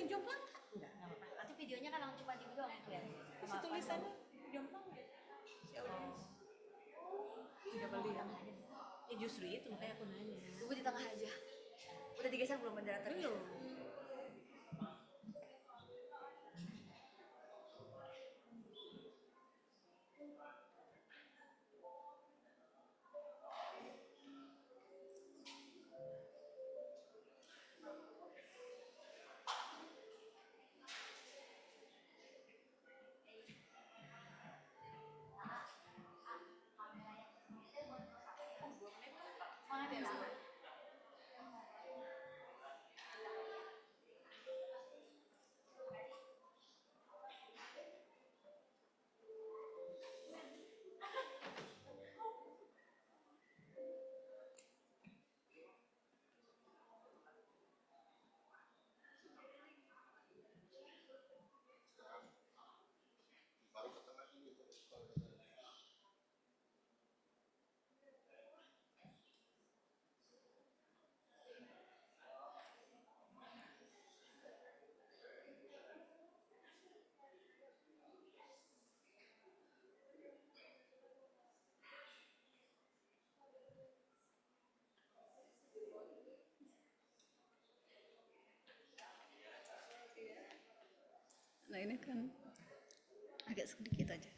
ini jomplang? Enggak apa-apa. Nanti videonya kan langsung Pak Dik doang yang Isi tulisannya jomplang nggak? Ya udah. Nggak beli yang. Ya justru itu makanya aku nanya. Tunggu di tengah aja. Udah digeser belum bendera tadi? Belum. Nah ini kan agak sedikit aja.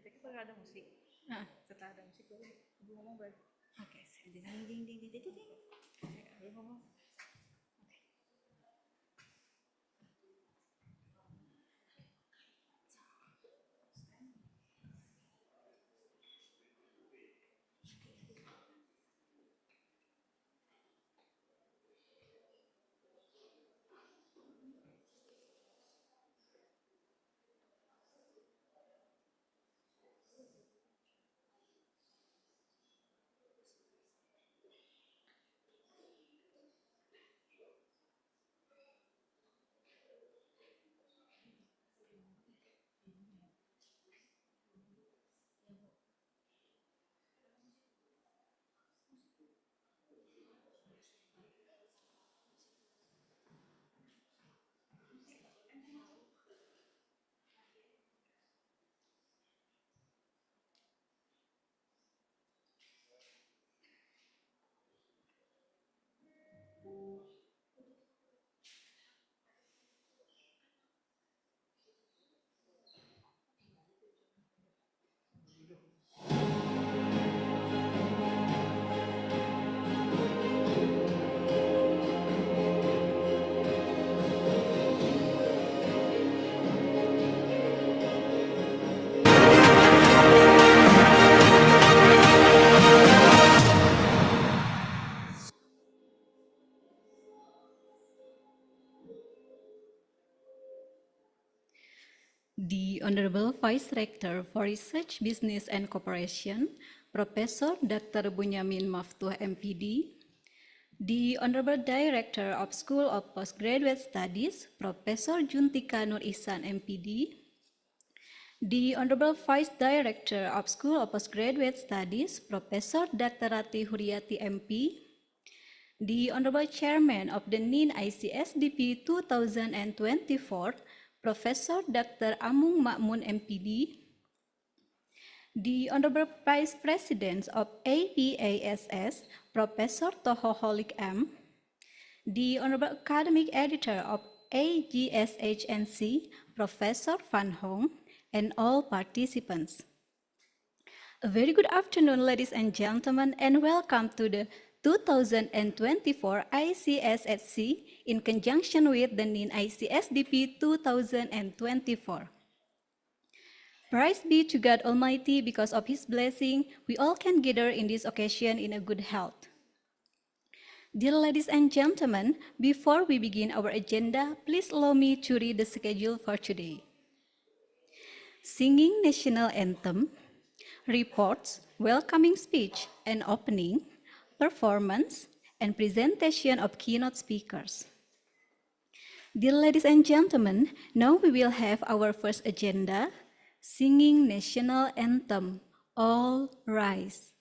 Nanti kalau ada musik. Nah, Setelah ada musik baru ibu ngomong baru. oke. Ding ding ding ding ding ding. Baru ngomong. The Honorable Vice Rector for Research, Business and Cooperation, Professor Dr. Bunyamin Maftuh MPD, the Honorable Director of School of Postgraduate Studies, Professor Juntika Nur Ihsan MPD, the Honorable Vice Director of School of Postgraduate Studies, Professor Dr. Rati Huriati MP, the Honorable Chairman of the NIN ICSDP 2024, Professor Dr. Amung Makmun MPD, the Honorable Vice President of APASS, Professor Toho Holik M, the Honorable Academic Editor of ICSHC, Professor Van Hong, and all participants. A very good afternoon, ladies and gentlemen, and welcome to the 2024 ICSHC in conjunction with the NIN ICSDP 2024. Praise be to God Almighty, because of His blessing, we all can gather in this occasion in a good health. Dear ladies and gentlemen, before we begin our agenda, please allow me to read the schedule for today. Singing National Anthem, reports, welcoming speech and opening, performance, and presentation of keynote speakers. Dear ladies and gentlemen, now we will have our first agenda, Singing National Anthem, All Rise.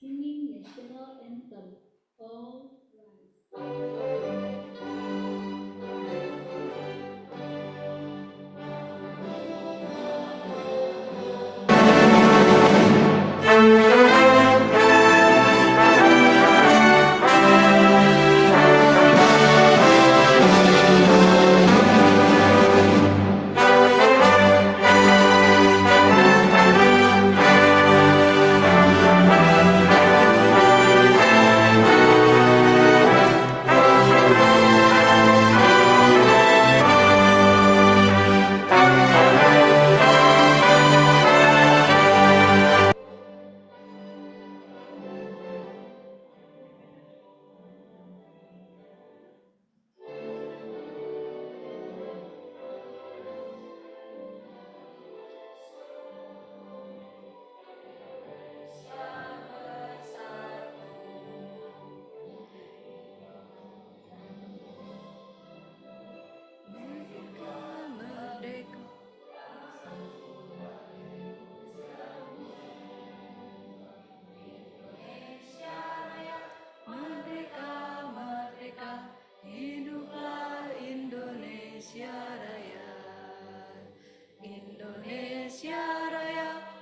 Singing National Anthem, All Rise.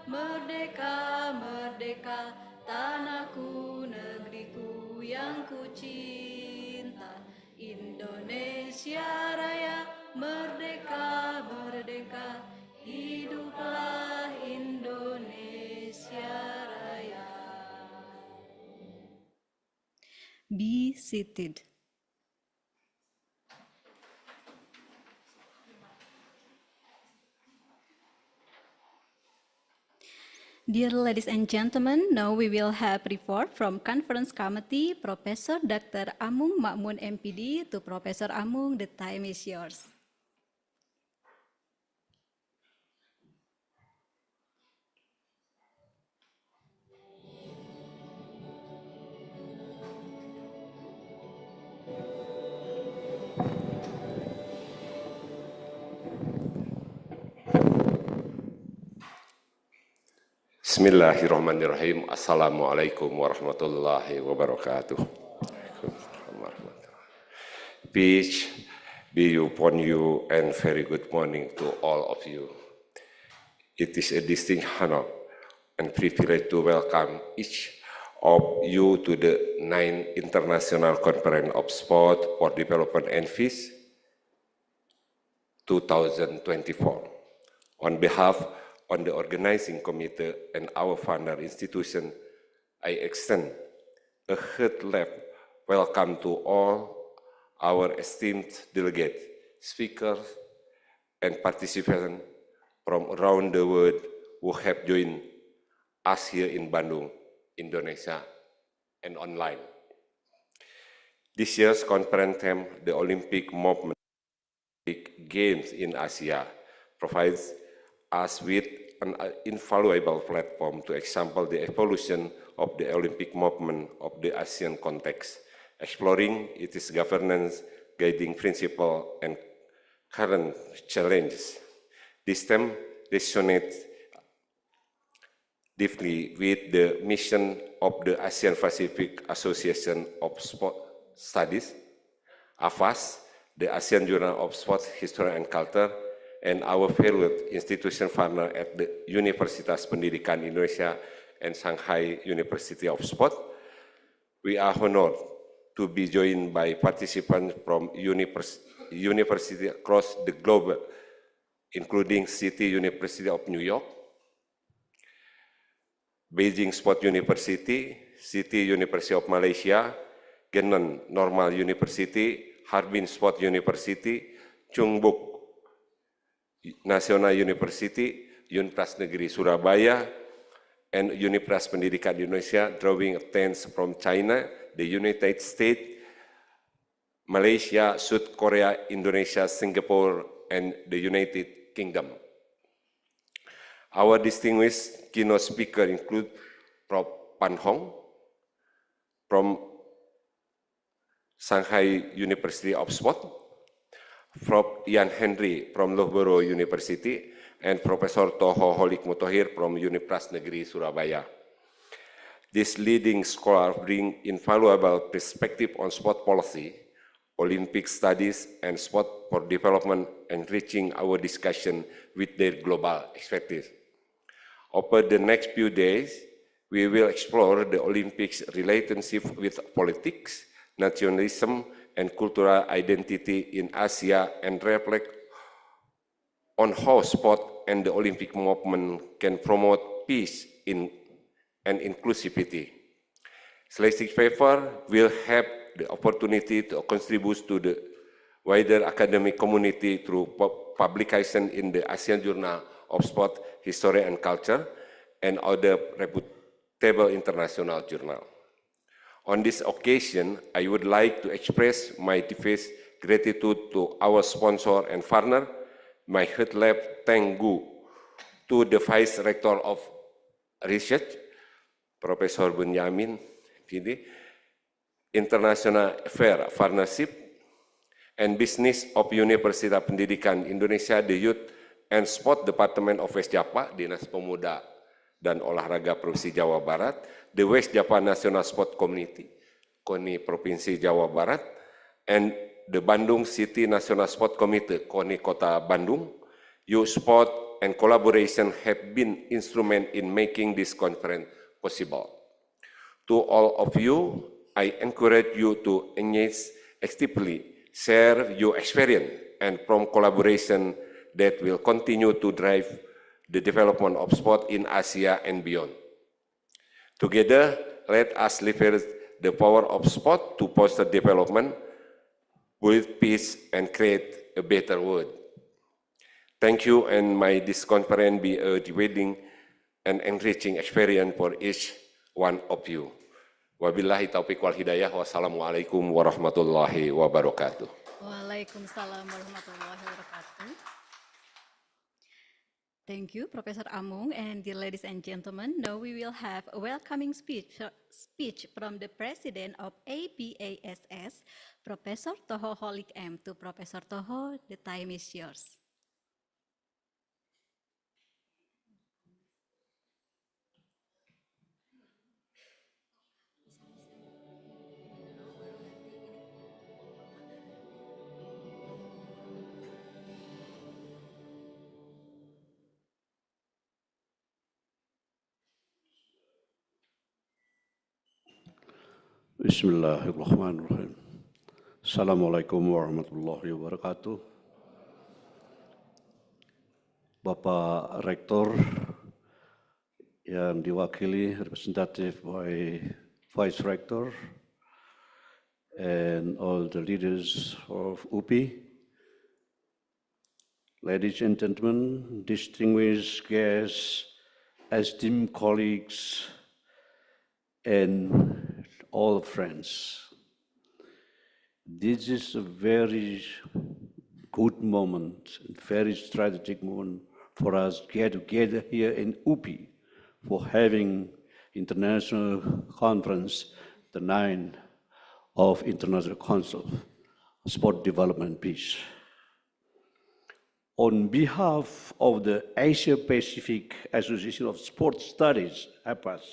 Merdeka, merdeka, tanahku, negeriku yang kucinta. Indonesia Raya, merdeka, merdeka, hiduplah Indonesia Raya. Be seated. Dear ladies and gentlemen, now we will have report from Conference Committee, Professor Dr. Amung Makmun MPD. To Professor Amung, the time is yours. Bismillahirrahmanirrahim. Assalamualaikum warahmatullahi wabarakatuh. Peace be upon you and very good morning to all of you. It is a distinct honor and privilege to welcome each of you to the 9th International Conference of Sport for Development and Peace 2024. On behalf of the organizing committee and our founder institution, I extend a heartfelt welcome to all our esteemed delegates, speakers, and participants from around the world who have joined us here in Bandung, Indonesia, and online. This year's conference theme, the Olympic Movement Games in Asia, provides us with an invaluable platform to example the evolution of the Olympic movement of the ASEAN context, exploring its governance, guiding principle, and current challenges. This theme resonates deeply with the mission of the ASEAN Pacific Association of Sport Studies, AFAS, the ASEAN Journal of Sport History and Culture, and our valued institution partner at the Universitas Pendidikan Indonesia and Shanghai University of Sport. We are honored to be joined by participants from universities across the globe, including City University of New York, Beijing Sport University, City University of Malaysia, Genan Normal University, Harbin Sport University, Chungbuk National University, Universitas Negeri Surabaya, and Universitas Pendidikan Indonesia, drawing attendance from China, the United States, Malaysia, South Korea, Indonesia, Singapore, and the United Kingdom. Our distinguished keynote speakers include Prof. Pan Hong from Shanghai University of Sport, Prof. Ian Henry from Loughborough University, and Professor Toho Holik Mutohir from Universitas Negeri Surabaya. These leading scholars bring invaluable perspective on sport policy, Olympic studies, and sport for development, enriching our discussion with their global expertise. Over the next few days, we will explore the Olympics' relationship with politics, nationalism, and cultural identity in Asia, and reflect on how sport and the Olympic movement can promote peace and inclusivity. Selected paper will have the opportunity to contribute to the wider academic community through publication in the Asian Journal of Sport, History and Culture, and other reputable international journals. On this occasion, I would like to express my deepest gratitude to our sponsor and partner, my heartfelt thank you to the Vice Rector of Research, Professor Bunyamin, International Affairs Partnership, and Business of Universitas Pendidikan Indonesia, the Youth and Sport Department of West Java, Dinas Pemuda dan Olahraga Provinsi Jawa Barat, the West Java National Sport Community, KONI Provinsi Jawa Barat, and the Bandung City National Sport Committee, KONI Kota Bandung. Your support and collaboration have been instrumental in making this conference possible. To all of you, I encourage you to engage actively, share your experience, and from collaboration that will continue to drive the development of sport in Asia and beyond. Together, let us leverage the power of sport to foster development, build peace, and create a better world. Thank you, and may this conference be a rewarding and enriching experience for each one of you. Wabillahi taufiq wal hidayah, wassalamualaikum warahmatullahi wabarakatuh. Waalaikumsalam warahmatullahi wabarakatuh. Thank you, Professor Amung, and dear ladies and gentlemen, now we will have a welcoming speech from the President of APASS, Professor Toho Holik M. To Professor Toho, the time is yours. Bismillahirrahmanirrahim. Assalamualaikum warahmatullahi wabarakatuh. Bapak Rektor yang diwakili representative by Vice Rector and all the leaders of UPI, ladies and gentlemen, distinguished guests, esteemed colleagues, and all friends. This is a very good moment, very strategic moment for us to get together here in UPI for having international conference, the 9th of International Council of Sport Development Peace. On behalf of the Asia Pacific Association of Sport Studies, APAS,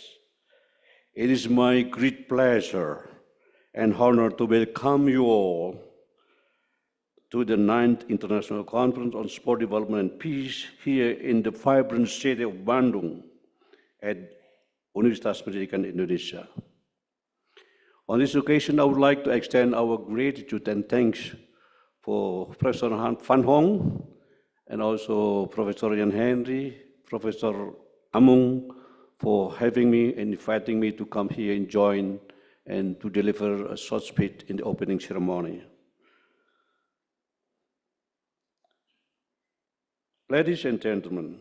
it is my great pleasure and honor to welcome you all to the 9th International Conference on Sport Development and Peace here in the vibrant city of Bandung at Universitas Pendidikan Indonesia. On this occasion, I would like to extend our gratitude and thanks for Professor Van Hong and also Professor Jan Henry, Professor Amung, for having me and inviting me to come here and join and to deliver a short speech in the opening ceremony. Ladies and gentlemen,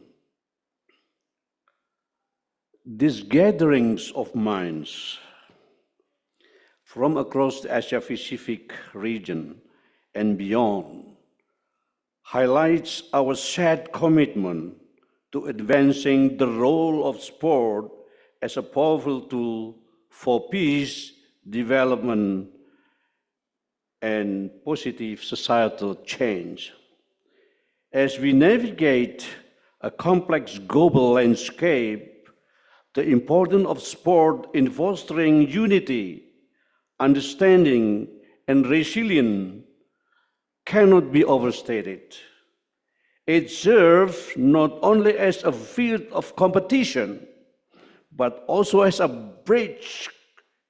these gatherings of minds from across the Asia-Pacific region and beyond highlights our shared commitment to advancing the role of sport as a powerful tool for peace, development, and positive societal change. As we navigate a complex global landscape, the importance of sport in fostering unity, understanding, and resilience cannot be overstated. It serves not only as a field of competition, but also as a bridge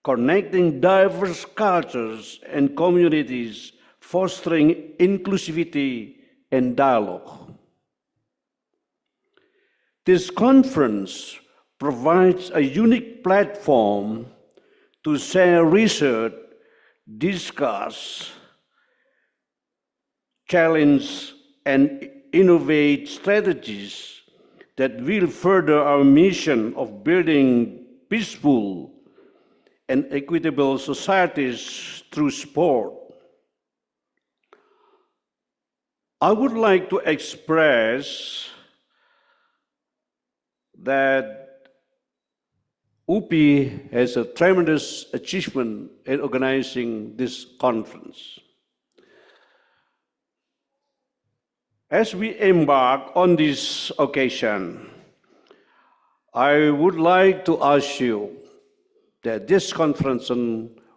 connecting diverse cultures and communities, fostering inclusivity and dialogue. This conference provides a unique platform to share research, discuss, challenge, and innovate strategies that will further our mission of building peaceful and equitable societies through sport. I would like to express that UPI has a tremendous achievement in organizing this conference. As we embark on this occasion, I would like to ask you that this conference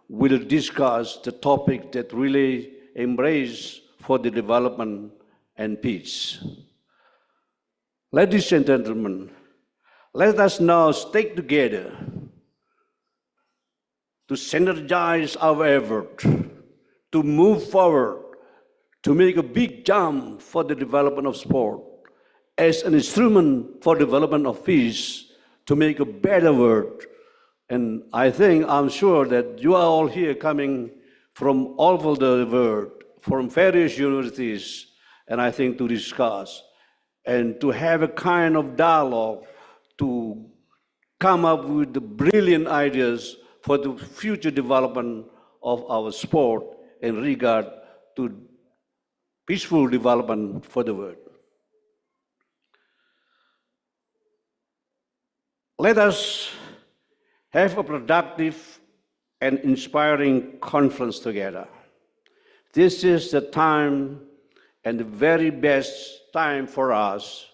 will discuss the topic that really embrace for the development and peace. Ladies and gentlemen, let us now stick together to synergize our effort, to move forward, to make a big jump for the development of sport as an instrument for development of peace, to make a better world. And I'm sure that you are all here coming from all over the world, from various universities, and I think to discuss and to have a kind of dialogue to come up with the brilliant ideas for the future development of our sport in regard to peaceful development for the world. Let us have a productive and inspiring conference together. This is the time and the very best time for us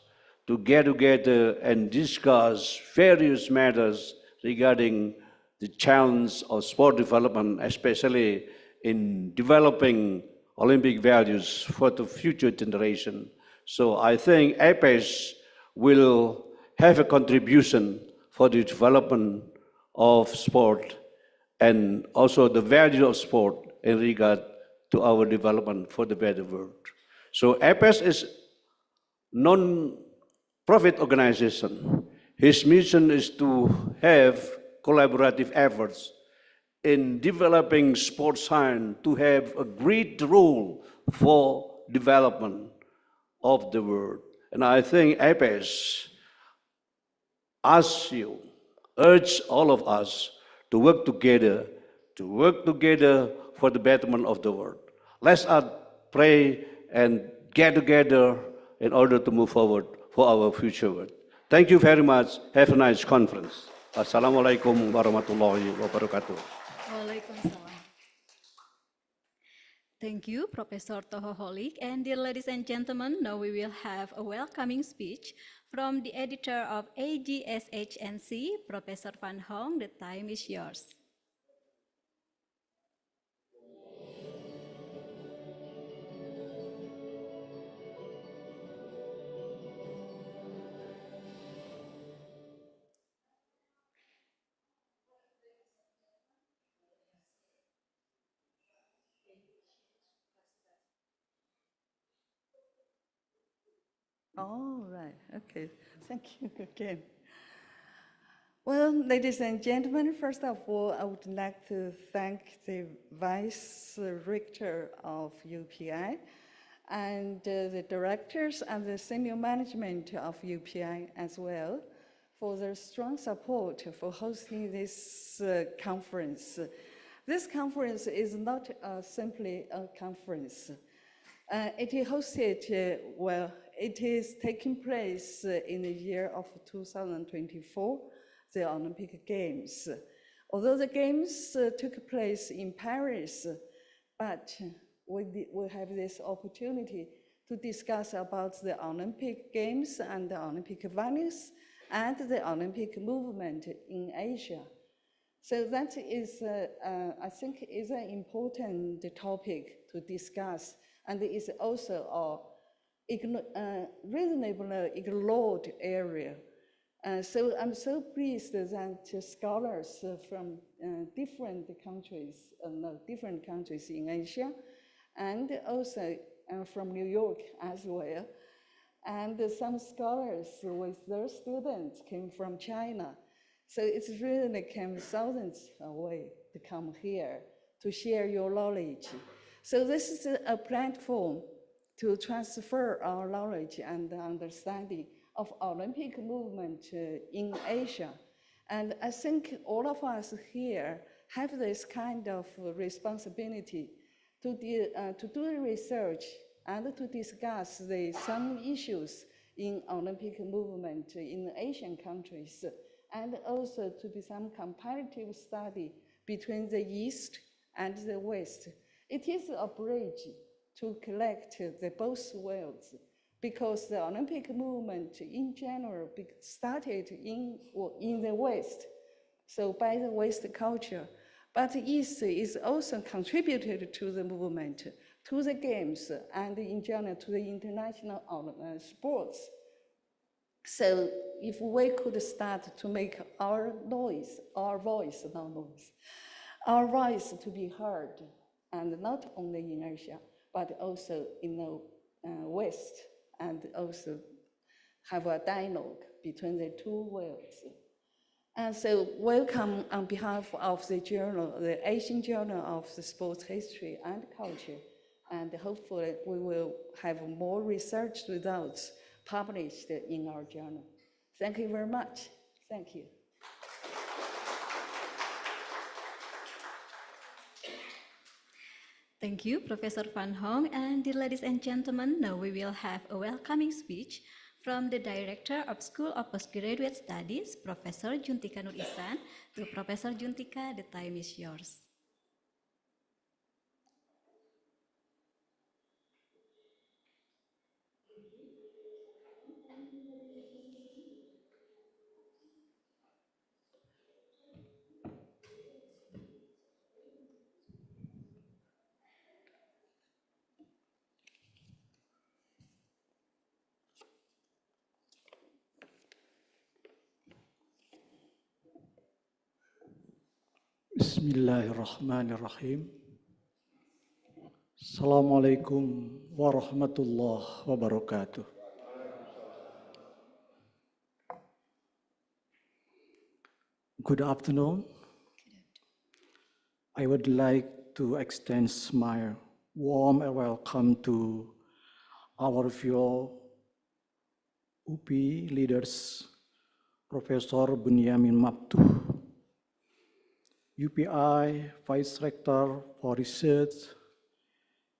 to get together and discuss various matters regarding the challenge of sport development, especially in developing Olympic values for the future generation. So I think APES will have a contribution for the development of sport and also the value of sport in regard to our development for the better world. So APES is non-profit organization. His mission is to have collaborative efforts in developing sports science to have a great role for development of the world. And I think APES asks you, urge all of us to work together for the betterment of the world. Let us pray and get together in order to move forward for our future world. Thank you very much. Have a nice conference. Assalamualaikum warahmatullahi wabarakatuh. Waalaikumsalam. Thank you, Professor Toho Holik. And dear ladies and gentlemen, now we will have a welcoming speech from the editor of ICSHC, Professor Van Hong. The time is yours. All right, okay. Thank you again. Well, ladies and gentlemen, first of all, I would like to thank the Vice Rector of UPI and the directors and the senior management of UPI as well for their strong support for hosting this conference. This conference is not simply a conference. It is hosted, well, it is taking place in the year of 2024, the Olympic Games. Although the Games took place in Paris, but we have this opportunity to discuss about the Olympic Games and the Olympic values and the Olympic movement in Asia. So that is, I think, is an important topic to discuss, and is also a reasonably ignored area. So I'm so pleased that scholars from different countries in Asia, and also from New York as well, and some scholars with their students came from China. So it's really came thousands away to come here to share your knowledge. So this is a platform to transfer our knowledge and understanding of Olympic movement in Asia. And I think all of us here have this kind of responsibility to do the research and to discuss some issues in Olympic movement in Asian countries, and also to be some comparative study between the East and the West. It is a bridge to collect the both worlds, because the Olympic movement in general started in the West, so by the West culture. But the East is also contributed to the movement, to the games, and in general to the international sports. So if we could start to make our voice to be heard, and not only in Asia, but also in the West, and also have a dialogue between the two worlds. And so welcome on behalf of the journal, the Asian Journal of the Sports History and Culture, and hopefully we will have more research results published in our journal. Thank you very much. Thank you. Thank you, Professor Van Hong. And dear ladies and gentlemen, now we will have a welcoming speech from the Director of School of Postgraduate Studies, Professor Juntika Nur Ihsan. To Professor Juntika, the time is yours. Bismillahirrahmanirrahim. Assalamualaikum warahmatullahi wabarakatuh. Good afternoon. I would like to extend my warm welcome to our fellow UPI leaders, Professor Bunyamin Maftuh, UPI Vice Rector for Research,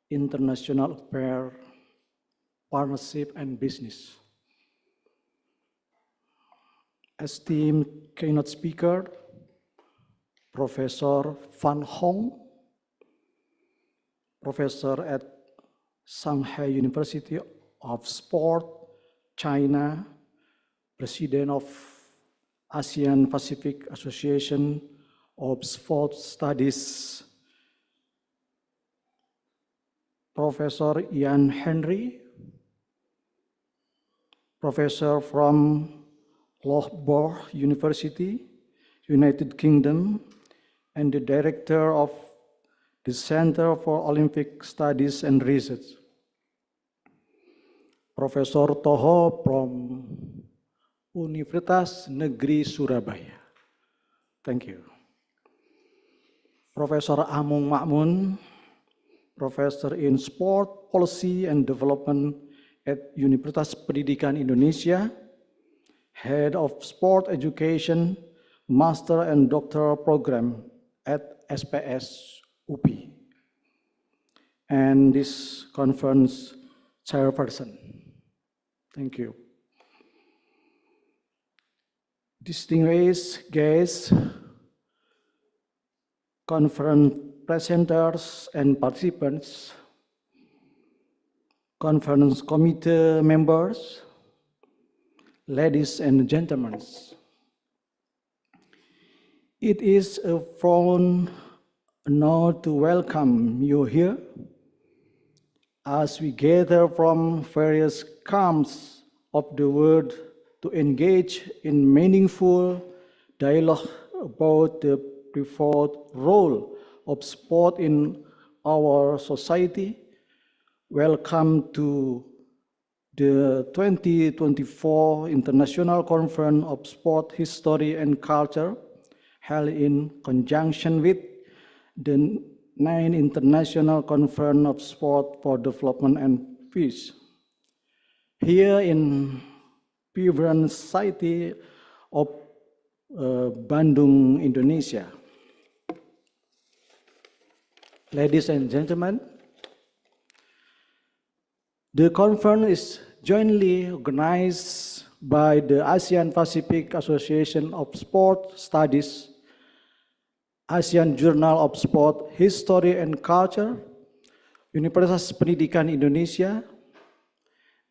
International Affairs, Partnership and Business. Esteemed keynote speaker, Professor Van Hong, Professor at Shanghai University of Sport, China, President of ASEAN Pacific Association of Sport Studies, Professor Ian Henry, Professor from Loughborough University, United Kingdom, and the Director of the Center for Olympic Studies and Research. Profesor Toho from Universitas Negeri Surabaya. Thank you. Professor Amung Makmun, Professor in Sport Policy and Development at Universitas Pendidikan Indonesia, Head of Sport Education, Master and Doctoral Program at SPS UPI, and this conference chairperson. Thank you. Distinguished guests, conference presenters and participants, conference committee members, ladies and gentlemen. It is a fond honor to welcome you here as we gather from various camps of the world to engage in meaningful dialogue about the pivotal role of sport in our society. Welcome to the 2024 International Conference of Sport History and Culture, held in conjunction with the 9th International Conference of Sport for Development and Peace. Here in vibrant city of Bandung, Indonesia. Ladies and gentlemen, the conference is jointly organized by the ASEAN Pacific Association of Sport Studies, ASEAN Journal of Sport History and Culture, Universitas Pendidikan Indonesia,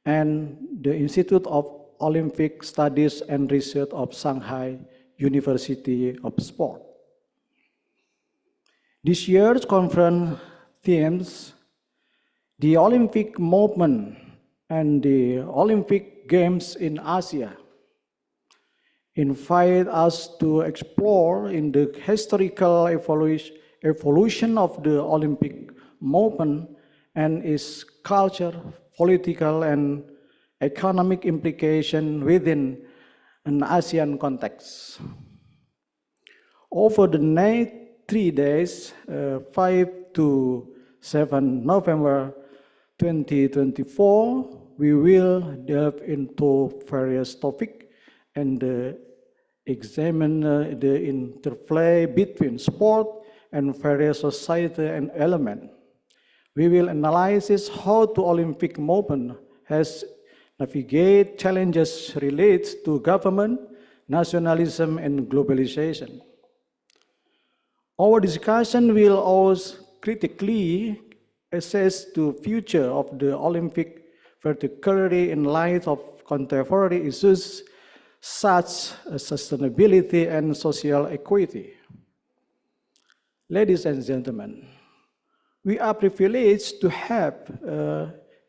and the Institute of Olympic Studies and Research of Shanghai University of Sport. This year's conference themes, the Olympic movement and the Olympic Games in Asia, invite us to explore in the historical evolution of the Olympic movement and its culture, political and economic implication within an ASEAN context. Over the next 3 days, 5 to 7 November 2024, we will delve into various topics and examine the interplay between sport and various society and elements. We will analyze how the Olympic movement has navigated challenges related to government, nationalism, and globalization. Our discussion will also critically assess the future of the Olympic, particularly in light of contemporary issues such as sustainability and social equity. Ladies and gentlemen, we are privileged to have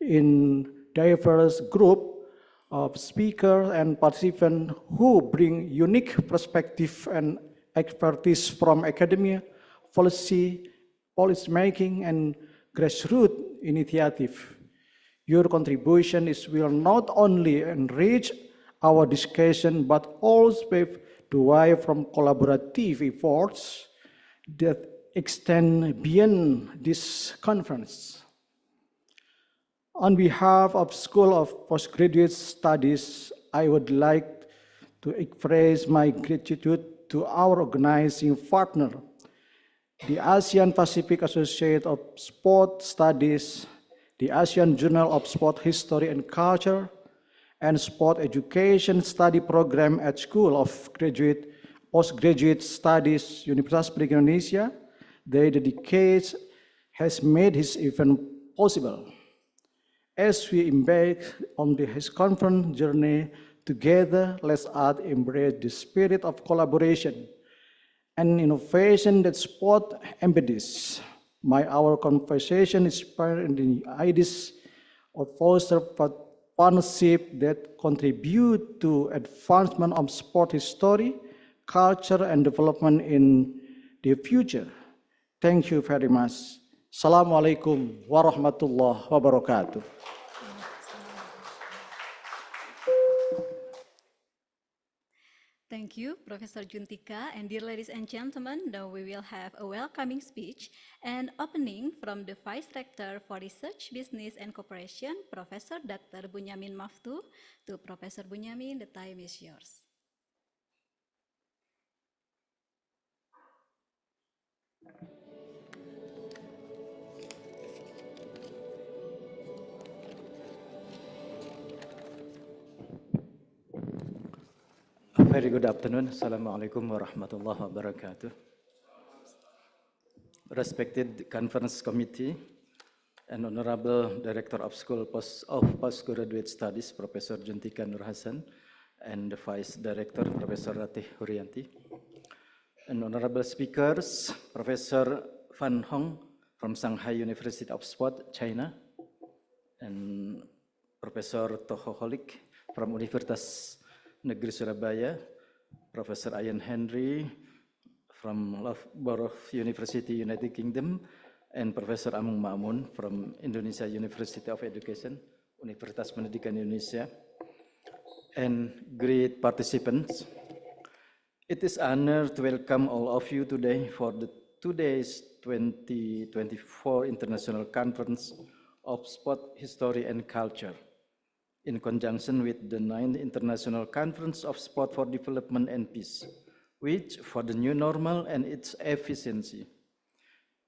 in diverse group of speakers and participants who bring unique perspective and expertise from academia, policy making, and grassroots initiative. Your contribution will not only enrich our discussion, but also derive from collaborative efforts that extend beyond this conference. On behalf of School of Postgraduate Studies, I would like to express my gratitude to our organizing partner, the ASEAN Pacific Association of Sport Studies, the ASEAN Journal of Sport History and Culture, and Sport Education Study Program at School of Postgraduate Studies, Universitas Pendidikan Indonesia. Their dedication has made this event possible. As we embark on this conference journey together, let us embrace the spirit of collaboration and innovation that sport embodies. Our conversation is inspired in the ideas of foster partnership that contribute to advancement of sport history, culture, and development in the future. Thank you very much. Assalamualaikum warahmatullahi wabarakatuh. Thank you, Professor Juntika. And dear ladies and gentlemen, now we will have a welcoming speech and opening from the Vice Rector for Research, Business and Cooperation, Professor Dr. Bunyamin Maftu. To Professor Bunyamin, the time is yours. Very good afternoon. Assalamualaikum warahmatullahi wabarakatuh. Respected Conference Committee and Honorable Director of School of Postgraduate Studies, Professor Juntika Nur Hasan, and the Vice Director, Professor Ratih Huryanti, and Honorable Speakers, Professor Fan Hong from Shanghai University of Sport, China, and Professor Toho Holik from Universitas Negeri Surabaya, Professor Ian Henry from Loughborough University, United Kingdom, and Professor Amung Ma'mun from Indonesia University of Education, Universitas Pendidikan Indonesia, and great participants. It is an honor to welcome all of you today for the 2 days 2024 International Conference of Sport History and Culture, in conjunction with the 9th International Conference of Sport for Development and Peace, which, for the new normal and its efficiency,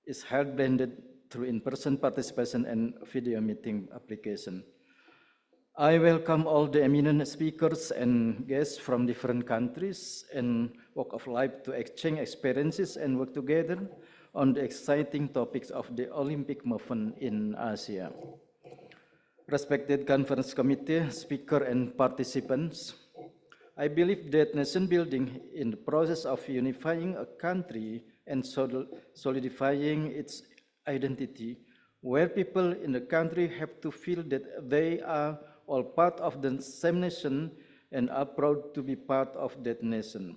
is held blended through in-person participation and video meeting application. I welcome all the eminent speakers and guests from different countries and walk of life to exchange experiences and work together on the exciting topics of the Olympic movement in Asia. Respected Conference Committee, speaker and participants, I believe that nation building in the process of unifying a country and solidifying its identity, where people in the country have to feel that they are all part of the same nation and are proud to be part of that nation.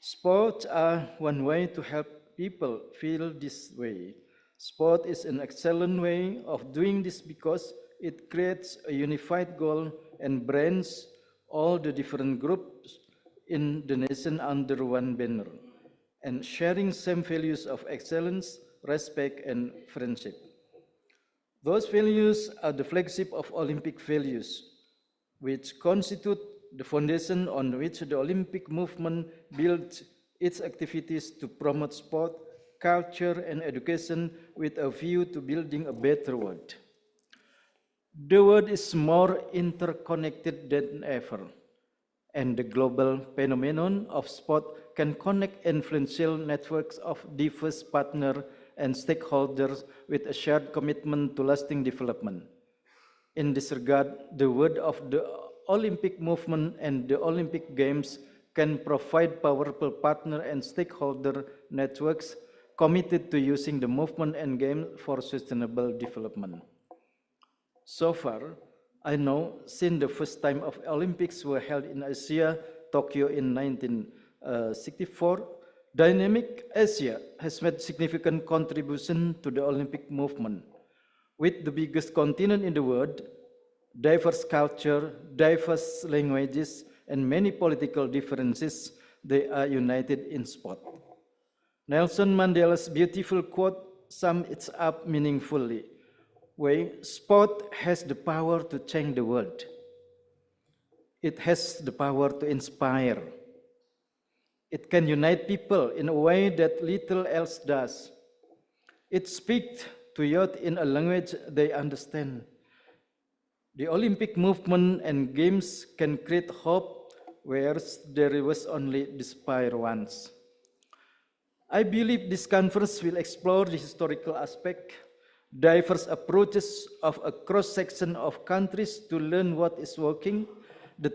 Sports are one way to help people feel this way. Sport is an excellent way of doing this because it creates a unified goal and brings all the different groups in the nation under one banner and sharing same values of excellence, respect, and friendship. Those values are the flagship of Olympic values, which constitute the foundation on which the Olympic movement builds its activities to promote sport, culture, and education with a view to building a better world. The world is more interconnected than ever, and the global phenomenon of sport can connect influential networks of diverse partners and stakeholders with a shared commitment to lasting development. In this regard, the world of the Olympic movement and the Olympic Games can provide powerful partner and stakeholder networks committed to using the movement and game for sustainable development. So far, I know since the first time of Olympics were held in Asia, Tokyo in 1964, Dynamic Asia has made significant contribution to the Olympic movement. With the biggest continent in the world, diverse culture, diverse languages, and many political differences, they are united in sport. Nelson Mandela's beautiful quote sums it up meaningfully, where sport has the power to change the world. It has the power to inspire. It can unite people in a way that little else does. It speaks to youth in a language they understand. The Olympic movement and games can create hope where there was only despair once. I believe this conference will explore the historical aspect, diverse approaches of a cross-section of countries to learn what is working, the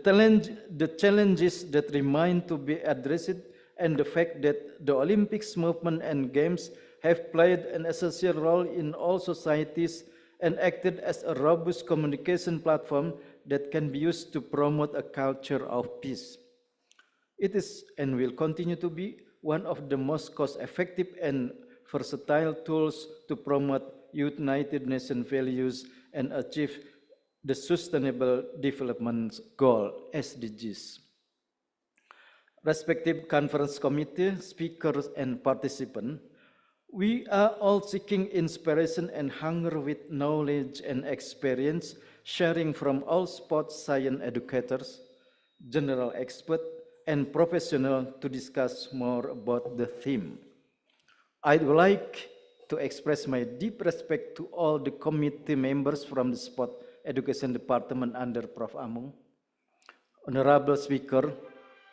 challenges that remain to be addressed, and the fact that the Olympics movement and games have played an essential role in all societies and acted as a robust communication platform that can be used to promote a culture of peace. It is and will continue to be one of the most cost-effective and versatile tools to promote United Nations values and achieve the Sustainable Development Goal, SDGs. respective conference committee, speakers, and participants, we are all seeking inspiration and hunger with knowledge and experience, sharing from all sports science educators, general experts, and professionals to discuss more about the theme. I'd like to express my deep respect to all the committee members from the Sport Education Department under Prof. Amung, honorable speaker,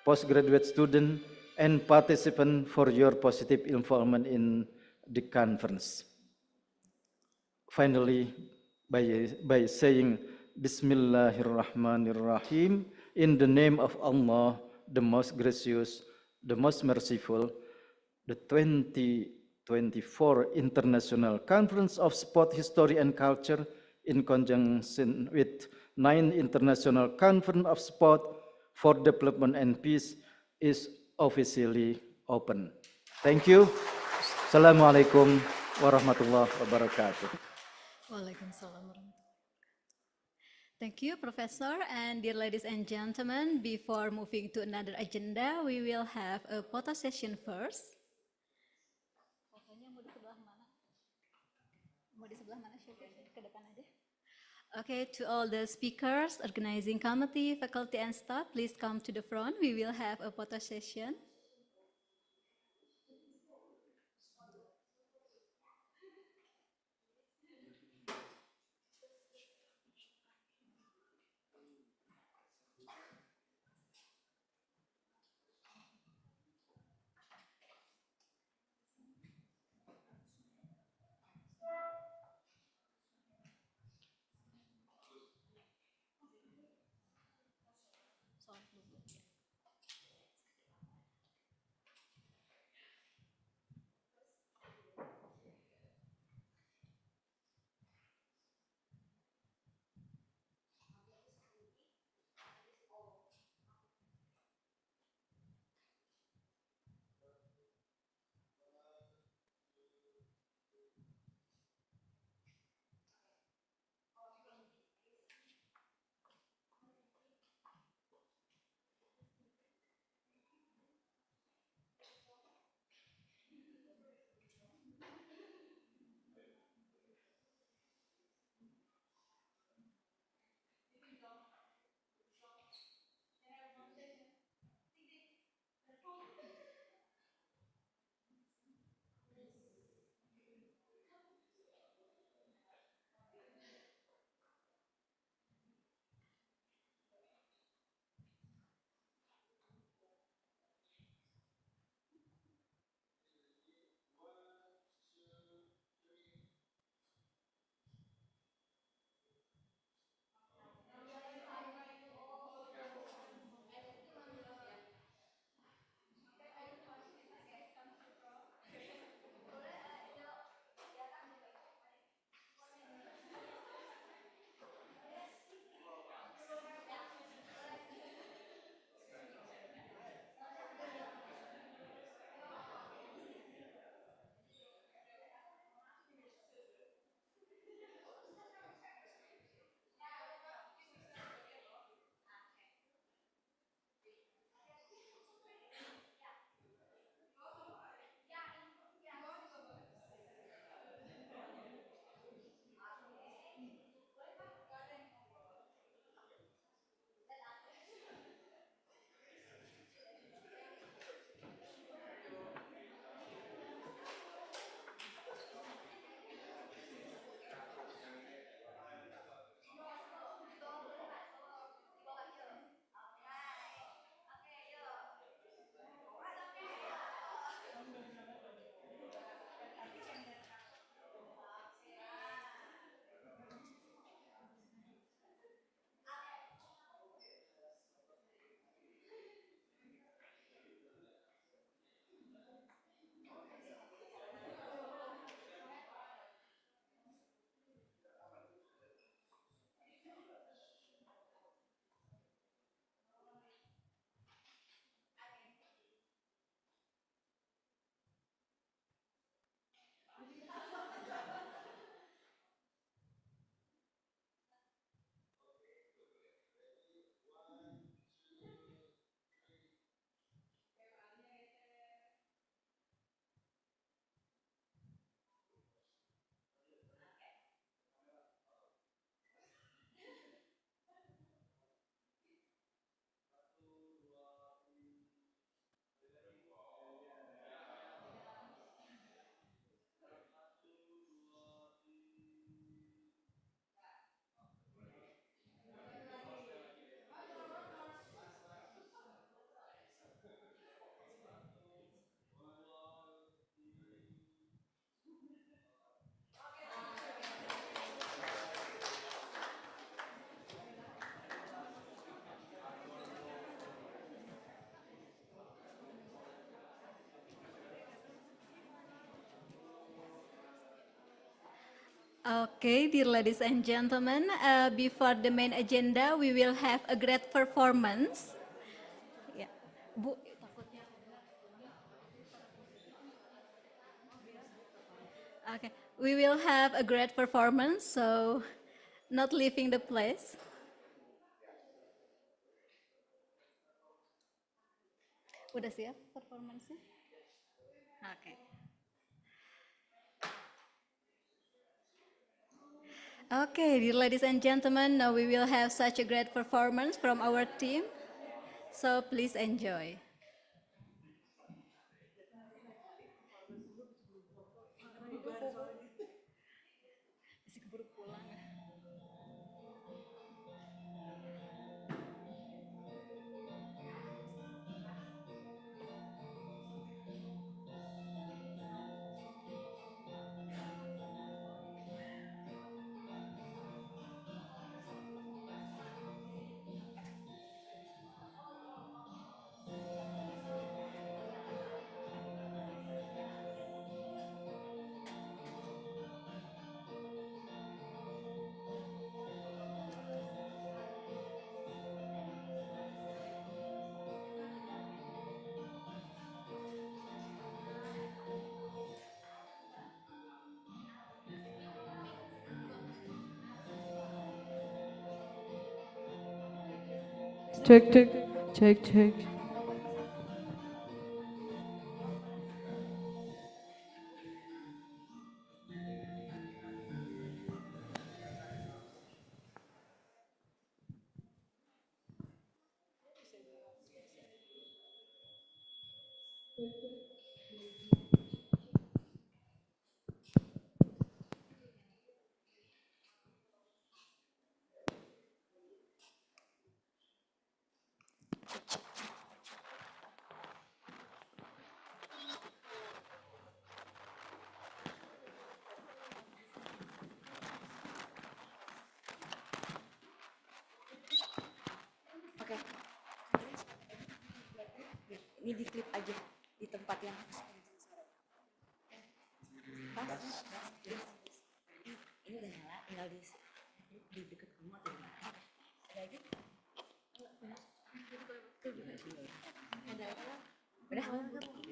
postgraduate student, and participant for your positive involvement in the conference. Finally, by saying Bismillahirrahmanirrahim, in the name of Allah, the most gracious, the most merciful, the 2024 International Conference of Sport History and Culture, in conjunction with 9th International Conference of Sport for Development and Peace, is officially open. Thank you. Assalamualaikum warahmatullahi wabarakatuh. Waalaikumsalam warahmatullahi wabarakatuh. Thank you, Professor. And dear ladies and gentlemen, before moving to another agenda, we will have a photo session first. Fotonya mau di sebelah mana? Mau di sebelah mana? Ke depan aja. Okay, to all the speakers, organizing committee, faculty, and staff, please come to the front. We will have a photo session. Okay, dear ladies and gentlemen, before the main agenda, we will have a great performance. Ya, Bu, takutnya. Okay, we will have a great performance, so not leaving the place. Udah siap performance-nya? Oke. Okay, dear ladies and gentlemen, now we will have such a great performance from our team. So please enjoy. Check, check, check, check. Oke. Ini di klip aja di tempat yang pas. Ini udah nyala, tinggal di deket kamu atau di mana? Ada lagi? Ada apa? Udah.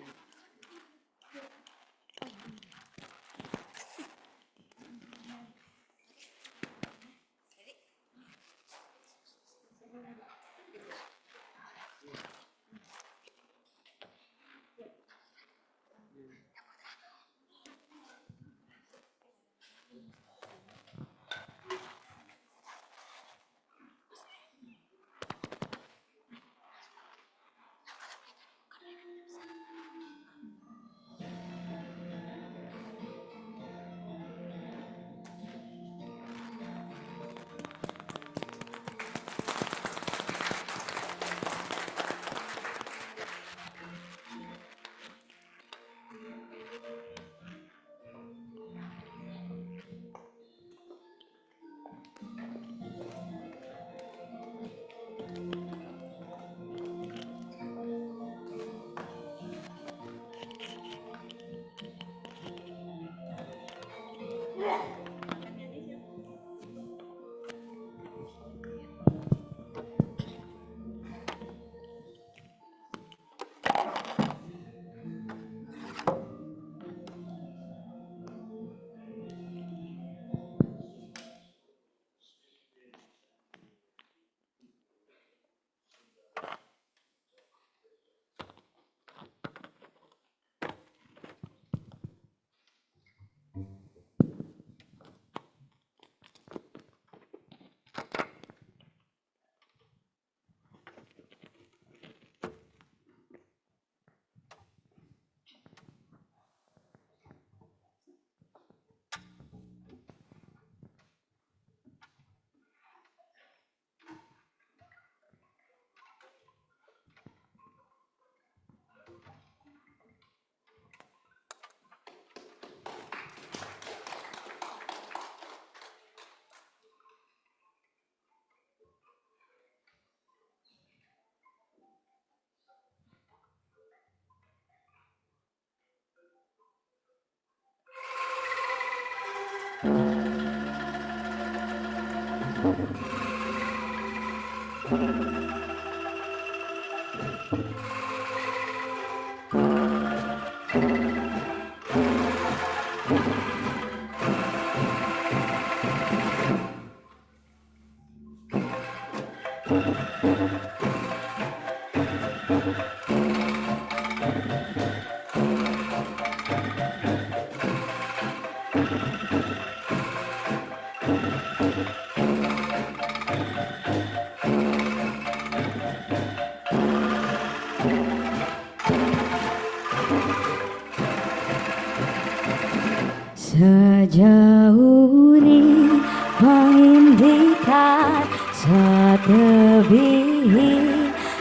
Sejauh ini mengindikan setebih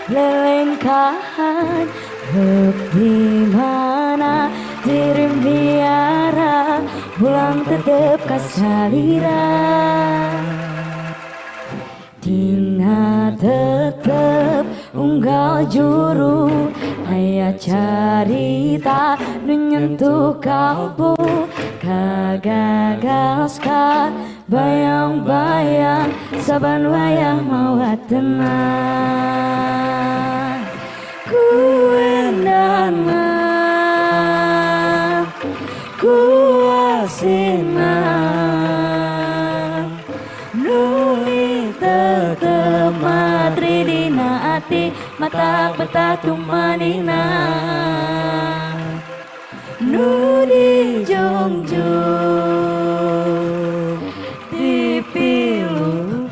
lelengkahan di mana diri biara pulang tetep kasalira Dina tetep unggal juru aya carita menyentuh kalbu kagagas ka bayang-bayang saban wayang mawa tenang kuendangan kuasinan nuli tetep matri dina ati mata betatu manina nu di jungjung dipilu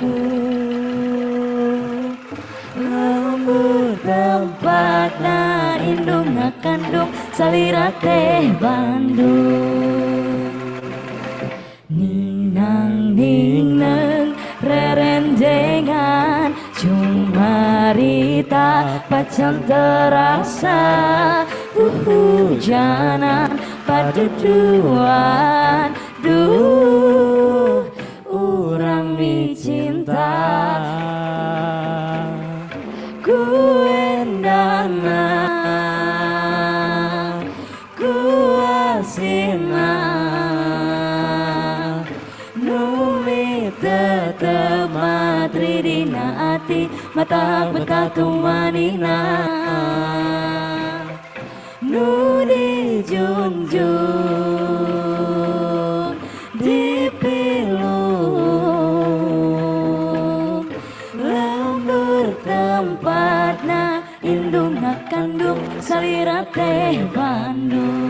lembur tempatna indung ngakandung salira teh Bandung ninang ninang rerenjengan cumarita pacan terasa hujanan paduduan duh urang mi cinta kuendana kuasina numi tetep matri dina ati mata betatu manina nu dijunjung dipilung lembur tempatna indung ngakandung salira teh Bandung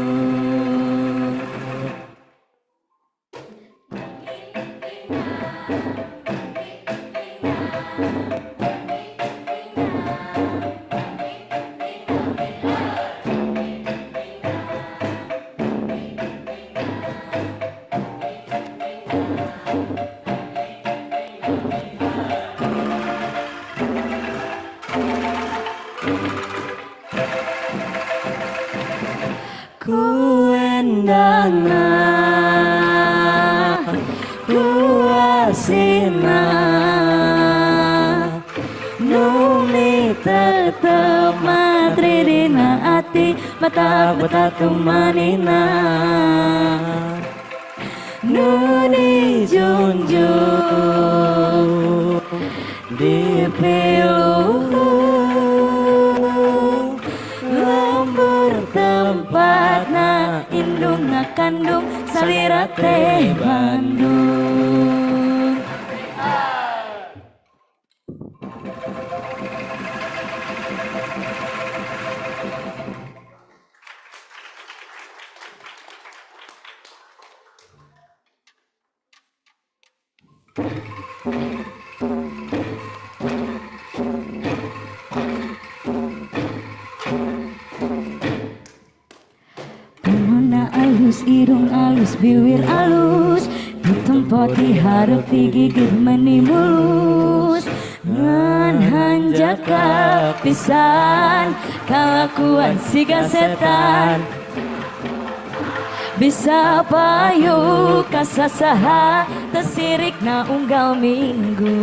kuendana kuasina numi tetep matri dina ati mata betatu manina nu dijunjung dipilung lembur tempatna indung ngakandung salira teh Bandung Penona alus, irung alus, bibir alus ditempat diharap digigit meni mulus ngan hanjaka pisan kalakuan siga setan bisa payu kasasaha tesirik na unggal minggu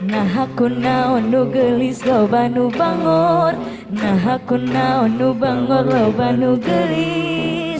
nah aku naon nu gelis loba nu bangor nah aku naon nu bangor loba nu gelis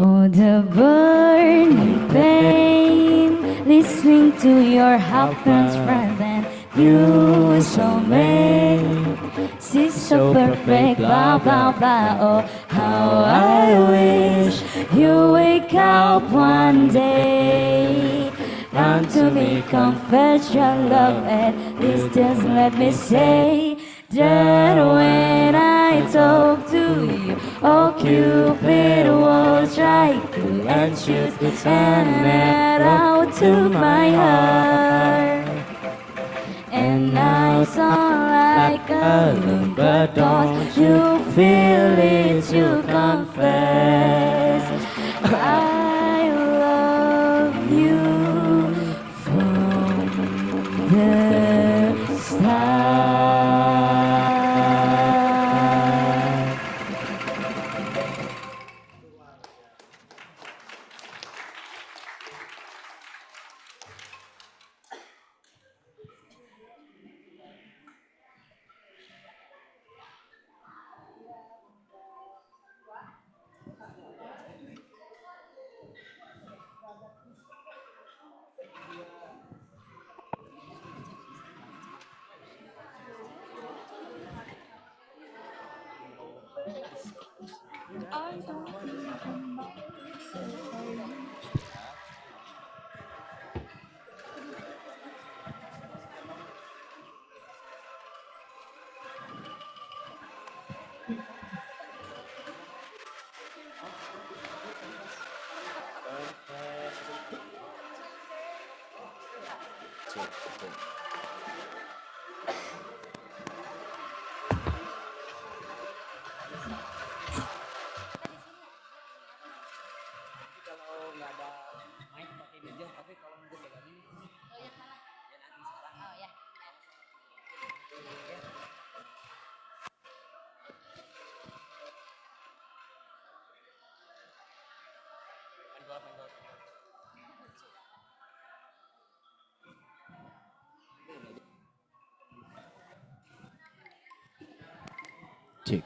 Oh, the burning pain, listening to your husband's friend and you so made. She's so perfect, blah blah blah. Oh, how I wish you wake up one day and to me confess your love. At least just let me say that when I talk to you, oh Cupid was right to and shoot an arrow to my heart. And I sound like a loon, but don't you feel it, you confess I love you from the start. Kalau nggak ada mic pakai meja, tapi kalau nanti pegangin ya nanti sekarang. Cek.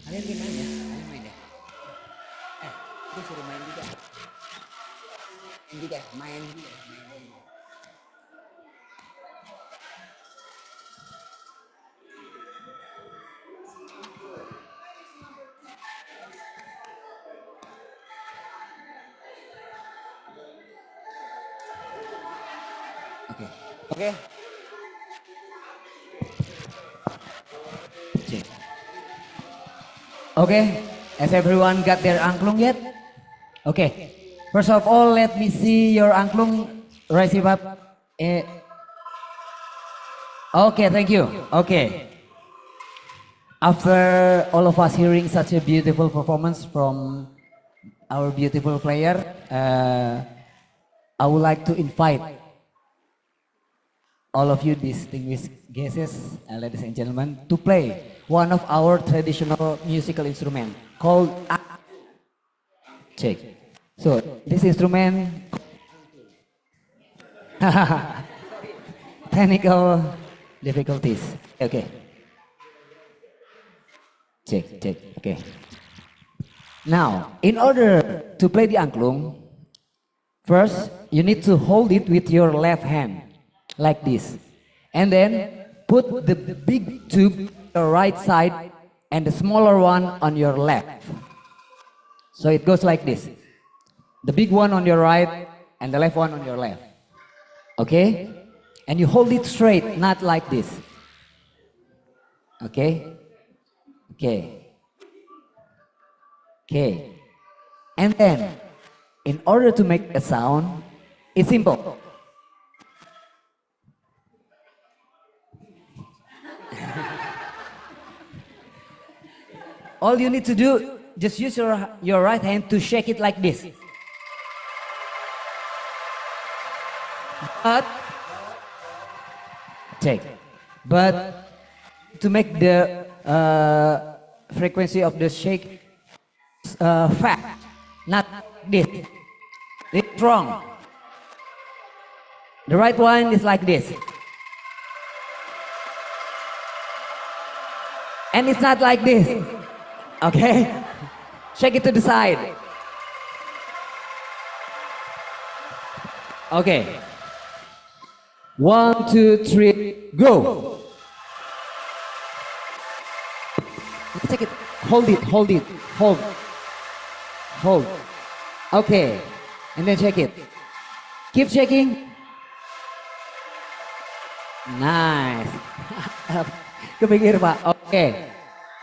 Kalian main ya? Kalian main ya? Gue suruh main juga. Main juga. Oke. Cek. Okay, has everyone got their angklung yet? Okay, first of all, let me see your angklung. Raise it up. Okay, thank you. Okay. After all of us hearing such a beautiful performance from our beautiful player, I would like to invite all of you distinguished guests, ladies and gentlemen, to play one of our traditional musical instrument called check. So this instrument technical difficulties. Okay. Check. Okay. Now, in order to play the angklung, first you need to hold it with your left hand like this, and then put the big tube on your right side and the smaller one on your left. So it goes like this. The big one on your right and the left one on your left. Okay? And you hold it straight, not like this. Okay? Okay. And then, in order to make a sound, it's simple. All you need to do, just use your right hand to shake it like this. But to make the frequency of the shake fast, not this. It's wrong. The right one is like this. And it's not like this. Okay? Shake it to the side. Okay. 1, 2, 3, go. Take it. Hold it. Hold. Okay. And then shake it. Keep shaking. Nice. Kepikir, Pak.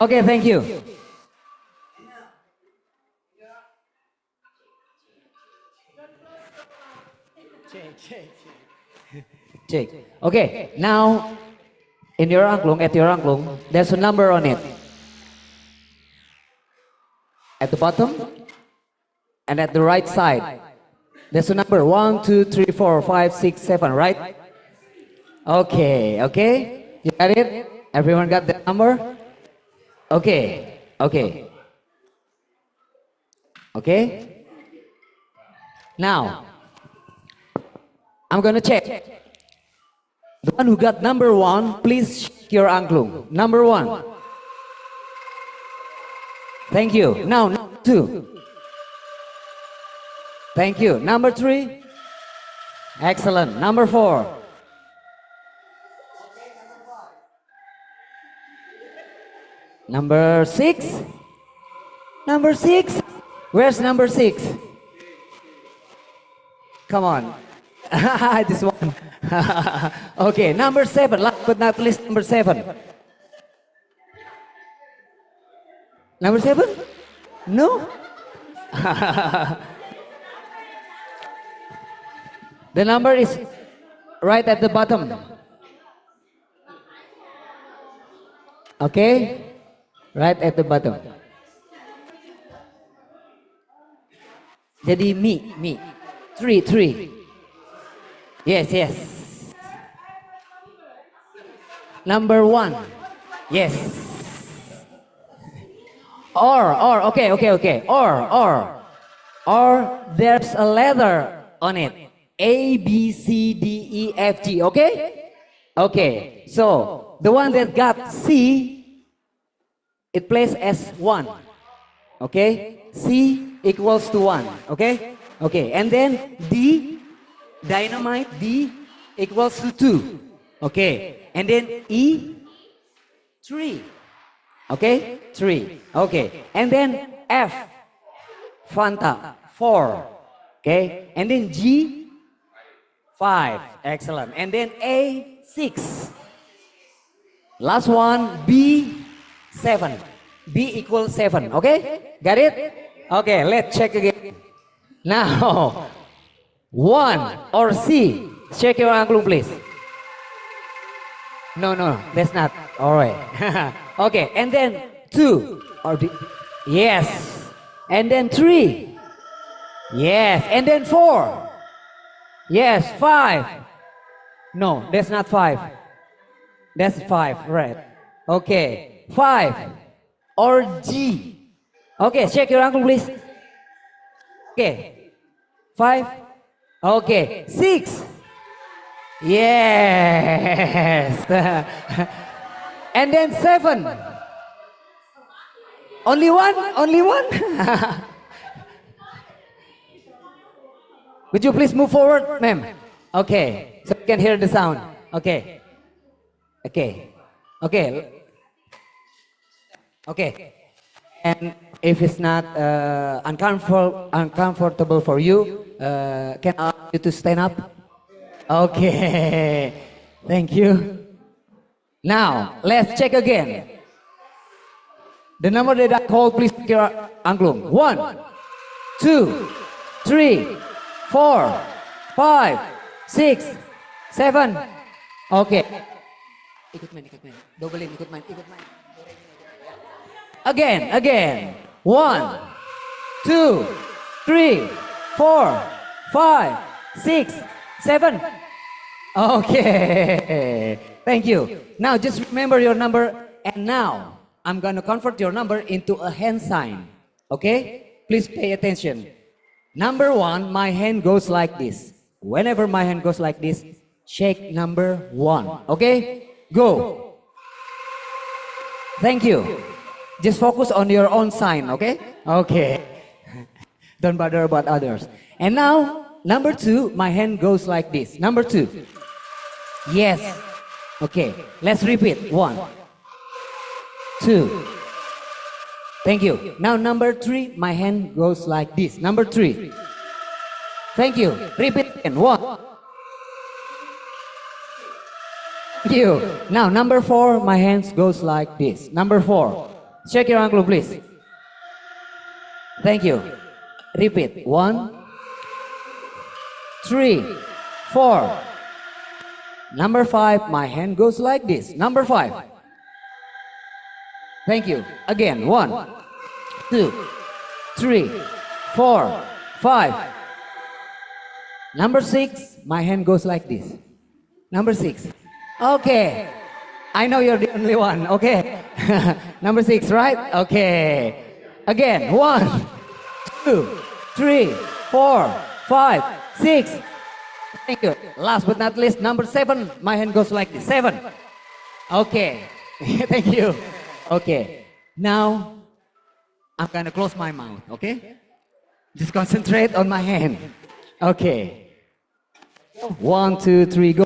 Okay, thank you. Check. Okay, now at your angklung, there's a number on it. At the bottom and at the right side, there's a number 1, 2, 3, 4, 5, 6, 7, right? Okay. You got it? Everyone got the number? Okay. Now, I'm gonna check. The one who got number 1, please shake your angklung. Number 1. Thank you. Now, number 2. Thank you. Number 3. Excellent. Number 4. Number 6. Number 6. Where's number 6? Come on. This one. Okay, number 7. Last but not least, number 7. Number 7? No? The number is right at the bottom. Okay? Right at the bottom. Jadi me. 3. Yes. Number 1. Yes. Okay. Or there's a letter on it. A, B, C, D, E, F, G. Okay? Okay. So the one that got C, it plays as 1. Okay? C equals to 1. Okay? Okay. And then D, dynamite, D equals to 2. Okay. And then E, 3. Okay? 3. Okay. And then F, Fanta, 4. Okay? And then G, 5. Excellent. And then A, 6. Last one, B, 7. B equals 7. Okay? Got it? Okay, let's check again. Now, 1 or C. Check your angklung, please. No, that's not. All right. Okay, and then 2 or D. Yes. And then 3. Yes. And then 4. Yes. 5. No, that's not 5. That's 5, right? Okay. 5 or G. Okay, check your angklung, please. Okay. 5. Okay. 6. Yes. And then 7. Only one? Only one? Would you please move forward, ma'am? Okay, so you can hear the sound. Okay. Okay. Okay. Okay. And if it's not uncomfortable for you, can I ask you to stand up? Okay. Thank you. Now, let's check again. The number that I call, please take your angklung. 1, 2, 3, 4, 5, 6, 7. Okay. Ikut main. Dobelin, ikut main. Again. 1, 2, 3, 4, 5, 6, 7. Okay. Thank you. Now just remember your number, and now I'm going to convert your number into a hand sign. Okay? Please pay attention. Number 1, my hand goes like this. Whenever my hand goes like this, shake number 1. Okay? Go. Thank you. Just focus on your own sign, okay? Okay. Don't bother about others. And now, number 2, my hand goes like this. Number 2. Yes. Okay. Let's repeat. 1, 2. Thank you. Now, number 3, my hand goes like this. Number 3. Thank you. Repeat again. 1. Thank you. Now, number 4, my hands goes like this. Number 4. Check your angklung, please. Thank you. Repeat. 1, 3, 4. Number 5, my hand goes like this. Number 5. Thank you. Again. 1, 2, 3, 4, 5. Number 6, my hand goes like this. Number 6. Okay. I know you're the only one. Okay. Number 6, right? Okay. Again. 1, 2, 3, 4, 5, 6. Thank you. Last but not least, number 7. My hand goes like this. 7. Okay. Thank you. Okay. Now, I'm gonna close my mouth, okay? Just concentrate on my hand. Okay. 1, 2, 3, go.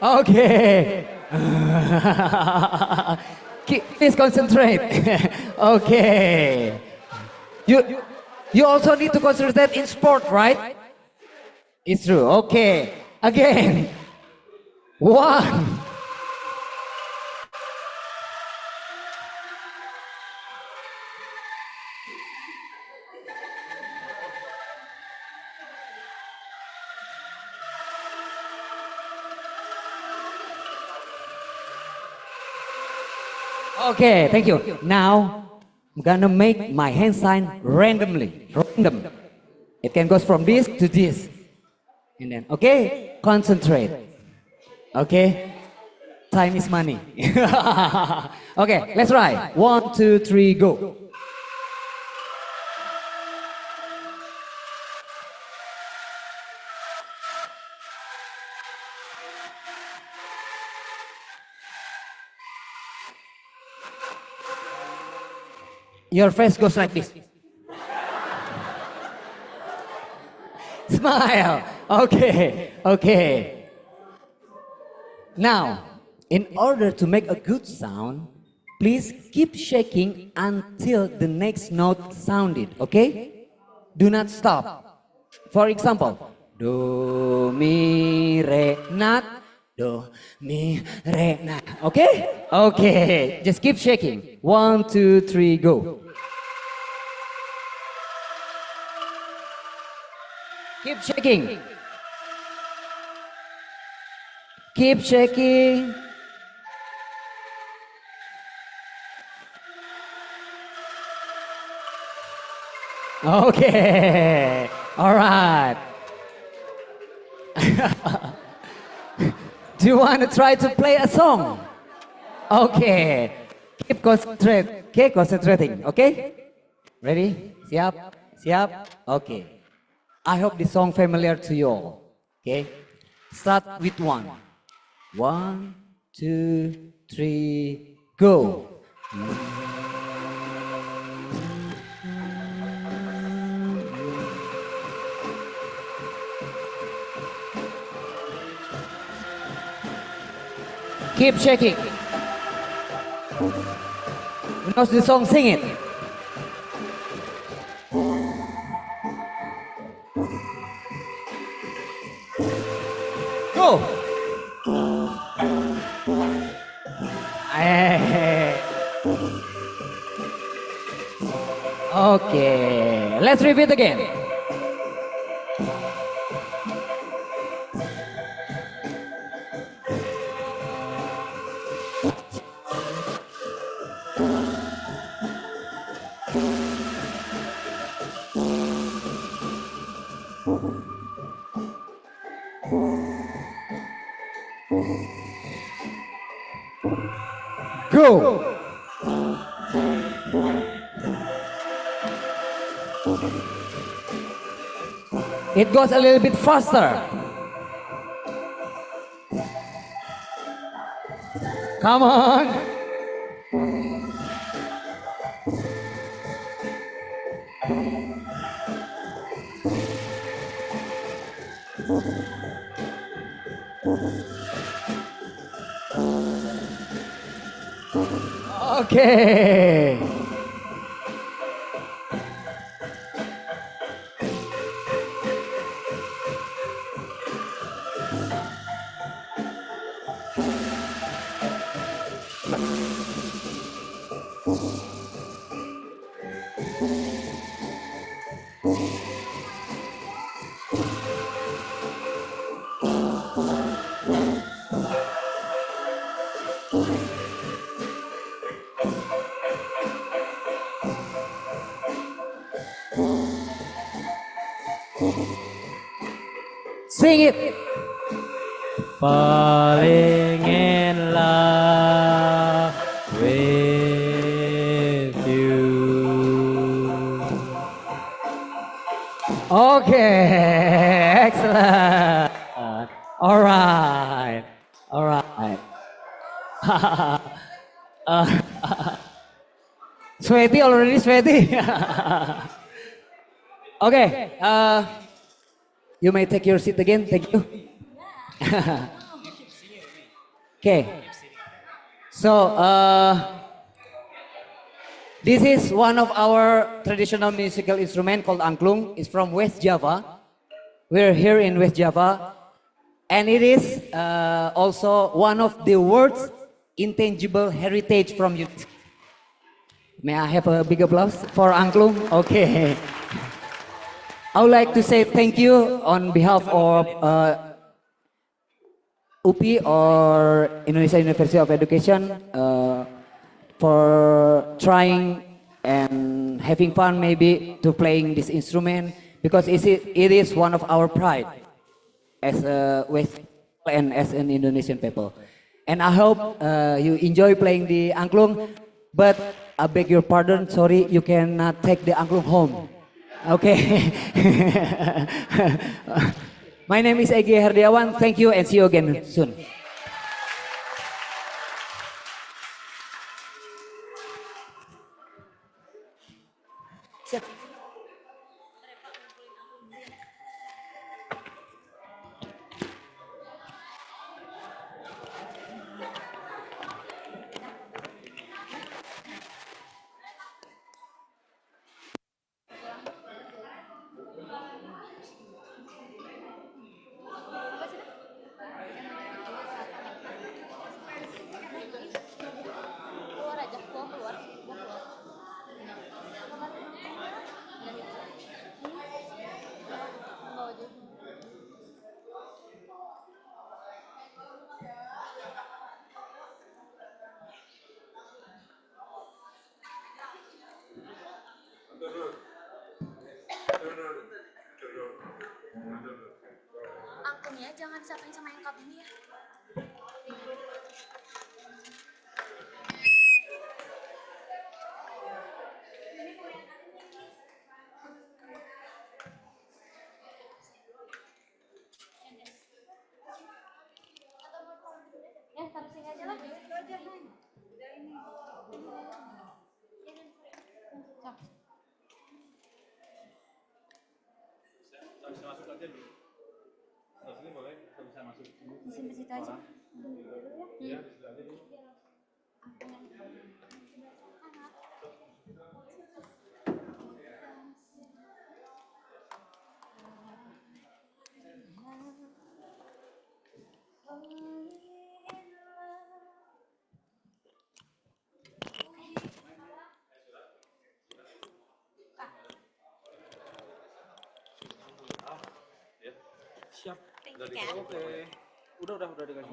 Okay. Please concentrate. Okay. You also need to concentrate in sport, right? It's true. Okay. Again. 1. Okay, thank you. Now, I'm gonna make my hand sign randomly. Random. It can go from this to this. And then, okay, concentrate. Okay, time is money. Okay, let's try. 1, 2, 3, go. Your face goes like this. Smile. Okay, okay. Now, in order to make a good sound, please keep shaking until the next note sounded, okay? Do not stop. For example, do, mi, re, not, do, mi, re, not. Okay? Okay. Just keep shaking. 1, 2, 3, go. Keep shaking. Keep shaking. Okay. All right. Do you want to try to play a song? Okay. Keep concentrating. Okay? Ready? Siap? Siap? Okay. I hope this song familiar to you all. Okay? Start with 1. 1, 2, 3, go. Keep shaking. Who knows the song? Sing it. Go. Okay, let's repeat again. Go. It goes a little bit faster. Come on. Okay. Sing it. Falling in love with you. Okay, excellent. All right, all right. Sweaty already, sweaty. Okay, you may take your seat again. Thank you. Okay, so this is one of our traditional musical instrument called angklung. It's from West Java. We're here in West Java, and it is also one of the world's intangible heritage from UNESCO. May I have a big applause for angklung? Okay. I would like to say thank you on behalf of UPI or Indonesia University of Education for trying and having fun maybe to playing this instrument because it is one of our pride as a West and as an Indonesian people. And I hope you enjoy playing the angklung, but I beg your pardon, sorry, you cannot take the angklung home. Okay. My name is Egi Herdiawan. Thank you and see you again soon. Angklungnya jangan disamain sama yang kabinnya ya. Ya, taruh sini aja lah. Itu aja, Neng. Udah ini. Bisa masuk aja dulu. Sini boleh, bisa masuk. Di sini situ aja. Iya, di situ aja dulu. Siap. Oke. Udah dikasih.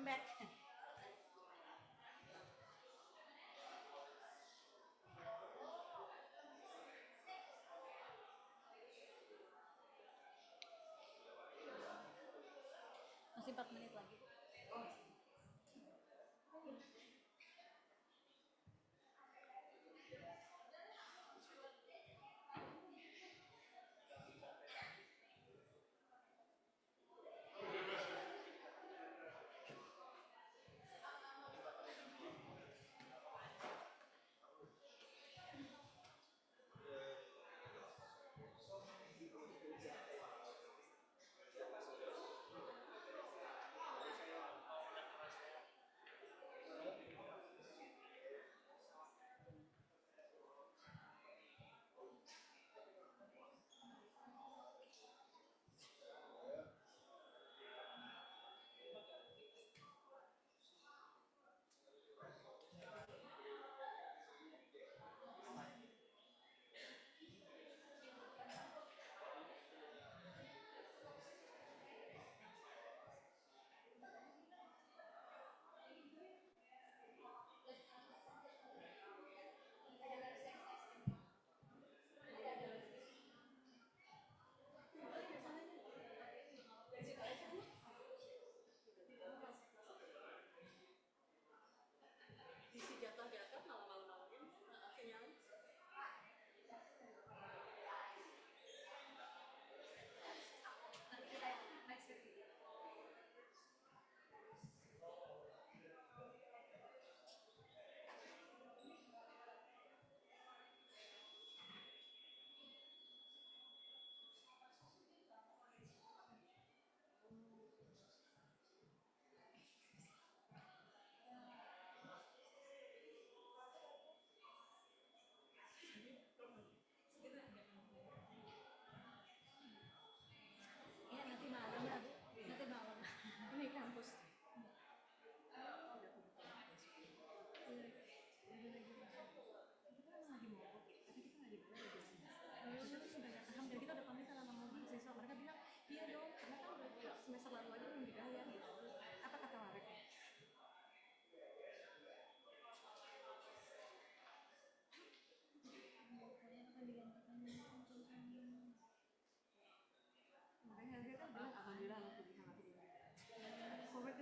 back. Masih 4 menit lagi.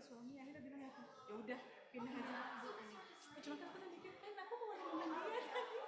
Suami akhirnya bilang ya udah pindah aja. Cuma kan aku mikir kan aku mau nemenin dia tadi.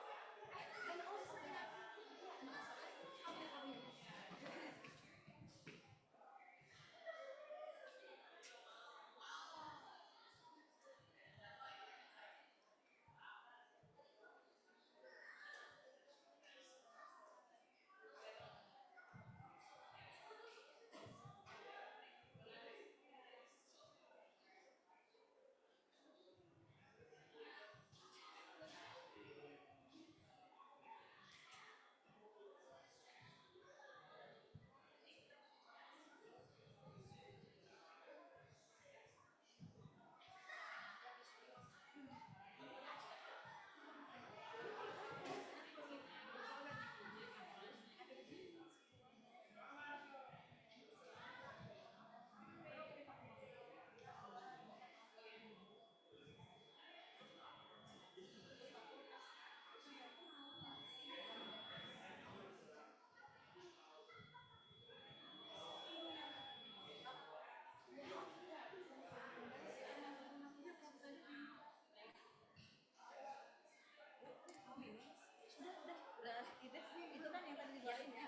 Itu kan yang tadi dijelasin ya.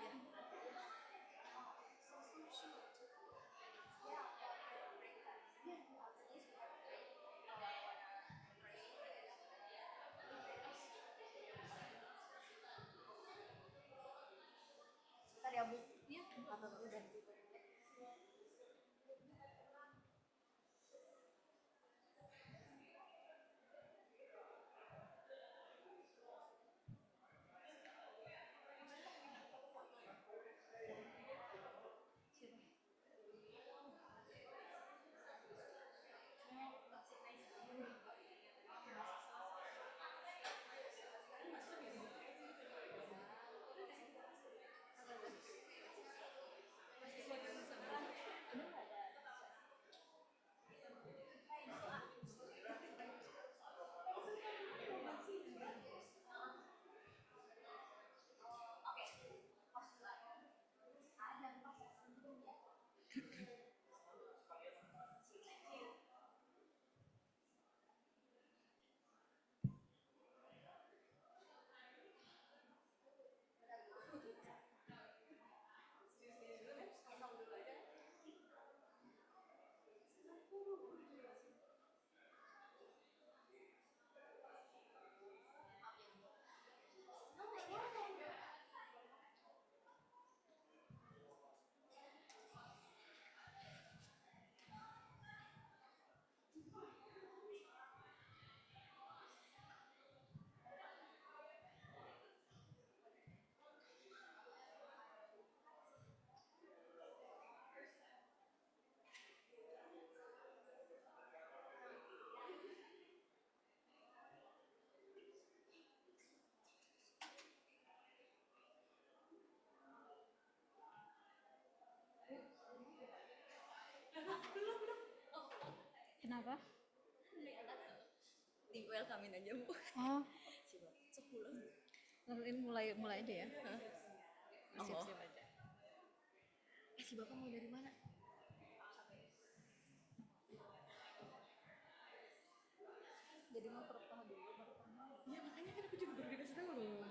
Tadi abu, ya, atau udah. Kenapa? Di welcome-in aja, Bu. Oh, Coba, 10. ini mulai aja ya. Siap-siap aja. Si Bapak mau dari mana? Jadi mau pertama dulu baru kenal. Ya makanya kan aku juga baru dikasih tahu loh.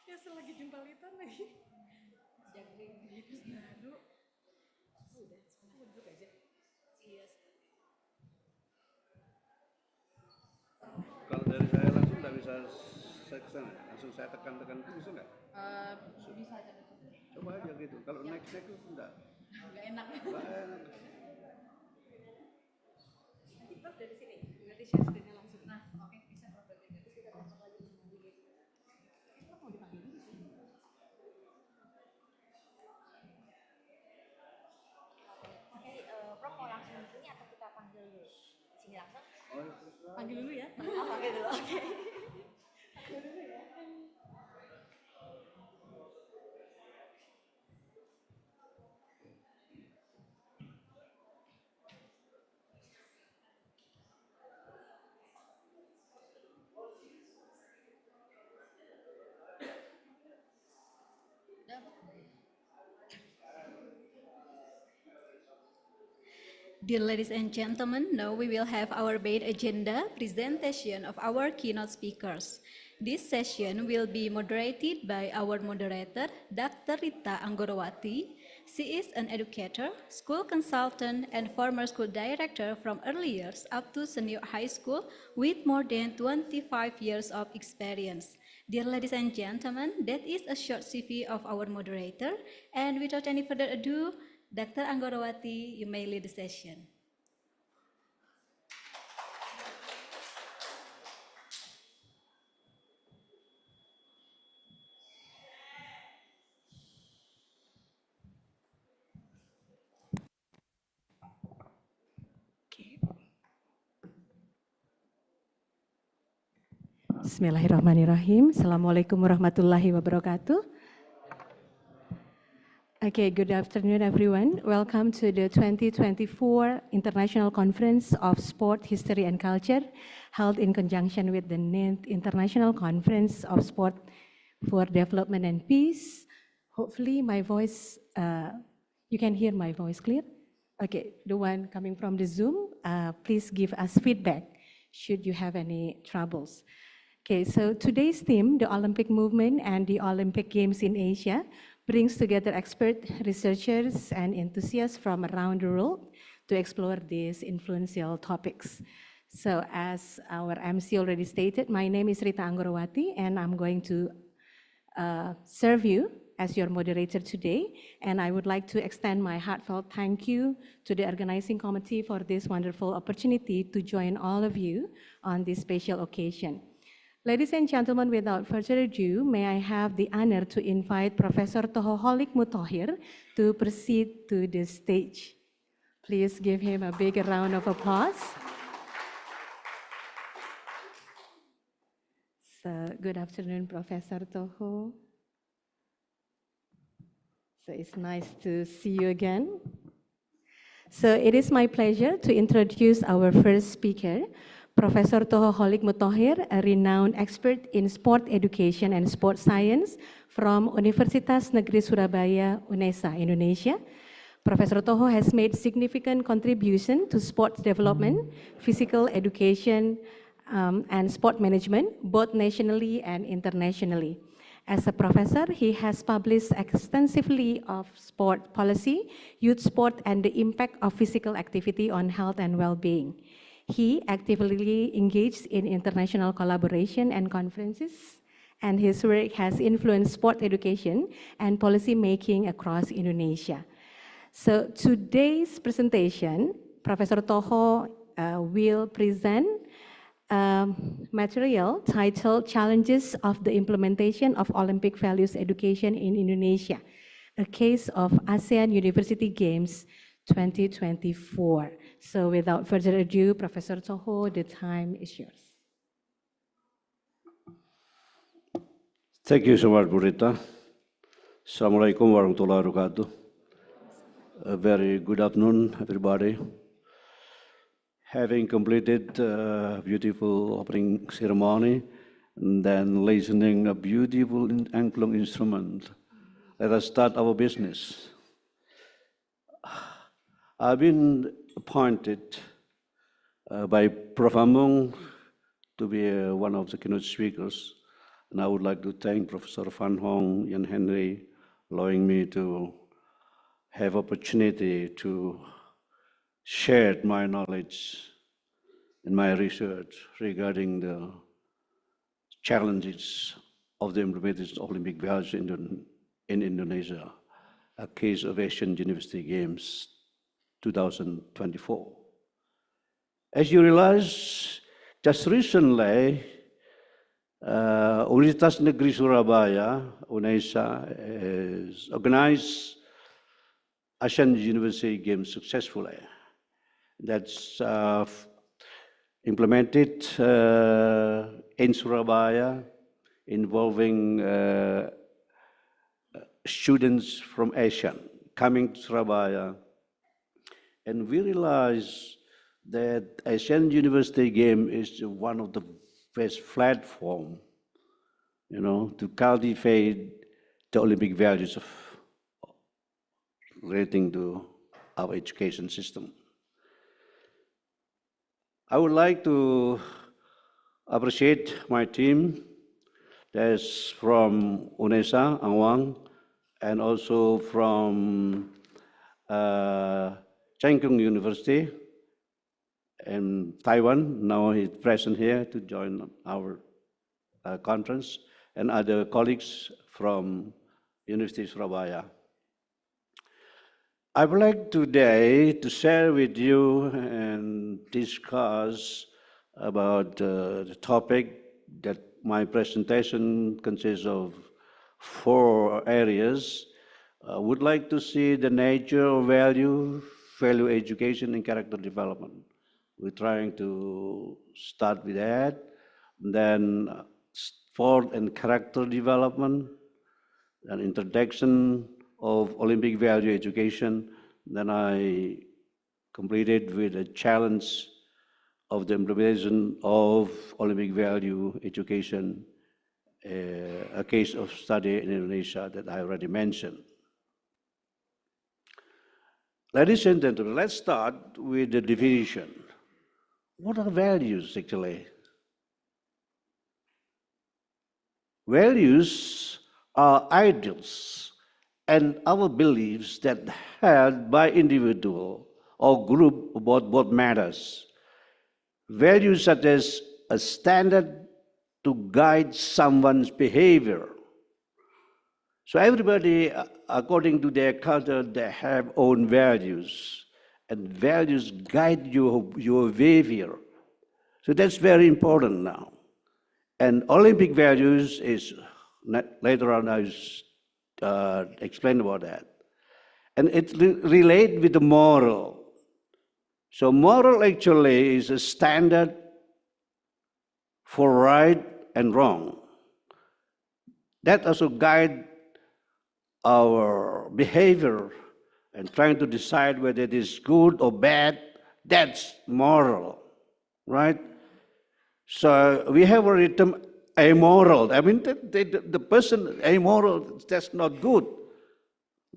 Ya selagi jumpa Litan lagi. Jagling gitu baru. Udah, aku duduk aja. Iya. Kalau dari saya langsung nggak bisa saya kesana, langsung saya tekan-tekan itu bisa nggak? Bisa aja. Coba aja gitu. Kalau next itu enggak. Nggak enak. Nggak enak. Kita dari sini. Berarti share screen-nya langsung. Nah, oke, bisa kalau berarti. Terus kita masuk lagi navigate. Kita mau dipanggil dulu sih. Oke, Prof mau langsung di sini atau kita panggil dulu? Di sini langsung? Panggil dulu ya. Oh, panggil dulu, oke. Panggil dulu ya. Dear ladies and gentlemen, now we will have our main agenda presentation of our keynote speakers. This session will be moderated by our moderator, Dr. Rita Anggorowati. She is an educator, school consultant, and former school director from early years up to senior high school with more than 25 years of experience. Dear ladies and gentlemen, that is a short CV of our moderator. And without any further ado, Dr. Anggorowati, you may lead the session. Bismillahirrahmanirrahim. Assalamualaikum warahmatullahi wabarakatuh. Okay, good afternoon, everyone. Welcome to the 2024 International Conference of Sport, History and Culture, held in conjunction with the 9th International Conference of Sport for Development and Peace. Hopefully my voice, you can hear my voice clear? Okay, the one coming from the Zoom, please give us feedback should you have any troubles. Okay, so today's theme, the Olympic movement and the Olympic Games in Asia, brings together expert researchers and enthusiasts from around the world to explore these influential topics. So as our MC already stated, my name is Rita Anggorowati and I'm going to serve you as your moderator today. And I would like to extend my heartfelt thank you to the organizing committee for this wonderful opportunity to join all of you on this special occasion. Ladies and gentlemen, without further ado, may I have the honor to invite Professor Toho Holik Muthohir to proceed to the stage. Please give him a big round of applause. So, good afternoon, Professor Toho. So it's nice to see you again. So it is my pleasure to introduce our first speaker, Professor Toho Holik Mutohir, a renowned expert in sport education and sport science from Universitas Negeri Surabaya, UNESA, Indonesia. Professor Toho has made significant contribution to sports development, physical education, and sport management, both nationally and internationally. As a professor, he has published extensively of sport policy, youth sport, and the impact of physical activity on health and well-being. He actively engaged in international collaboration and conferences, and his work has influenced sport education and policy making across Indonesia. So today's presentation, Professor Toho will present material titled Challenges of the Implementation of Olympic Values Education in Indonesia, a case of ASEAN University Games 2024. So without further ado, Professor Toho, the time is yours. Thank you so much, Burita. Assalamualaikum warahmatullahi wabarakatuh. A very good afternoon, everybody. Having completed a beautiful opening ceremony and then listening a beautiful angklung instrument, let us start our business. I've been appointed by Prof. Amung to be one of the keynote speakers, and I would like to thank Professor Van Hong and Henry allowing me to have opportunity to share my knowledge and my research regarding the challenges of the implementation of Olympic values in Indonesia, a case of Asian University Games 2024. As you realize, just recently, Universitas Negeri Surabaya, UNESA, has organized Asian University Games successfully. That's implemented in Surabaya, involving students from Asia coming to Surabaya. And we realize that Asian University Game is one of the best platform, to cultivate the Olympic values of relating to our education system. I would like to appreciate my team that's from UNESA, Anwang, and also from Chengkung University in Taiwan. Now he's present here to join our conference, and other colleagues from University of Surabaya. I would like today to share with you and discuss about the topic that my presentation consists of 4 areas. I would like to see the nature of value education, and character development. We're trying to start with that. Then sport and character development, an introduction of Olympic value education. Then I completed with a challenge of the implementation of Olympic value education, a case of study in Indonesia that I already mentioned. Ladies and gentlemen, let's start with the definition. What are values actually? Values are ideals and our beliefs that held by individual or group about what matters. Values such as a standard to guide someone's behavior. So everybody, according to their culture, they have own values, and values guide your behavior. So that's very important now. And Olympic values is, later on I'll explain about that. And it relates with the moral. So moral actually is a standard for right and wrong. That also guides our behavior and trying to decide whether it is good or bad. That's moral, right? So we have a term amoral. I mean, the person amoral, that's not good.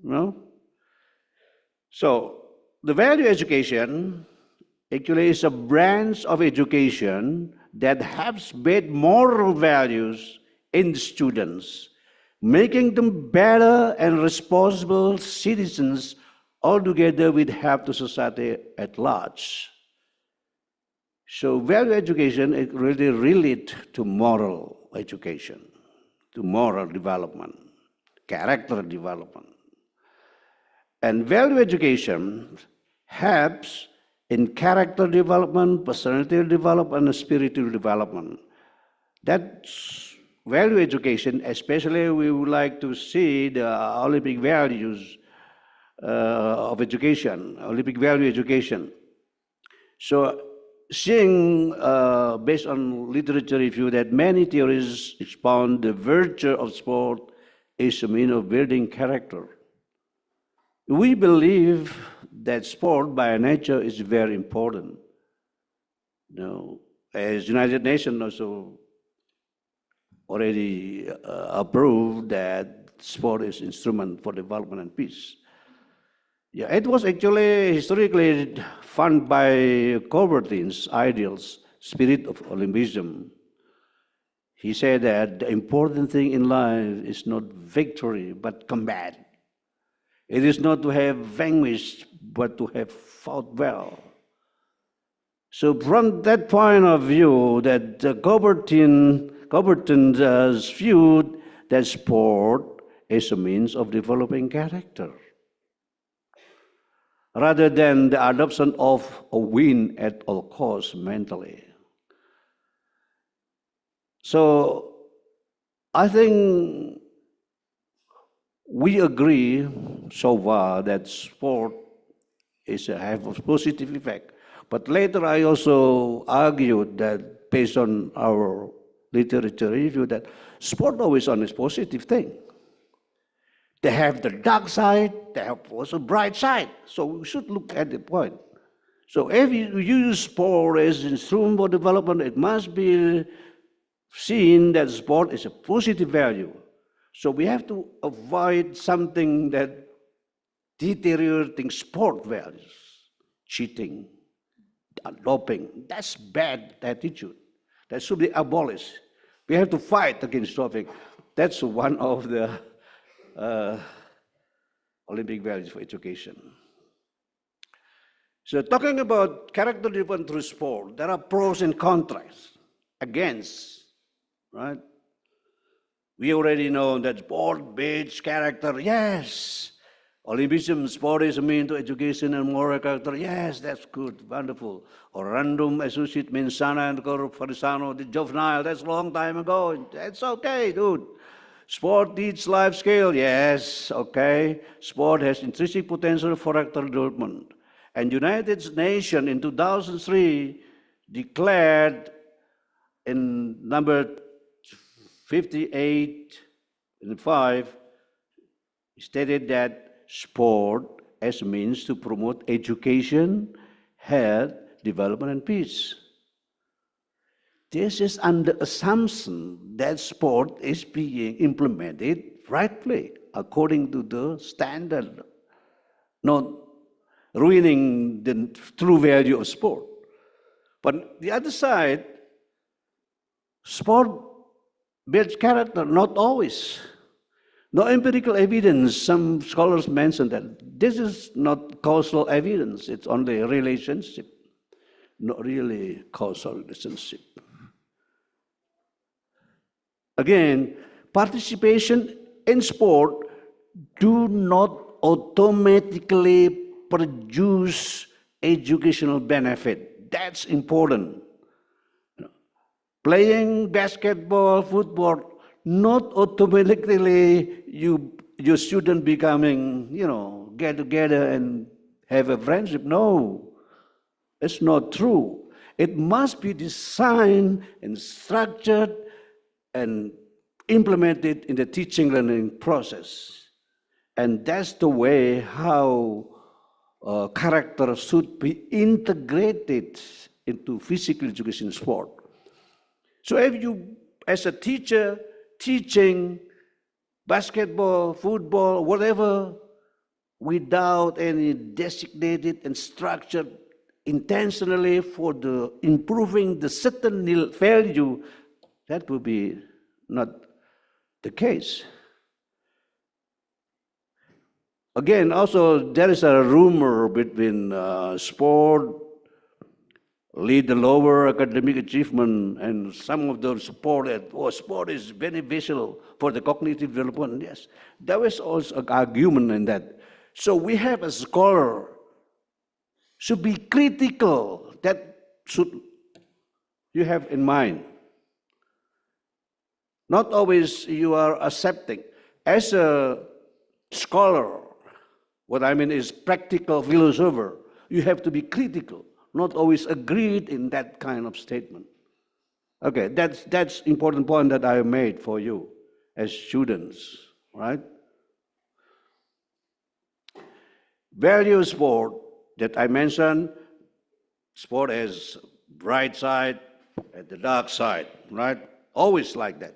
No? So the value education actually is a branch of education that helps build moral values in students, making them better and responsible citizens altogether with help to society at large. So value education is really related to moral education, to moral development, character development. And value education helps in character development, personality development, and spiritual development. That's value education, especially we would like to see the Olympic values of education, Olympic value education. So seeing, based on literature review, that many theories expound the virtue of sport is a means of building character. We believe that sport by nature is very important. You know, as United Nations also already approved that sport is instrument for development and peace. Yeah, it was actually historically funded by Coubertin's ideals, spirit of Olympism. He said that the important thing in life is not victory, but combat. It is not to have vanquished, but to have fought well. So from that point of view, that Coubertin viewed that sport is a means of developing character, rather than the adoption of a win at all costs mentally. So I think we agree so far that sport is have a positive effect. But later I also argued that based on our literature review that sport always on is positive thing. They have the dark side, they have also bright side. So we should look at the point. So if you use sport as an instrument for development, it must be seen that sport is a positive value. So we have to avoid something that deteriorating sport values, cheating, doping. That's bad attitude. That should be abolished. We have to fight against doping. That's one of the Olympic values for education. So talking about character development through sport, there are pros and cons against, right? We already know that sport builds character, yes. Olympism, sport is a means to education and moral character, yes, that's good, wonderful. Orandum associate mensana and farisano, the juvenile, that's a long time ago, that's okay, dude. Sport teaches life skill, yes, okay. Sport has intrinsic potential for character development. And United Nations in 2003 declared in number 58 and 5, stated that sport as a means to promote education, health, development, and peace. This is under assumption that sport is being implemented rightly, according to the standard, not ruining the true value of sport. But the other side, sport builds character, not always. No empirical evidence, some scholars mention that this is not causal evidence, it's only a relationship, not really causal relationship. Again, participation in sport do not automatically produce educational benefit. That's important. Playing basketball, football, not automatically your student becoming, get together and have a friendship. No, it's not true. It must be designed and structured and implemented in the teaching learning process. And that's the way how character should be integrated into physical education sport. So if you, as a teacher, teaching basketball, football, whatever, without any designated and structured intentionally for the improving the certain value, that would be not the case. Again, also there is a rumor between sport lead the lower academic achievement, and some of those sport is beneficial for the cognitive development. Yes, there is also an argument in that. So we have a scholar should be critical. That should you have in mind. Not always you are accepting. As a scholar, what I mean is practical philosopher, you have to be critical, not always agreed in that kind of statement. Okay, that's important point that I made for you as students, right? Value sport that I mentioned, sport has bright side and the dark side, right? Always like that.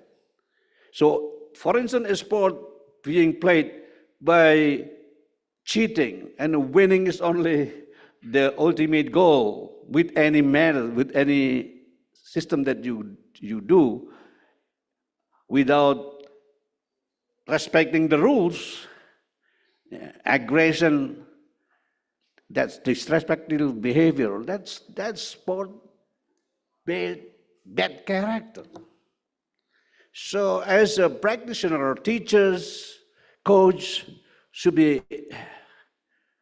So, for instance, a sport being played by cheating and winning is only the ultimate goal with any method, with any system that you do, without respecting the rules, aggression, that's disrespectful behavior, that's sport bad character. So as a practitioner, teachers, coach should be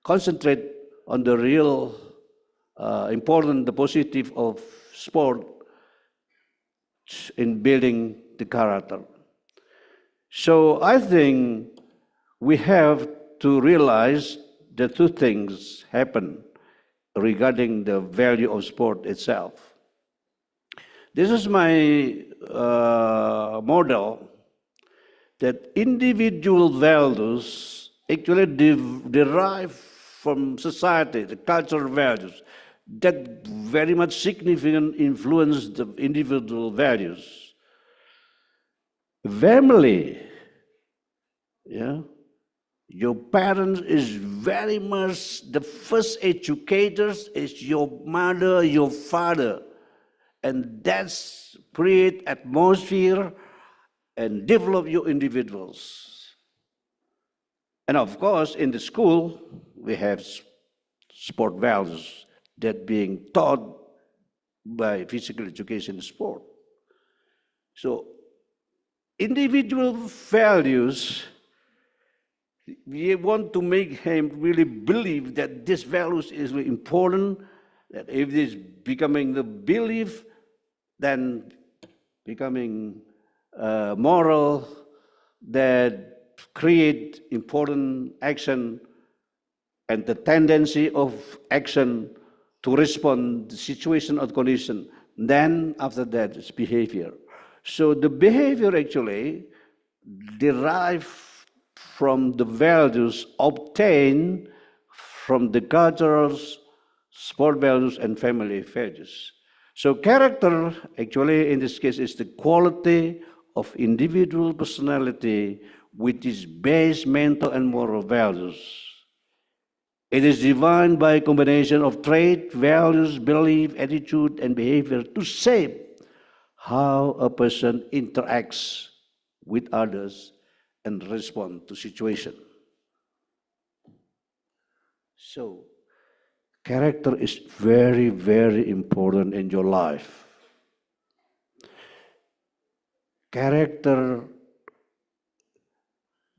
concentrate on the real important, the positive of sport in building the character. So I think we have to realize the two things happen regarding the value of sport itself. This is my model that individual values actually derive from society, the cultural values, that very much significant influence the individual values. Family, yeah, your parents is very much the first educators is your mother, your father, and that's create atmosphere and develop your individuals. And of course, in the school, we have sport values that being taught by physical education and sport. So individual values, we want to make him really believe that this values is really important, that if it is becoming the belief, then becoming moral, that create important action and the tendency of action to respond to situation or condition. Then after that, it's behavior. So the behavior actually derive from the values obtained from the cultural, sport values, and family values. So character, actually, in this case, is the quality of individual personality which is based mental and moral values. It is defined by a combination of trait, values, belief, attitude, and behavior to shape how a person interacts with others and respond to situation. So, character is very, very important in your life. Character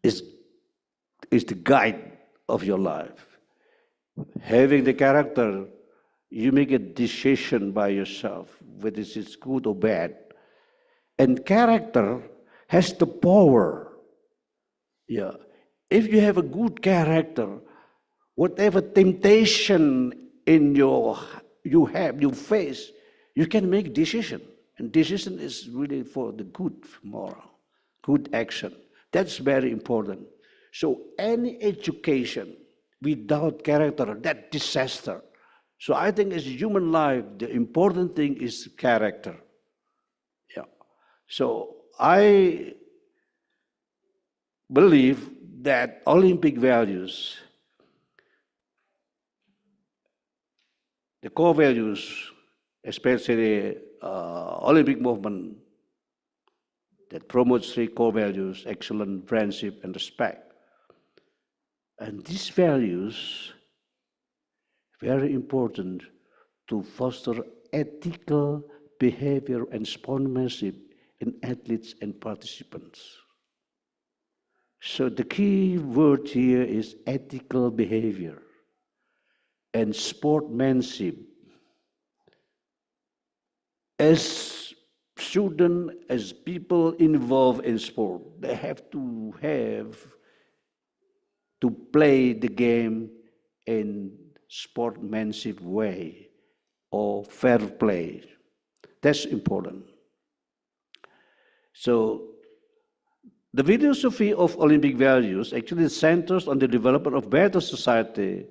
is the guide of your life. Having the character, you make a decision by yourself, whether it's good or bad. And character has the power. Yeah. If you have a good character, whatever temptation you face, you can make decision. And decision is really for the good moral, good action. That's very important. So any education without character, that's disaster. So I think as human life, the important thing is character. Yeah. So I believe that Olympic values, the core values, especially Olympic movement that promotes three core values: excellence, friendship, and respect. And these values, very important to foster ethical behavior and sportsmanship in athletes and participants. So the key word here is ethical behavior and sportsmanship. As students, as people involved in sport, they have to play the game in sportsmanship way or fair play. That's important. So the philosophy of Olympic values actually centers on the development of better society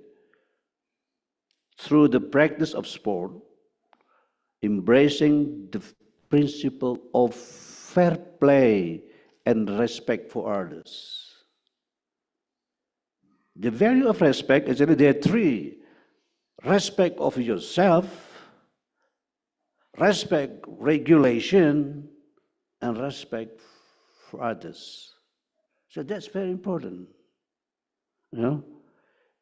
through the practice of sport, embracing the principle of fair play and respect for others. The value of respect, actually there are three: respect of yourself, respect regulation, and respect for others. So that's very important. You know,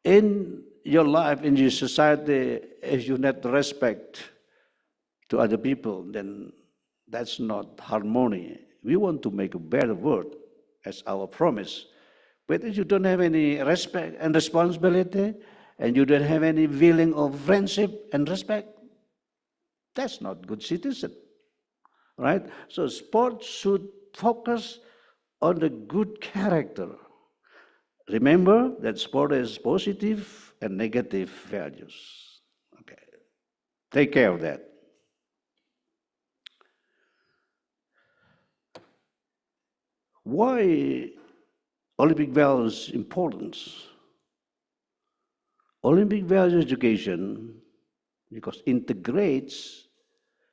in your life, in your society, if you not respect to other people, then that's not harmony. We want to make a better world as our promise. But if you don't have any respect and responsibility, and you don't have any feeling of friendship and respect, that's not good citizen, right? So sports should focus on the good character. Remember that sport has positive and negative values. Okay, take care of that. Why Olympic values importance? Olympic values education because integrates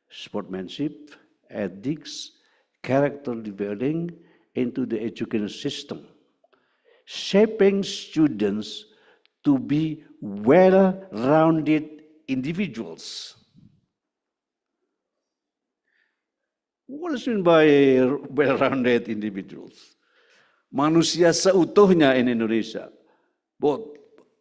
sportsmanship, ethics, character developing into the education system, shaping students to be well-rounded individuals. What is meant by well-rounded individuals? Manusia seutuhnya in Indonesia, both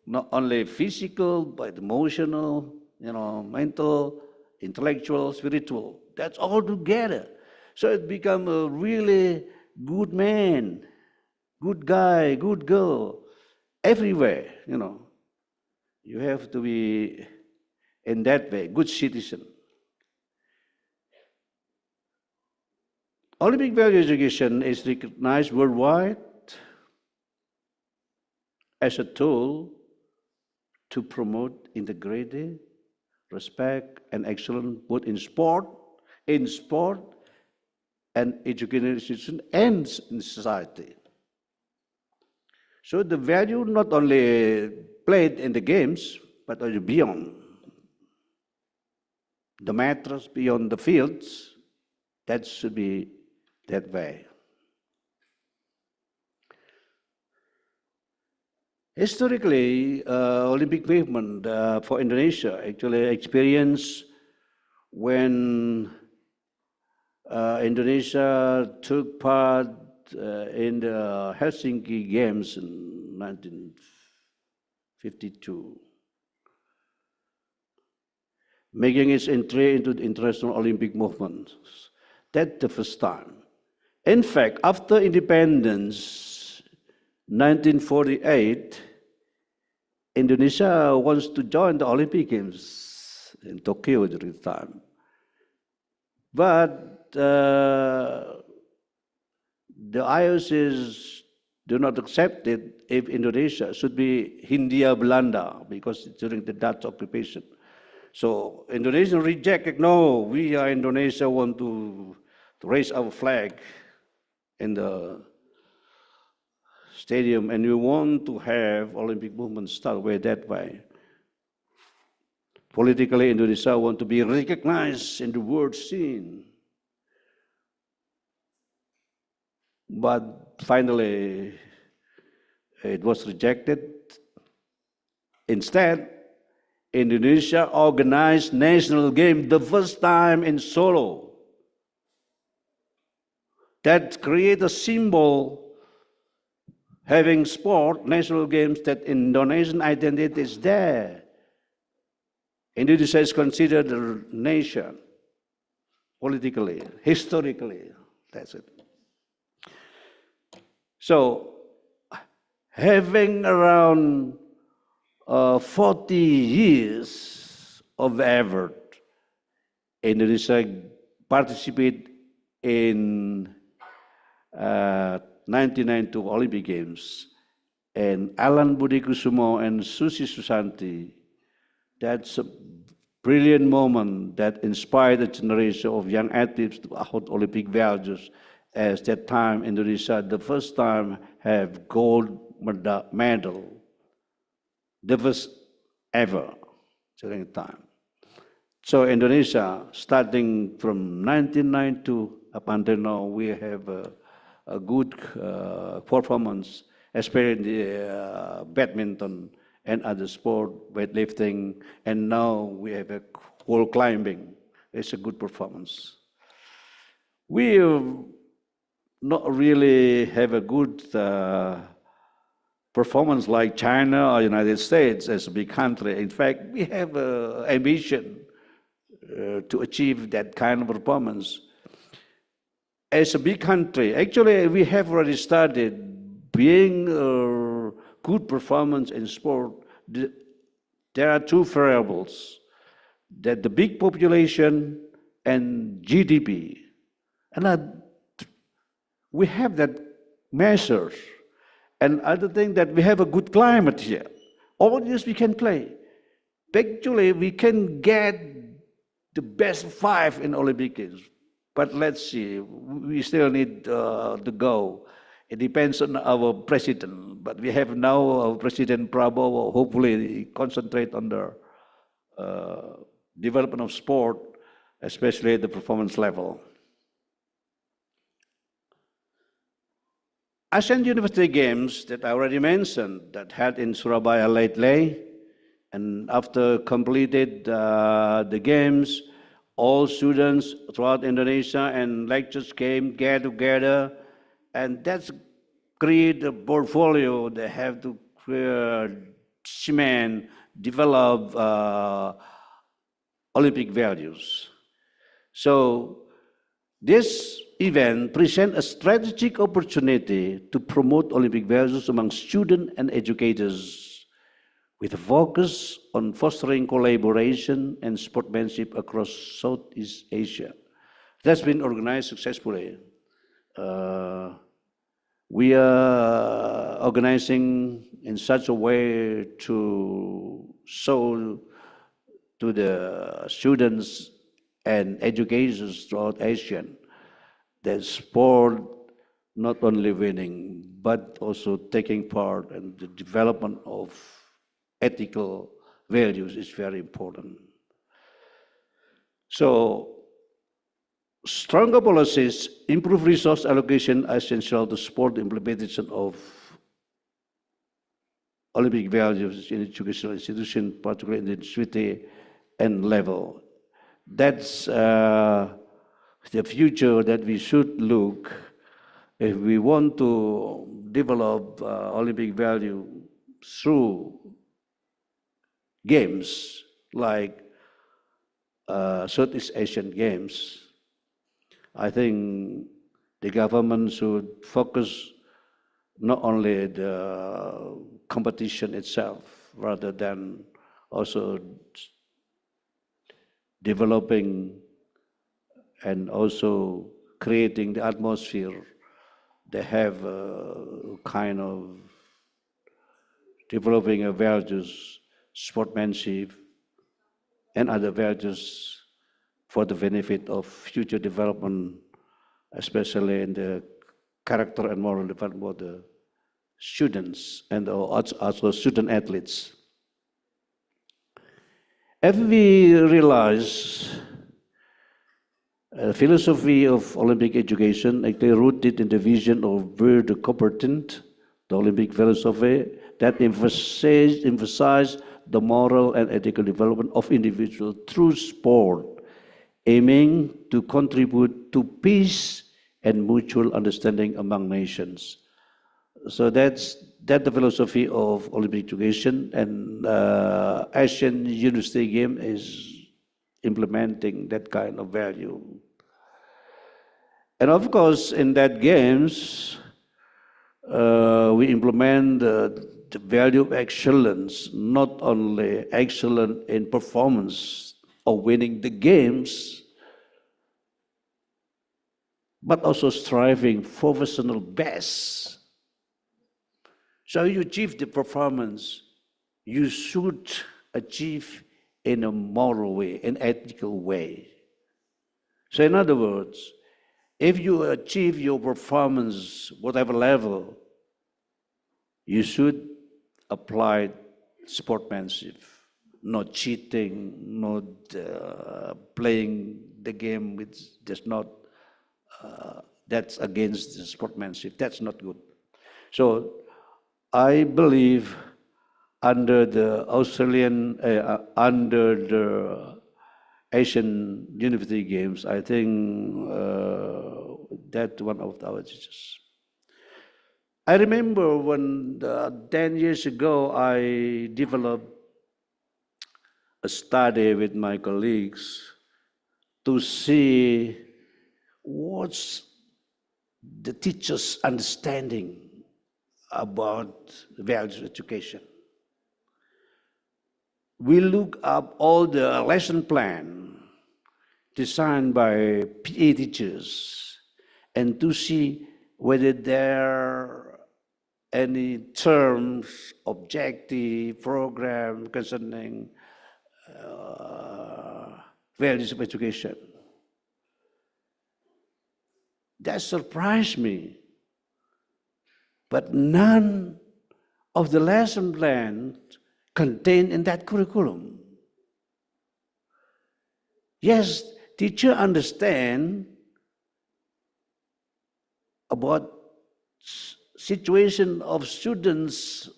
not only physical, but emotional, mental, intellectual, spiritual. That's all together. So it become a really good man, good guy, good girl, everywhere, You have to be, in that way, good citizen. Olympic value education is recognized worldwide as a tool to promote integrity, respect, and excellence both in sport, and educational institutions, and in society. So the value not only played in the games, but also beyond. The matters beyond the fields, that should be that way. Historically, Olympic movement for Indonesia actually experienced when Indonesia took part in the Helsinki Games in 1952, making its entry into the international Olympic movement. That's the first time. In fact, after independence, 1948, Indonesia wants to join the Olympic Games in Tokyo during the time. But the IOCs do not accept it if Indonesia should be Hindia Belanda, because it's during the Dutch occupation. So Indonesia rejected, no, we are Indonesia, want to raise our flag in the stadium, and we want to have Olympic movement start way that way. Politically, Indonesia want to be recognized in the world scene. but finally it was rejected. Instead, Indonesia organized national game the first time in Solo. That create a symbol, having sport, national games, that Indonesian identity is there. Indonesia is considered a nation, politically, historically, that's it. So, having around 40 years of effort, Indonesia participated in 1992 Olympic Games, and Alan Budi Kusumo and Susi Susanti, that's a brilliant moment that inspired a generation of young athletes to hold Olympic values. As that time, Indonesia, the first time, have gold medal, the first ever during the time. So Indonesia, starting from 1992 up until now, we have a good performance, especially in the badminton and other sport, weightlifting, and now we have a wall climbing. It's a good performance. We not really have a good performance like China or United States as a big country. In fact, we have an ambition to achieve that kind of performance. As a big country, actually we have already started being a good performance in sport. There are two variables, that the big population and GDP. And we have that measures. And other thing that we have a good climate here. All this we can play. Actually, we can get the best 5 in Olympic Games. But let's see, we still need to go. It depends on our president. But we have now our President Prabowo, hopefully concentrate on the development of sport, especially at the performance level. Asian University Games that I already mentioned, that held in Surabaya lately, and after completed the games, all students throughout Indonesia and lectures came, get together, and that's create a portfolio. They have to cement, develop Olympic values. So this event presents a strategic opportunity to promote Olympic values among students and educators, with a focus on fostering collaboration and sportsmanship across Southeast Asia. That's been organized successfully. We are organizing in such a way to show to the students and educators throughout Asia that sport not only winning, but also taking part in the development of ethical values is very important. So, stronger policies, improved resource allocation are essential to support the implementation of Olympic values in educational institutions, particularly in the university and level. That's the future that we should look if we want to develop Olympic value through games like Southeast Asian Games. I think the government should focus not only the competition itself, rather than also developing and also creating the atmosphere. They have a kind of developing a values, sportsmanship, and other values for the benefit of future development, especially in the character and moral development of the students and also student athletes. If we realize Philosophy of Olympic education actually rooted in the vision of Bird Coubertin, the Olympic philosophy that emphasized the moral and ethical development of individuals through sport, aiming to contribute to peace and mutual understanding among nations. So that's the philosophy of Olympic education, and Asian University Game is implementing that kind of value. And of course, in that games, we implement the value of excellence, not only excellent in performance or winning the games, but also striving for personal best. So you achieve the performance, you should achieve in a moral way, an ethical way. So in other words, if you achieve your performance, whatever level, you should apply sportsmanship, not cheating, not playing the game which does not, that's against the sportsmanship. That's not good. So I believe under the under the Asian University Games, I think that's one of our teachers. I remember when 10 years ago, I developed a study with my colleagues to see what's the teacher's understanding about values education. We look up all the lesson plan designed by PA teachers and to see whether there are any terms, objective, program concerning values of education. That surprised me. But none of the lesson plan contained in that curriculum. Yes, teacher understand about situation of students'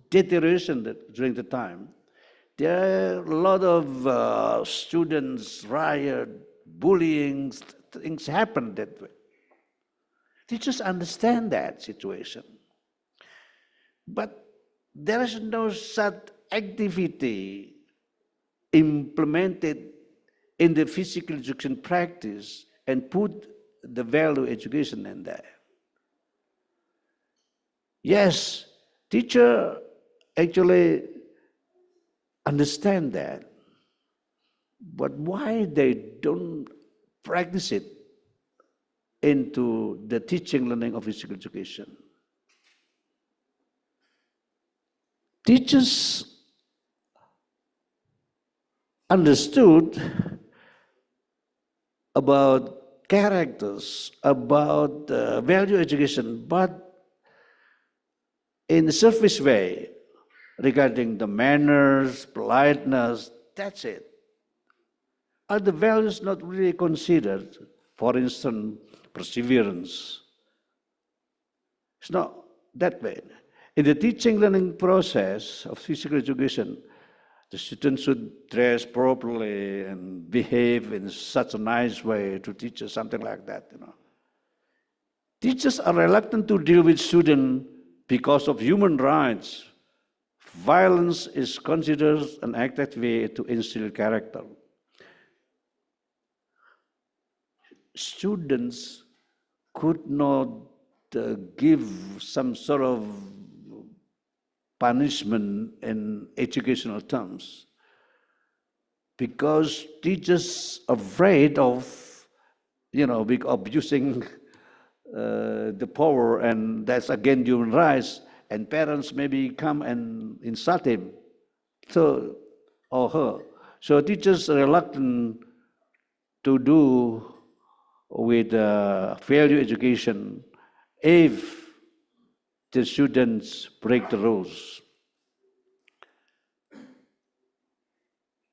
deterioration during the time. There are a lot of students, riot, bullying, things happen that way. Teachers understand that situation. But there is no such activity implemented in the physical education practice and put the value education in there. Yes, teacher actually understand that, but why they don't practice it into the teaching learning of physical education? Teachers understood about characters, about value education, but in a surface way, regarding the manners, politeness, that's it. Are the values not really considered? For instance, perseverance. It's not that way. In the teaching learning process of physical education, the students should dress properly and behave in such a nice way to teachers, something like that. Teachers are reluctant to deal with students because of human rights. Violence is considered an active way to instill character. Students could not give some sort of punishment in educational terms because teachers are afraid of, abusing the power, and that's again human rights, and parents maybe come and insult him, or her. So teachers are reluctant to do with value education if the students break the rules.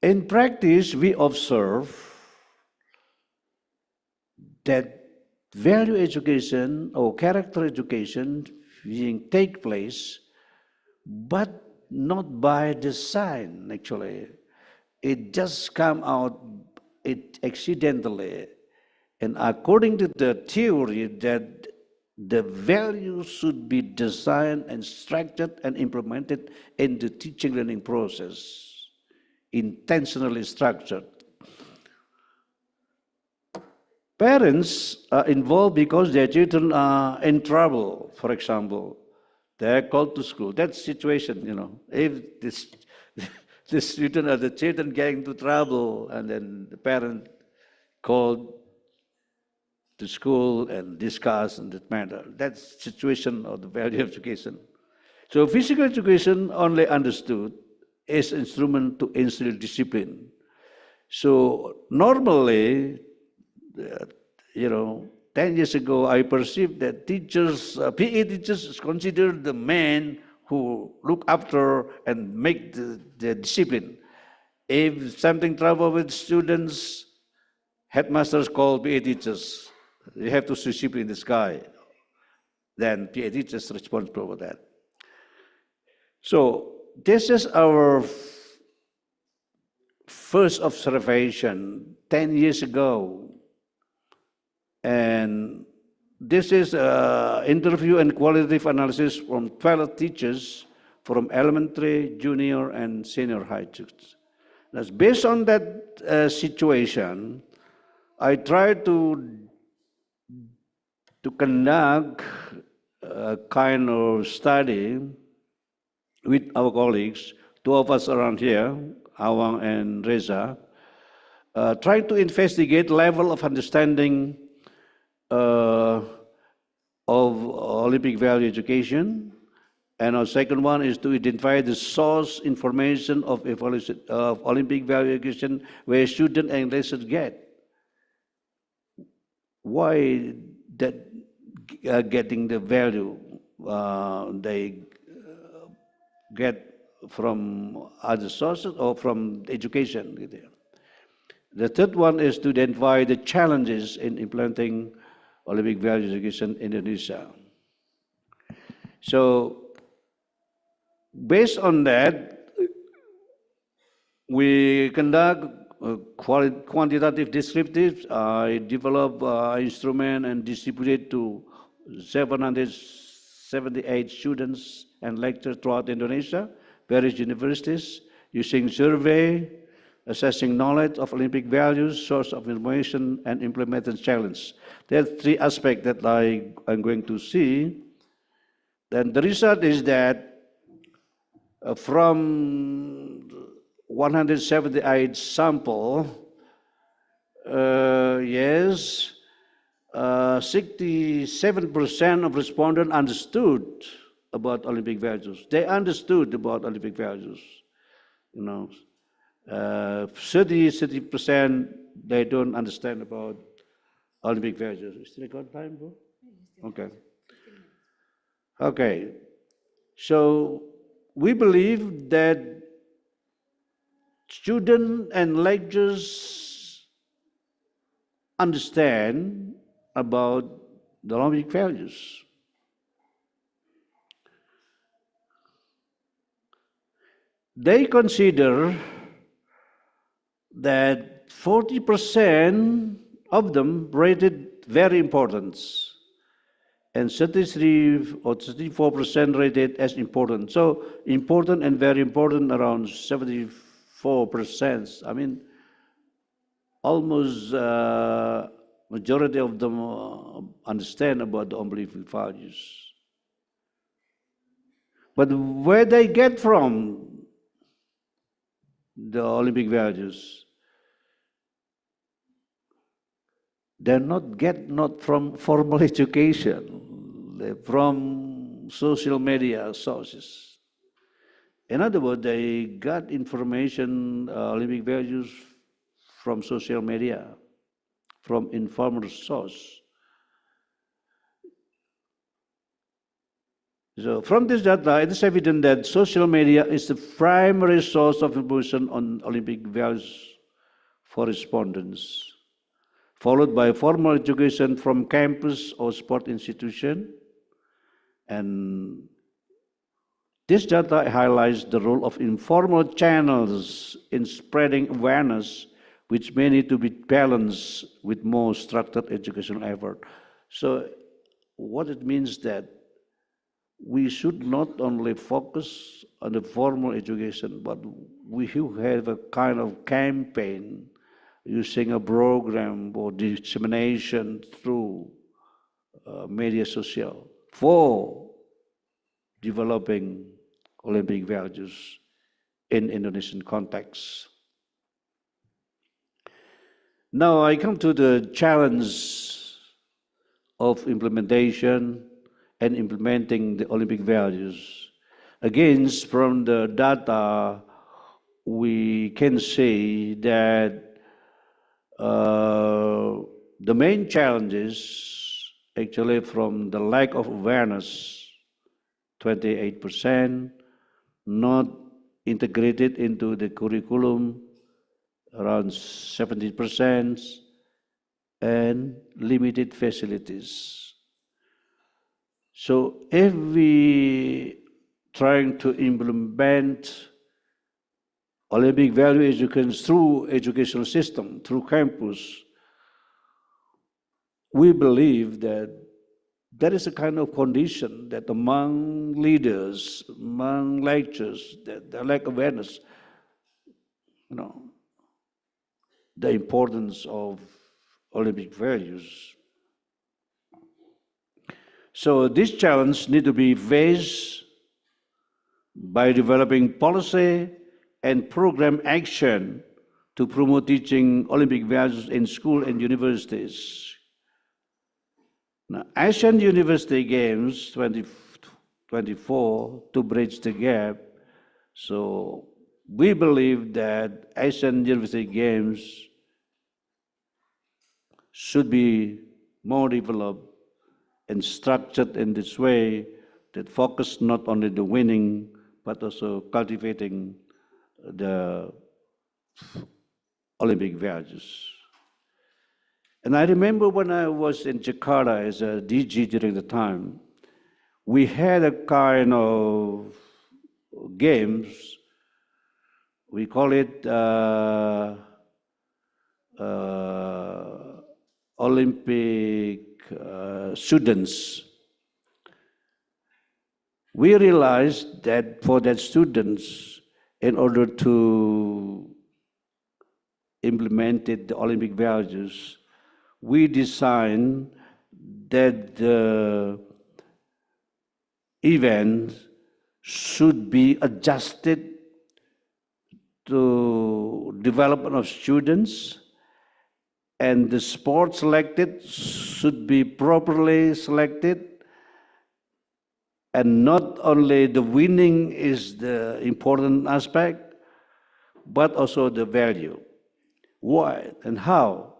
In practice, we observe that value education or character education being take place, but not by design, actually. It just come out accidentally. And according to the theory that the values should be designed and structured and implemented in the teaching learning process, intentionally structured. Parents are involved because their children are in trouble, for example. They're called to school. That situation, if the student or the children getting into trouble and then the parent called to school and discuss on that matter. That's situation of the value of education. So physical education only understood as instrument to instill discipline. So normally, 10 years ago, I perceived that teachers, PE teachers is considered the men who look after and make the discipline. If something trouble with students, headmasters call PE teachers. You have to discipline this guy. Then PE teachers responsible for that. So this is our first observation 10 years ago. And this is an interview and qualitative analysis from 12 teachers from elementary, junior, and senior high schools. Now, based on that situation, I tried to conduct a kind of study with our colleagues, two of us around here, Awang and Reza, trying to investigate level of understanding of Olympic value education. And our second one is to identify the source information of evaluation of Olympic value education where students and lessons get. Why that getting the value they get from other sources or from education. The third one is to identify the challenges in implementing Olympic value education in Indonesia. So based on that, we conduct quantitative descriptives. I develop instrument and distributed to 778 students and lecturers throughout Indonesia, various universities, using survey, assessing knowledge of Olympic values, source of information, and implementation challenge. There are three aspects that I'm going to see. Then the result is that from 178 sample, 67% of respondents understood about Olympic values. They understood about Olympic values. 30% they don't understand about Olympic values. Is still got time, bro? Okay. Okay. So we believe that students and lecturers understand about the Olympic values. They consider that 40% of them rated very important, and 33 or 34% rated as important. So important and very important around 74%. I mean, almost majority of them understand about the Olympic values. But where they get from the Olympic values, they're not from formal education, they're from social media sources. In other words, they got information, Olympic values from social media, from informal source. So from this data, it is evident that social media is the primary source of information on Olympic values for respondents. followed by formal education from campus or sport institution. And this data highlights the role of informal channels in spreading awareness, which may need to be balanced with more structured educational effort. So what it means that we should not only focus on the formal education, but we have a kind of campaign using a program or dissemination through media social for developing Olympic values in Indonesian context. Now I come to the challenge of implementation and implementing the Olympic values. Again, from the data, we can say that the main challenges actually from the lack of awareness, 28%, not integrated into the curriculum, around 70%, and limited facilities. So if we trying to implement Olympic value education through educational system, through campus, we believe that there is a kind of condition that among leaders, among lecturers, that they lack awareness, the importance of Olympic values. So this challenge needs to be faced by developing policy and program action to promote teaching Olympic values in school and universities. Now, Asian University Games 2024 to bridge the gap. So we believe that Asian University Games should be more developed and structured in this way that focus not only the winning, but also cultivating the Olympic values. And I remember when I was in Jakarta as a DG during the time, we had a kind of games, we call it Olympic students. We realized that for that students, in order to implement the Olympic values, we designed that the event should be adjusted to development of students, and the sport selected should be properly selected, and not only the winning is the important aspect, but also the value. Why and how?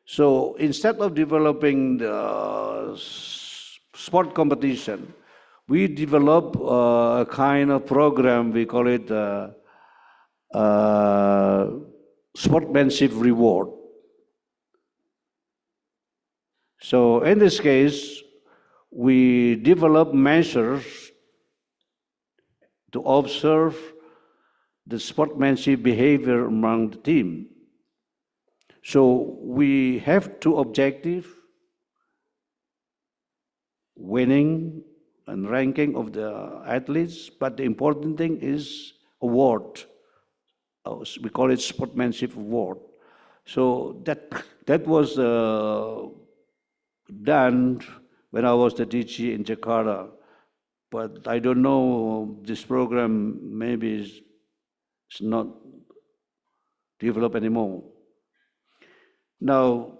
So instead of developing the sport competition, we develop a kind of program, we call it sportsmanship reward. So in this case, we develop measures to observe the sportsmanship behavior among the team. So we have two objectives: winning and ranking of the athletes, but the important thing is award. We call it sportsmanship award. So that was done when I was the DG in Jakarta, but I don't know, this program maybe is not developed anymore. Now,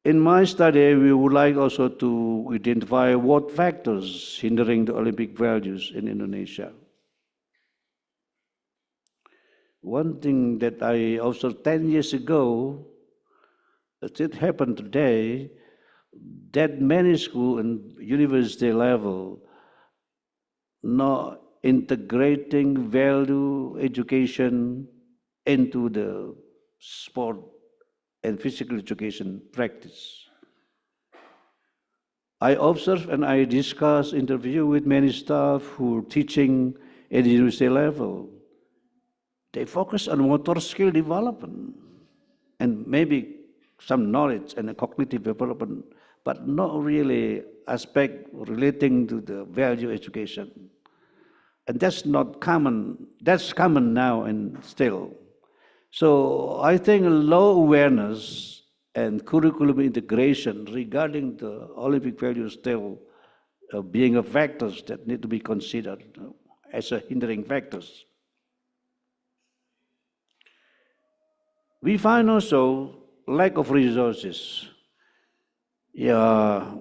in my study, we would like also to identify what factors hindering the Olympic values in Indonesia. One thing that I observed 10 years ago, that it happened today, that many school and university level not integrating value education into the sport and physical education practice. I observe and I discuss, interview with many staff who are teaching at the university level. They focus on motor skill development and maybe some knowledge and cognitive development, but not really aspect relating to the value education. And that's not common. That's common now and still. So I think low awareness and curriculum integration regarding the Olympic values still being a factors that need to be considered as a hindering factors. We find also lack of resources. Yeah,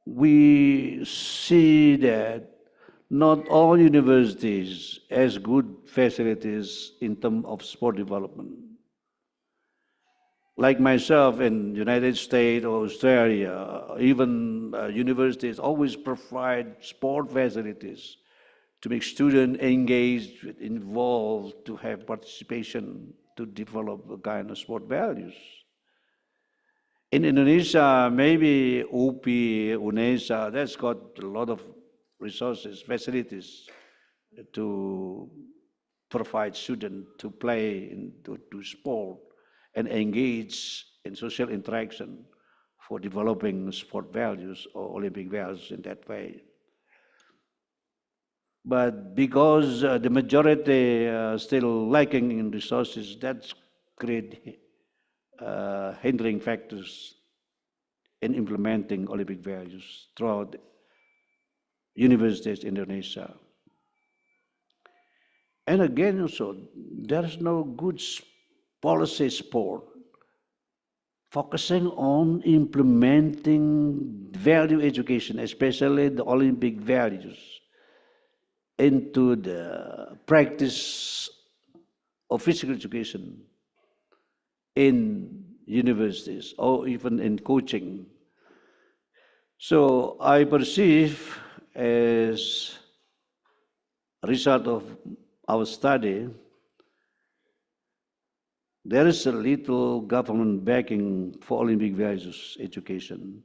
we see that not all universities has good facilities in terms of sport development. Like myself in United States or Australia, even universities always provide sport facilities to make students engaged, involved, to have participation, to develop a kind of sport values. In Indonesia, maybe UPI, UNESA, that's got a lot of resources, facilities to provide students to play, to sport, and engage in social interaction for developing sport values or Olympic values in that way. But because the majority are still lacking in resources, that's create hindering factors in implementing Olympic values throughout universities in Indonesia. And again, also, there's no good policy support focusing on implementing value education, especially the Olympic values, into the practice of physical education in universities or even in coaching. So I perceive as a result of our study, there is a little government backing for Olympic values education,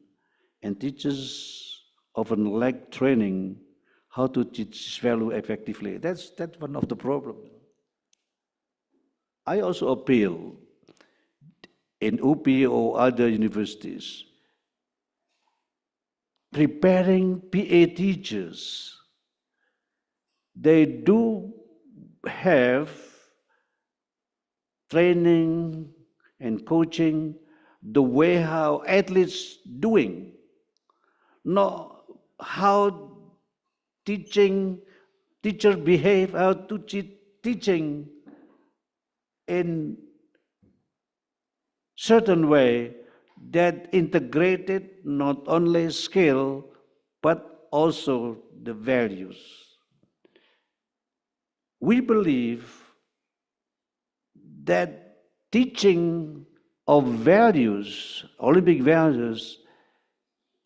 and teachers often lack training how to teach value effectively. That's one of the problems. I also appeal in UPI or other universities, preparing PA teachers. They do have training and coaching the way how athletes doing, not how teachers behave, how to teaching in certain way that integrated not only skill but also the values. We believe that teaching of values, Olympic values,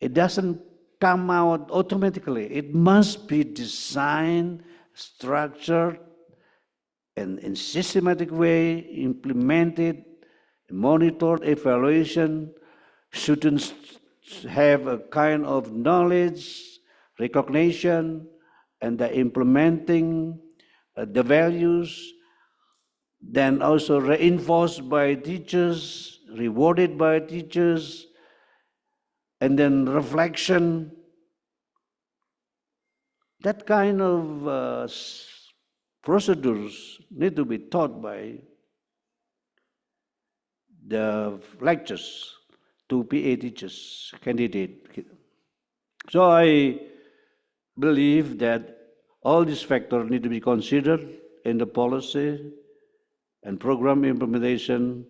it doesn't come out automatically. It must be designed, structured, and in systematic way, implemented, monitored, evaluation. Students have a kind of knowledge, recognition, and the implementing the values, then also reinforced by teachers, rewarded by teachers, and then reflection. That kind of procedures need to be taught by the lectures to PA teachers, candidate. So I believe that all these factors need to be considered in the policy and program implementation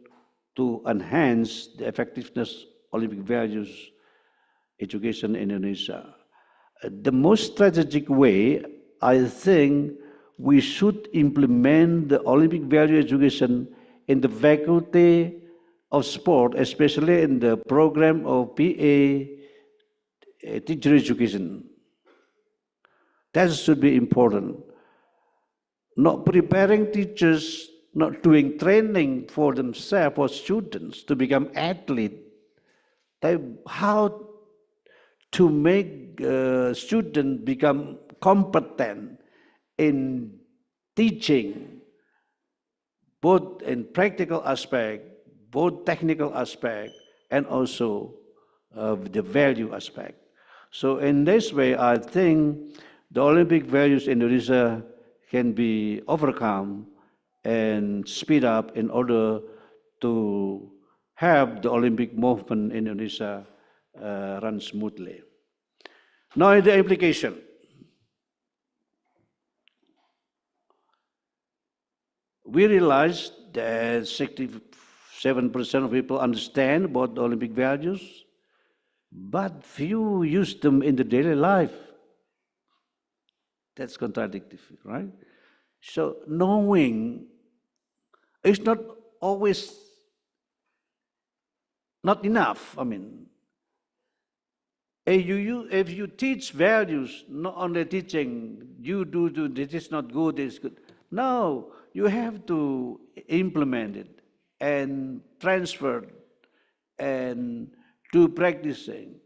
to enhance the effectiveness of Olympic values education in Indonesia. The most strategic way, I think, we should implement the Olympic value education in the faculty of sport, especially in the program of PA teacher education. That should be important. Not preparing teachers not doing training for themselves, for students to become athletes, how to make students become competent in teaching, both in practical aspect, both technical aspect, and also the value aspect. So in this way, I think the Olympic values in Indonesia can be overcome and speed up in order to have the Olympic movement in Indonesia run smoothly. Now in the application. We realized that 67% of people understand about the Olympic values, but few use them in the daily life. That's contradictory, right? So knowing is not always not enough. I mean, if you teach values, not only teaching, you do this is not good, this is good. No, you have to implement it and transfer and do practicing.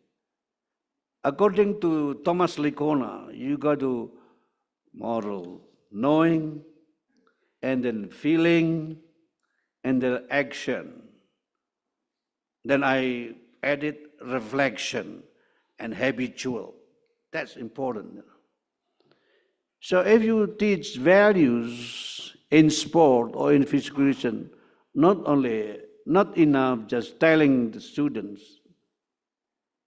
According to Thomas Licona, you got to moral knowing, and then feeling, and then action. Then I added reflection and habitual. That's important. So if you teach values in sport or in physical education, not enough just telling the students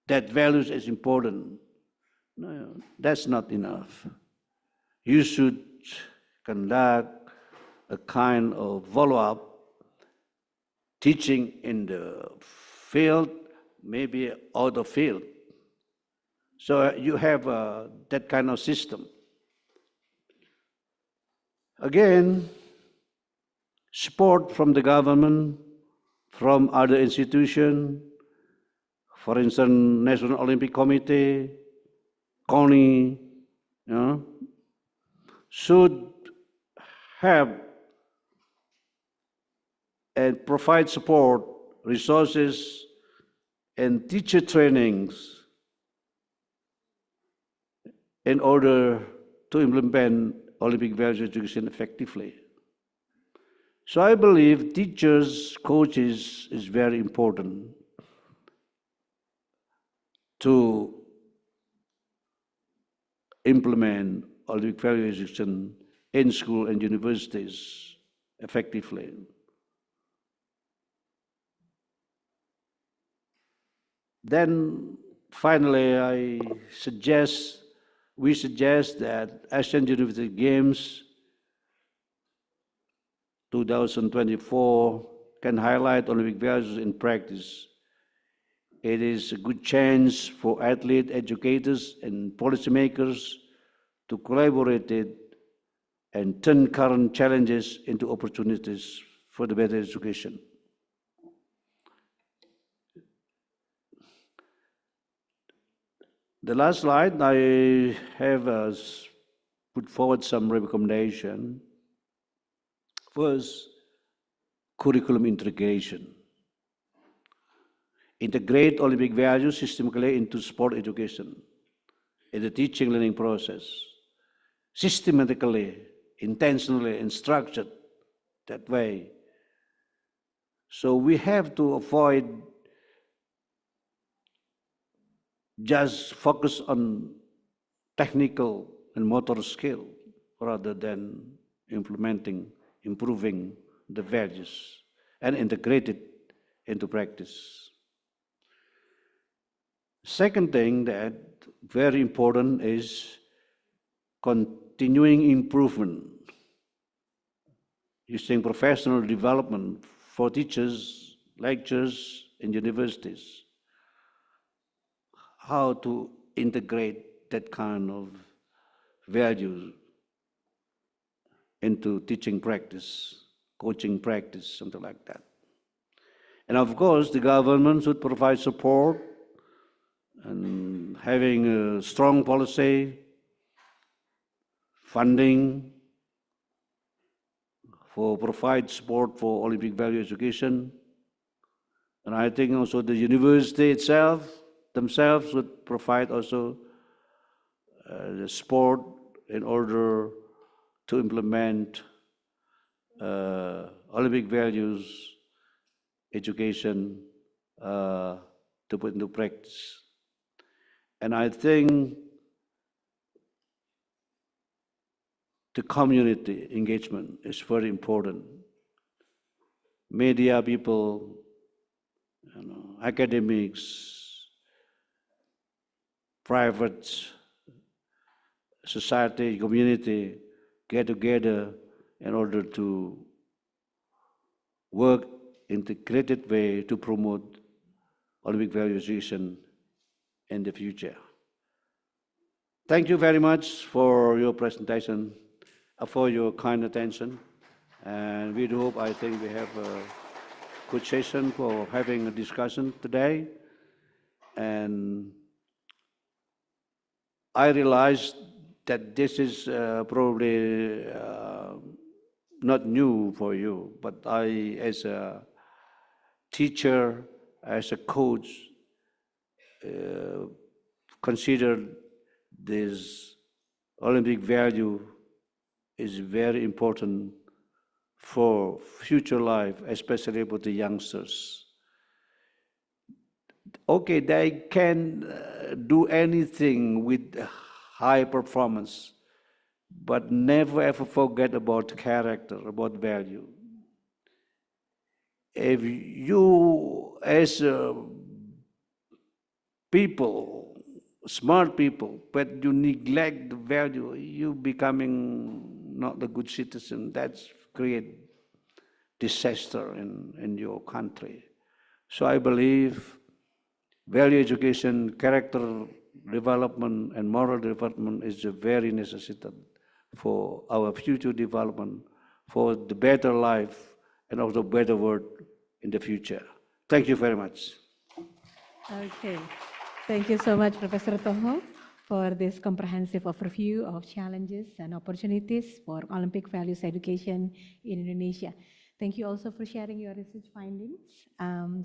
that values is important. No, that's not enough. You should conduct a kind of follow-up teaching in the field, maybe out of field. So you have that kind of system. Again, support from the government, from other institutions, for instance, National Olympic Committee, CONI, should have and provide support, resources, and teacher trainings in order to implement Olympic values education effectively. So I believe teachers, coaches is very important to implement Olympic value education in school and universities effectively. Then finally, we suggest that Asian University Games 2024 can highlight Olympic values in practice. It is a good chance for athletes, educators, and policymakers to collaborate and turn current challenges into opportunities for the better education. The last slide, I have put forward some recommendation. First, curriculum integration. Integrate Olympic values systematically into sport education, in the teaching learning process, systematically, intentionally, and structured that way. So we have to avoid just focus on technical and motor skill rather than improving the values and integrate it into practice. Second thing that very important is continuing improvement using professional development for teachers, lecturers, and universities. How to integrate that kind of value into teaching practice, coaching practice, something like that. And of course, the government should provide support and having a strong policy, funding for provide support for Olympic value education. And I think also the university itself, themselves would provide also the support in order to implement Olympic values education to put into practice. And I think the community engagement is very important. Media people, academics, private society, community get together in order to work integrated way to promote Olympic value education in the future. Thank you very much for your presentation, for your kind attention. And we do hope, I think we have a good session for having a discussion today. And I realized that this is probably not new for you, but I, as a teacher, as a coach, consider this Olympic value is very important for future life, especially for the youngsters. Okay, they can do anything with high performance, but never ever forget about character, about value. If you, as people, smart people, but you neglect the value, you becoming not a good citizen. That's create disaster in your country. So I believe value education, character development, and moral development is a very necessary for our future development, for the better life, and also better world in the future. Thank you very much. Okay. Thank you so much, Professor Toho, for this comprehensive overview of challenges and opportunities for Olympic values education in Indonesia. Thank you also for sharing your research findings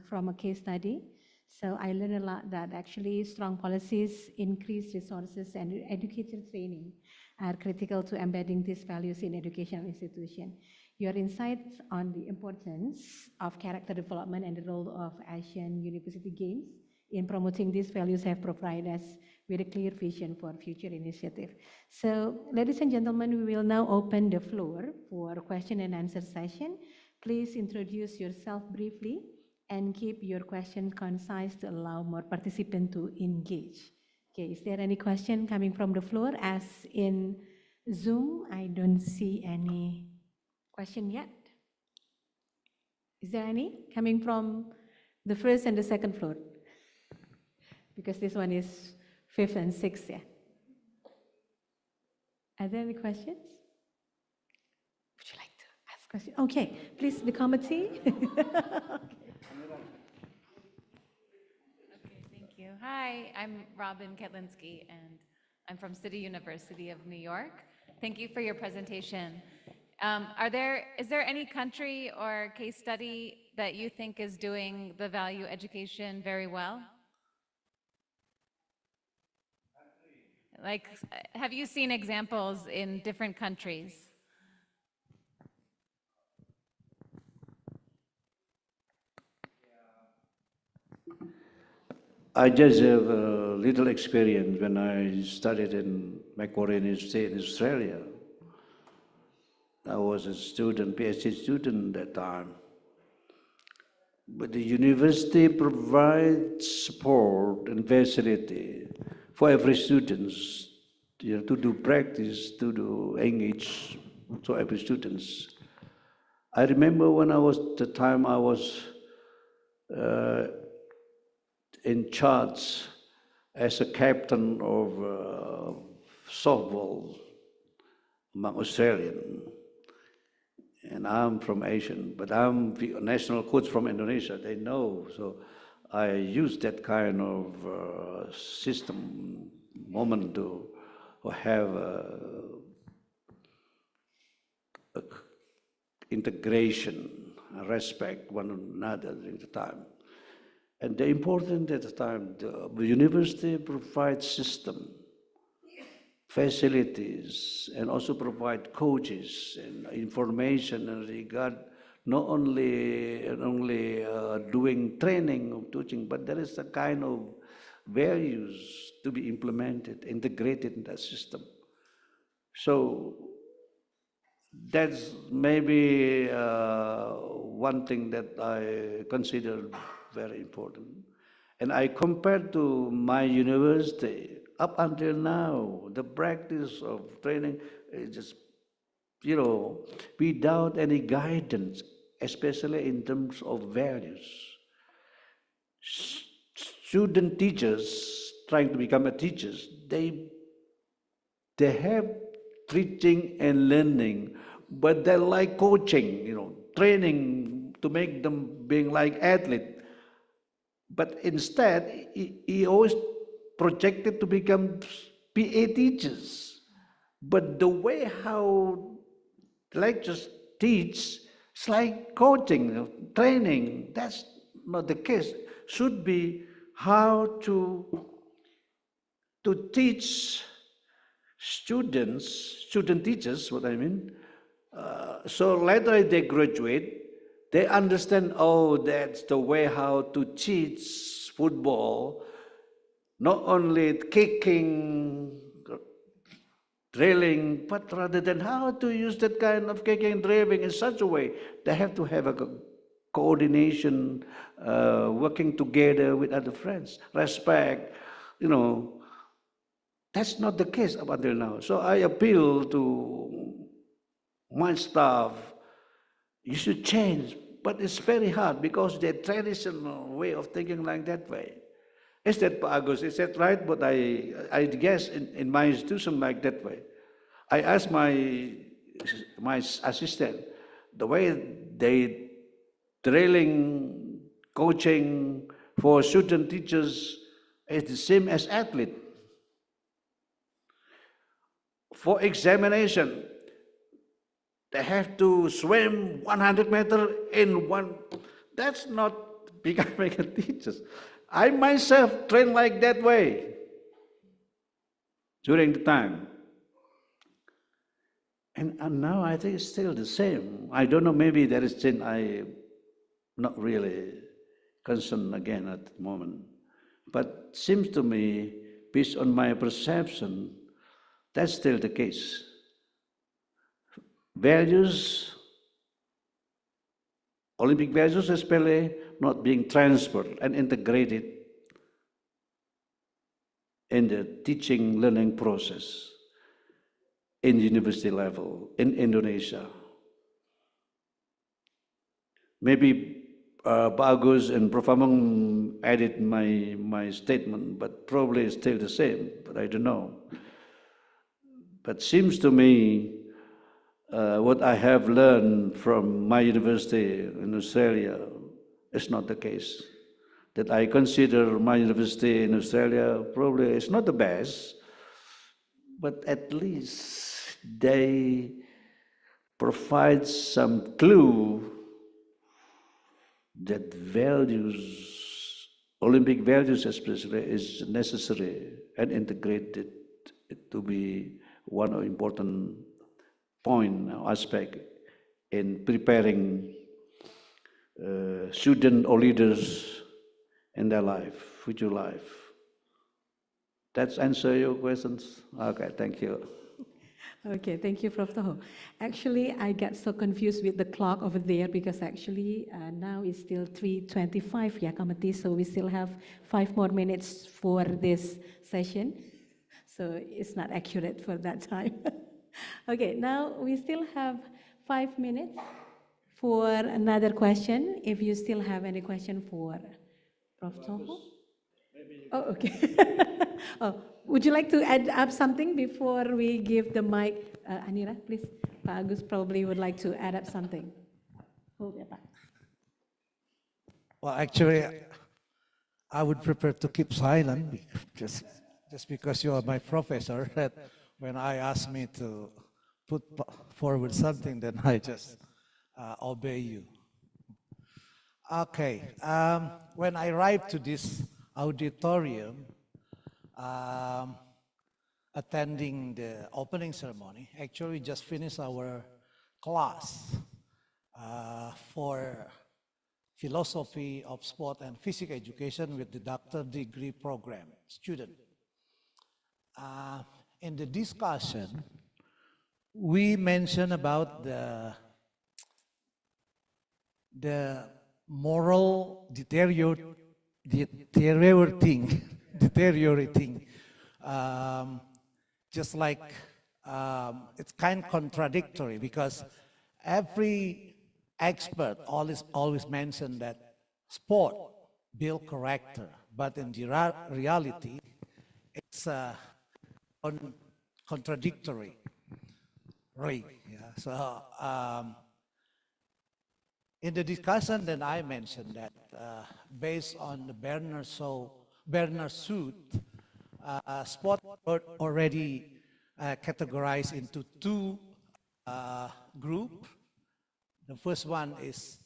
from a case study. So I learned a lot that actually strong policies, increased resources, and educator training are critical to embedding these values in educational institutions. Your insights on the importance of character development and the role of Asian University Games in promoting these values have provided us with a clear vision for future initiative. So, ladies and gentlemen, we will now open the floor for a question and answer session. Please introduce yourself briefly and keep your question concise to allow more participants to engage. Okay, is there any question coming from the floor? As in Zoom, I don't see any question yet. Is there any coming from the first and the second floor? Because this one is 5th and 6th, yeah. Are there any questions? Would you like to ask questions? Okay, please, the committee. Thank you. Hi, I'm Robin Ketlinski, and I'm from City University of New York. Thank you for your presentation. Is there any country or case study that you think is doing the value education very well? Like, have you seen examples in different countries? I just have a little experience when I studied in Macquarie University in Australia. I was a student, PhD student at that time. But the university provides support and facility for every student, to do practice, to do engage, to every student. I remember when I was, the time I was in charge as a captain of softball among Australian. And I'm from Asian, but I'm the national coach from Indonesia, they know. So I use that kind of system, moment to have integration, respect one another during the time. And the important at the time, the university provides system, facilities, and also provide coaches and information in regard not only doing training or teaching, but there is a kind of values to be implemented, integrated in that system. So that's maybe one thing that I consider very important. And I compare to my university, up until now, the practice of training is just, without any guidance, especially in terms of values. Student teachers trying to become a teachers, they have teaching and learning, but they like coaching, training to make them being like athlete. But instead, he always projected to become PA teachers. But the way how lecturers teach, it's like coaching, training. That's not the case. Should be how to teach student teachers, what I mean. So later they graduate, they understand, oh, that's the way how to teach football, not only kicking, drilling, but rather than how to use that kind of kicking and drilling in such a way. They have to have a coordination, working together with other friends, respect, That's not the case up until now. So I appeal to my staff, you should change, but it's very hard because the traditional way of thinking like that way. Is that, Pak Agus, is that right? But I guess in my institution like that way. I asked my assistant, the way they drilling, coaching for student teachers is the same as athlete. For examination, they have to swim 100 meters in one. That's not becoming a teacher. I myself trained like that way during the time. And now I think it's still the same. I don't know, maybe there is change. I'm not really concerned again at the moment. But seems to me, based on my perception, that's still the case. Values, Olympic values especially, not being transferred and integrated in the teaching learning process in university level in Indonesia. Maybe Bagus and Prof. Amang added my statement, but probably it's still the same, but I don't know. But seems to me, what I have learned from my university in Australia is not the case. That I consider my university in Australia probably is not the best, but at least they provide some clue that values, Olympic values especially, is necessary and integrated to be one important point, aspect in preparing students or leaders in their life, future life. That's answer your questions? Okay, thank you. Okay, thank you, Prof. Toho. Actually, I got so confused with the clock over there because actually now it's still 3:25, yeah, Kamati, so we still have 5 more minutes for this session. So it's not accurate for that time. Okay, now we still have 5 minutes for another question. If you still have any question for Prof. Toho? Oh, okay. Oh, would you like to add up something before we give the mic? Anira, please. Pak Agus probably would like to add up something. Hold it back. Well, actually, I would prefer to keep silent just because you are my professor. That when I ask me to put forward something, then obey you. Okay, when I arrived to this auditorium, attending the opening ceremony, actually we just finished our class for philosophy of sport and physical education with the doctor degree program student. In the discussion, we mentioned about the moral deteriorating, just like it's kind of contradictory because every expert always mentioned that sport build character, but in the reality, it's contradictory. Right. Yeah. So in the discussion, then I mentioned that based on the Berner suit, sport already categorized into two groups. The first one is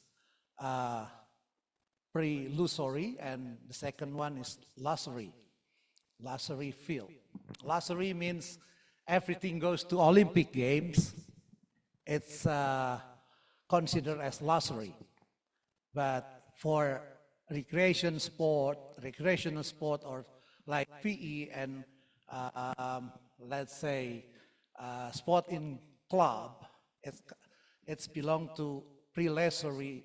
pre-lusory, and the second one is lusory field. Lusory means everything goes to Olympic Games. It's considered as lusory. But for recreational sport or like PE and let's say sport in club, it's belong to pre-lusory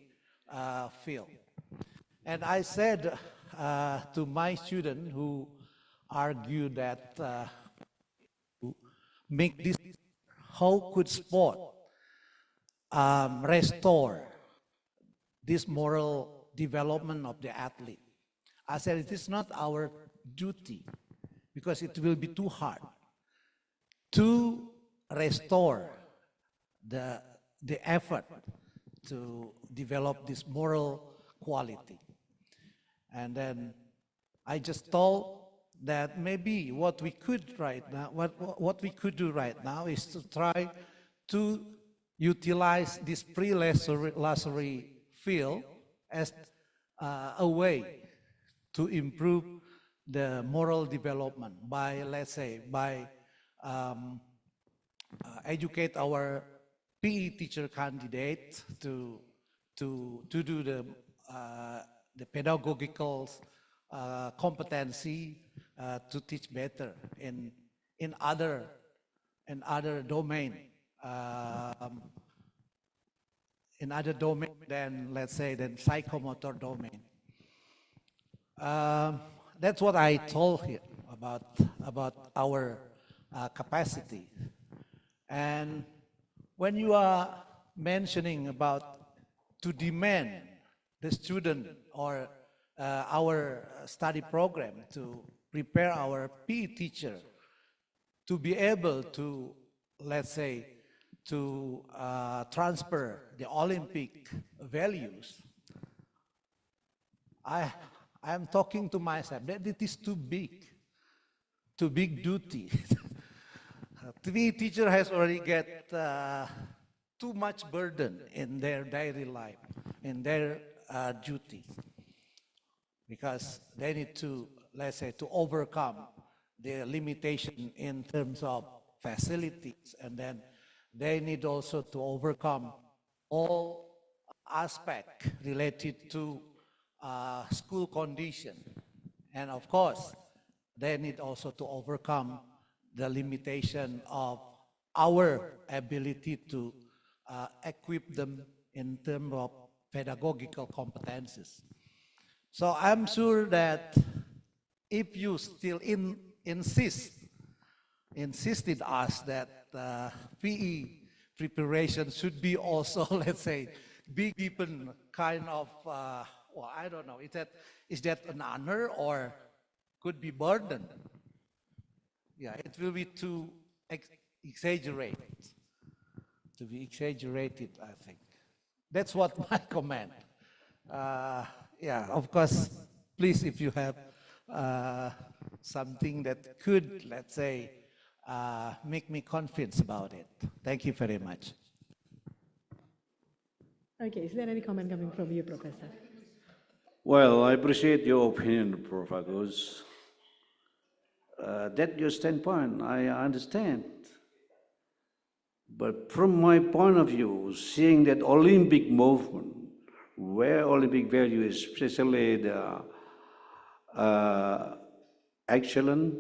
field. And I said to my student who argued that make this, how could sport restore this moral development of the athlete? I said it is not our duty because it will be too hard to restore the effort to develop this moral quality. And then I just told that maybe what we could right now, what we could do right now is to try to utilize this pre-lusory field as a way to improve the moral development by, let's say, by educate our PE teacher candidate to do the pedagogical competency to teach better in other domain than, let's say, than psychomotor domain. That's what I told him about our capacity. And when you are mentioning about to demand the student or our study program to prepare our PE teacher to be able to, let's say, to transfer the Olympic values, I am talking to myself that it is too big duty. PE teacher has already get too much burden in their daily life, in their duty, because they need to, let's say, to overcome the limitation in terms of facilities, and then they need also to overcome all aspects related to school condition. And of course, they need also to overcome the limitation of our ability to equip them in terms of pedagogical competences. So I'm sure that if you still insisted us that PE preparation should be also, let's say, be given kind of, well, I don't know, is that an honor or could be burden? Yeah, it will be too exaggerated, I think. That's what my comment. Yeah, of course, please, if you have something that could, let's say, make me confident about it. Thank you very much. Okay, is there any comment coming from you, Professor? Well, I appreciate your opinion, Prof. Agus. That your standpoint, I understand. But from my point of view, seeing that Olympic movement, where Olympic value is, especially the excellence,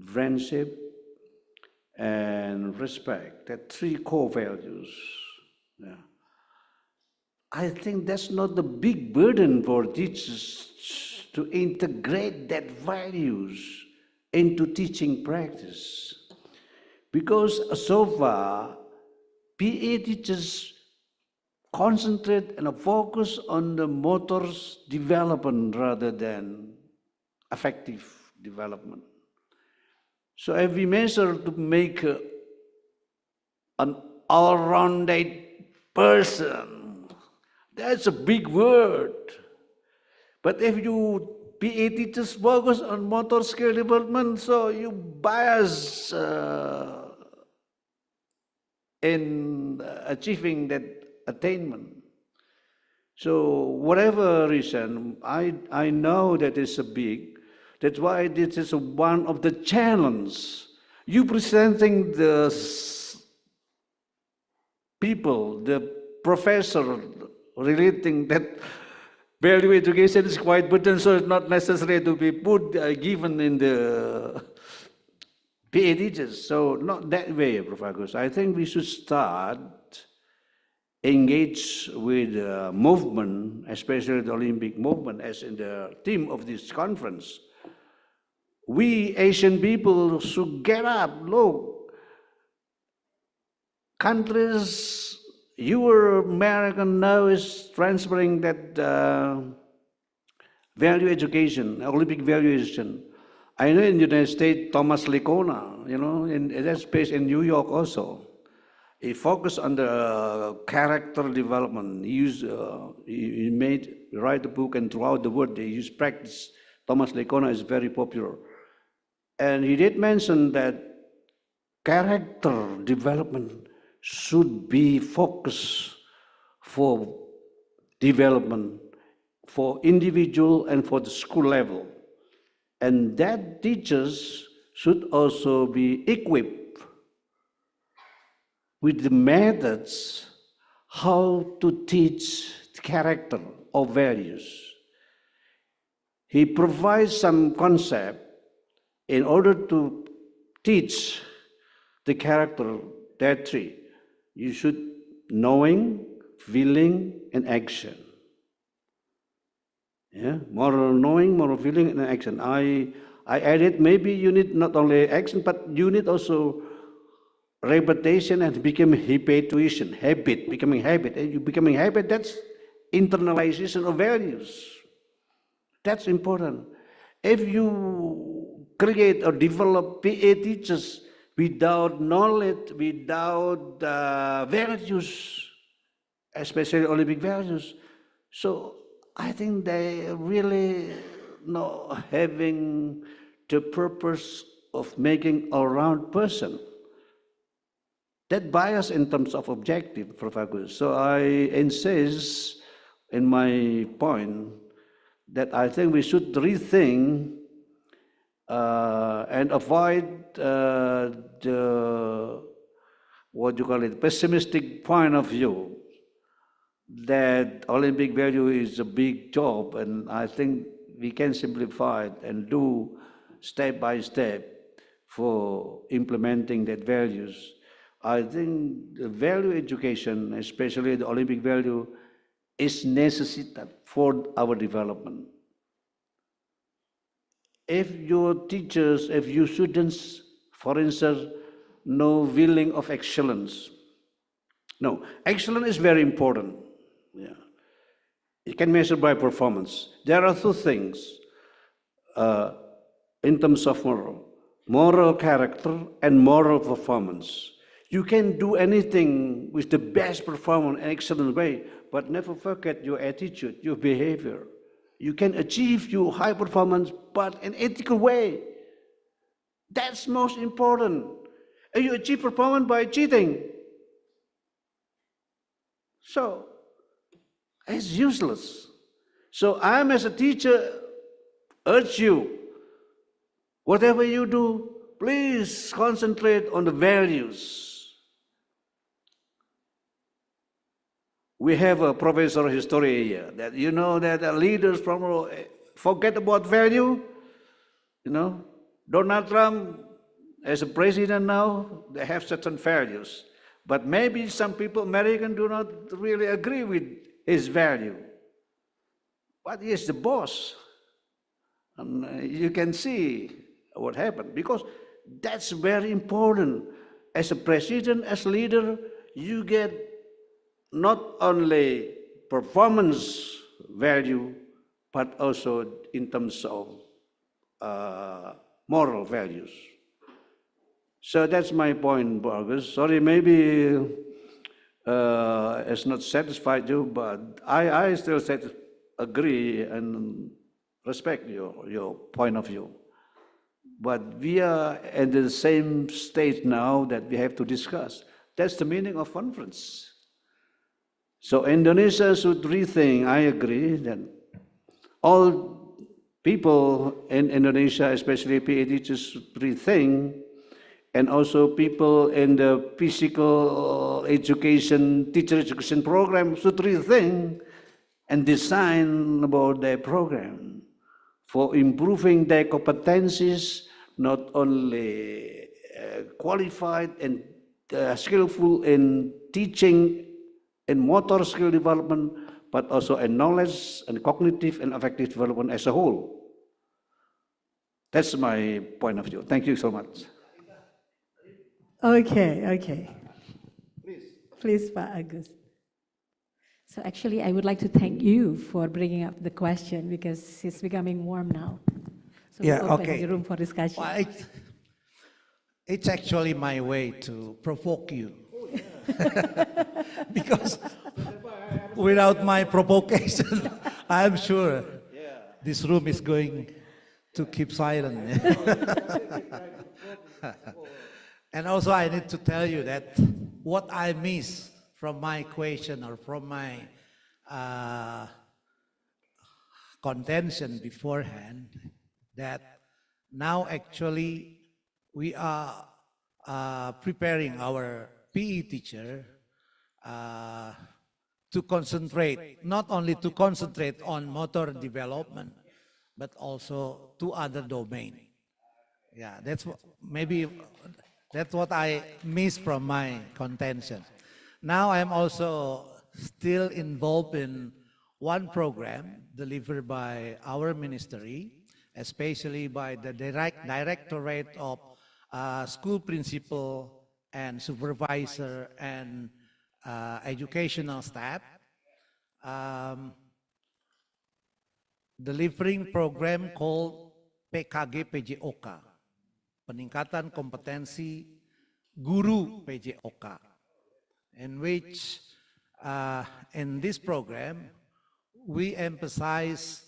friendship, and respect, that three core values. Yeah. I think that's not the big burden for teachers to integrate that values into teaching practice. Because so far, PA teachers concentrate and focus on the motor's development rather than affective development. So if we measure to make an all-rounded person, that's a big word. But if you PA teachers focus on motor skill development, so you bias in achieving that attainment. So whatever reason, I know that it's a big, that's why this is one of the challenges. You presenting the people, the professor relating that value education is quite burden, so it's not necessary to be put, given in the PA teachers. So not that way, Prof. Agus. I think we should start engage with the movement, especially the Olympic movement, as in the theme of this conference. We Asian people should get up. Look, countries, your American now is transferring that value education, Olympic value education. I know in the United States, Thomas Licona, in that space in New York also. He focused on the character development. He write a book, and throughout the world they use practice. Thomas Licona is very popular. And he did mention that character development should be focused for development, for individual and for the school level. And that teachers should also be equipped with the methods how to teach character or values. He provides some concept in order to teach the character, that three. You should knowing, feeling, and action. Yeah, moral knowing, moral feeling, and action. I added maybe you need not only action, but you need also repetition and becoming habituation, becoming habit. And you becoming habit, that's internalization of values. That's important. If you create or develop PA teachers without knowledge, without values, especially Olympic values, so I think they really not having the purpose of making a round person. That bias in terms of objective, Prof. Agus. So I insist in my point that I think we should rethink and avoid the, what you call it, pessimistic point of view that Olympic value is a big job, and I think we can simplify it and do step by step for implementing that values. I think the value education, especially the Olympic value, is necessary for our development. If your teachers, if your students, for instance, know feeling of excellence. No, excellence is very important. Yeah. You can measure by performance. There are two things in terms of moral character and moral performance. You can do anything with the best performance and excellent way, but never forget your attitude, your behavior. You can achieve your high performance, but in ethical way. That's most important. And you achieve performance by cheating. So It's useless. So I'm, as a teacher, urge you, whatever you do, please concentrate on the values. We have a professor of history here that you know that leaders from forget about value. You know, Donald Trump as a president now, they have certain values, but maybe some people, American, do not really agree with his value. But he is the boss, and you can see what happened because that's very important. As a president, as leader, you get not only performance value, but also in terms of moral values. So that's my point, August. Sorry, maybe it's not satisfied you, but I still agree and respect your point of view. But we are at the same stage now that we have to discuss. That's the meaning of conference. So Indonesia should rethink. I agree that all people in Indonesia, especially PE teachers, should rethink, and also people in the physical education, teacher education program should rethink and design about their program for improving their competencies, not only qualified and skillful in teaching in motor skill development, but also in knowledge and cognitive and affective development as a whole. That's my point of view. Thank you so much. Okay. Please, Pak Agus. So actually, I would like to thank you for bringing up the question because it's becoming warm now. So Yeah, we'll open okay. the room for discussion. Well, it's actually my way to provoke you. Because without my provocation, I'm sure this room is going to keep silent. And also I need to tell you that what I miss from my question or from my contention beforehand, that now actually we are preparing our PE teacher to concentrate, not only to concentrate on motor development, but also to other domain. Yeah, maybe that's what I miss from my contention. Now I'm also still involved in one program delivered by our ministry, especially by the Directorate of School Principal and Supervisor and Educational Staff, delivering program called PKG PJOK, Peningkatan Kompetensi Guru PJOK, in which in this program we emphasize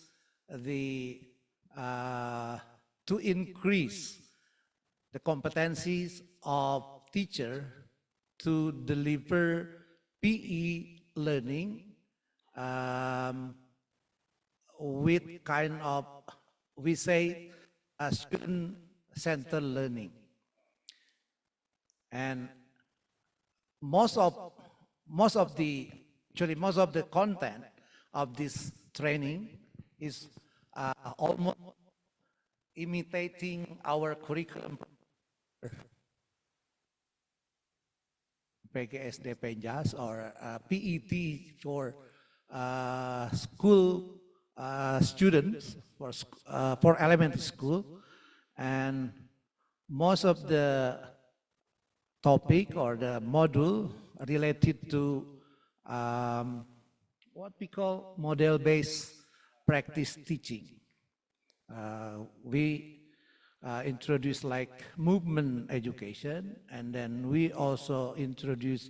to increase the competencies of teacher to deliver PE learning with kind of, we say, student-centered learning. And most of the content of this training is almost imitating our curriculum ICSDP JAS or PET for school students, for elementary school. And most of the topic or the module related to what we call model-based practice teaching. We introduce like movement education, and then we also introduce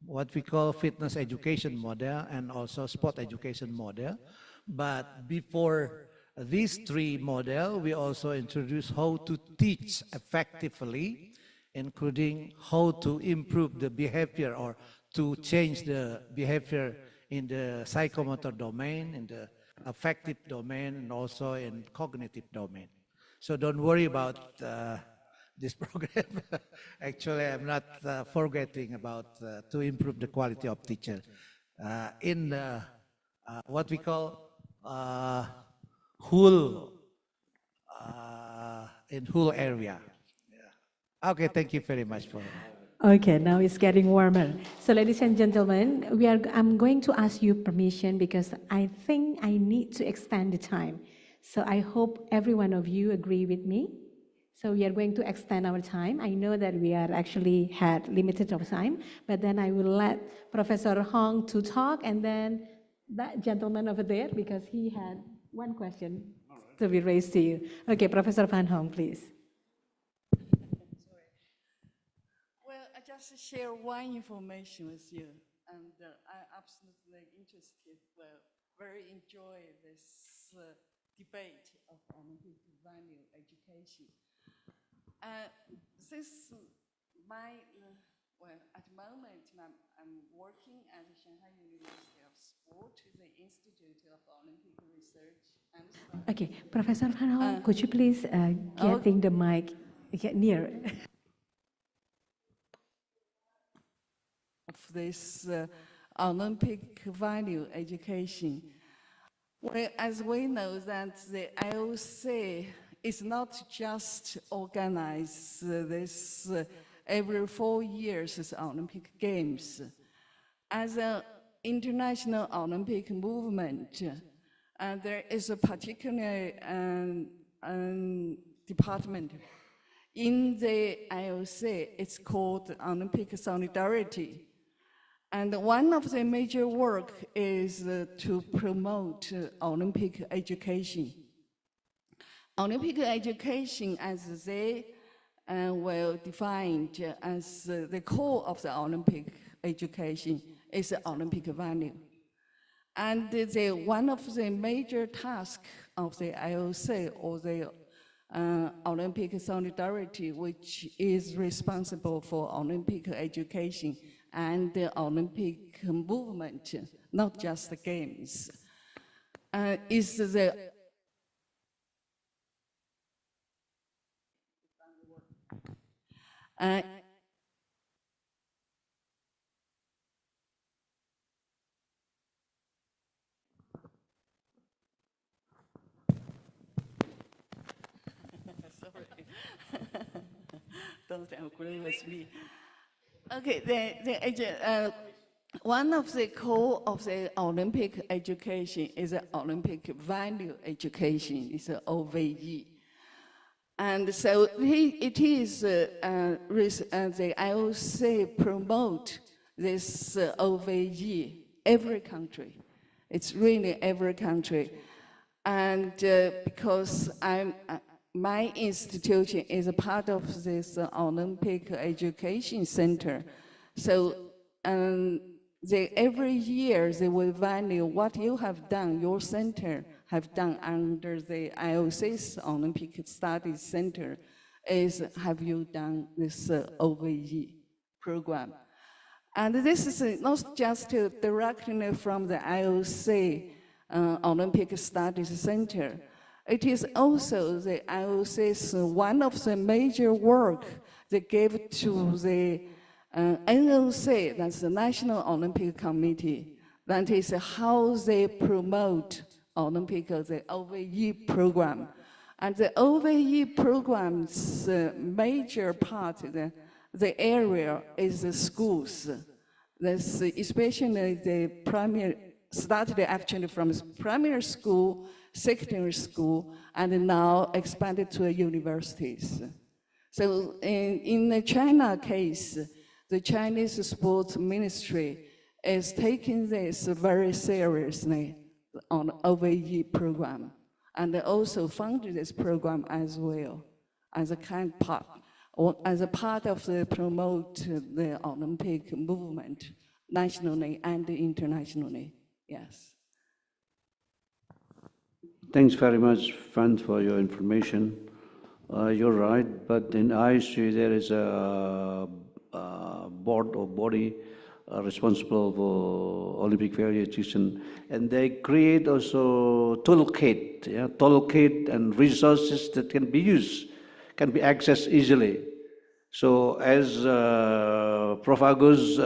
what we call fitness education model and also sport education model. But before these three models, we also introduce how to teach effectively, including how to improve the behavior or to change the behavior in the psychomotor domain, in the affective domain, and also in cognitive domain. So don't worry about this program. Actually, I'm not forgetting about to improve the quality of teacher in what we call whole in whole area. Yeah. Okay, thank you very much for. Okay, now it's getting warmer. So ladies and gentlemen, I'm going to ask you permission because I think I need to extend the time. So I hope every one of you agree with me. So we are going to extend our time. I know that we are actually had limited of time, but then I will let Professor Hong to talk and then that gentleman over there because he had one question to be raised to you. Okay, Professor Van Hong, please. Well, I just share one information with you, and I'm absolutely interested, very enjoy this debate of Olympic value education. Since at the moment, I'm working at the Shanghai University of Sport, the Institute of Olympic Research and Studies. Okay, Professor Van Hong, could you please getting the mic, get near? Of this Olympic value education. Well, as we know that the IOC is not just organize this every 4 years as Olympic Games. As an international Olympic movement, there is a particular department in the IOC. It's called Olympic Solidarity. And one of the major work is to promote Olympic education. Olympic education, as they were defined as the core of the Olympic education, is the Olympic value. And one of the major tasks of the IOC or the Olympic Solidarity, which is responsible for Olympic education and the Olympic movement, not just the games, is the sorry, don't agree with me. Okay, one of the core of the Olympic education is the Olympic value education, it's the OVE. And so it is the IOC promote this OVE every country. It's really every country. And because my institution is a part of this Olympic Education Center, so every year they will value what you have done, your center have done under the IOC's Olympic Studies Center, is have you done this OVE program. And this is not just directly from the IOC Olympic Studies Center. It is also the IOC's one of the major work they gave to the NOC, that's the National Olympic Committee. That is how they promote Olympic, the OVE program. And the OVE program's major part, the area is the schools. That's especially the primary, started actually from primary school, secondary school, and now expanded to universities. So in the China case, the Chinese Sports Ministry is taking this very seriously on OVE program, and they also funded this program as well, as a kind part, or as a part of the promote the Olympic movement nationally and internationally. Yes. Thanks very much, Fan, for your information. You're right, but in ICSHC there is a board or body responsible for Olympic value education, and they create also toolkit and resources that can be used, can be accessed easily. So as Prof. Agus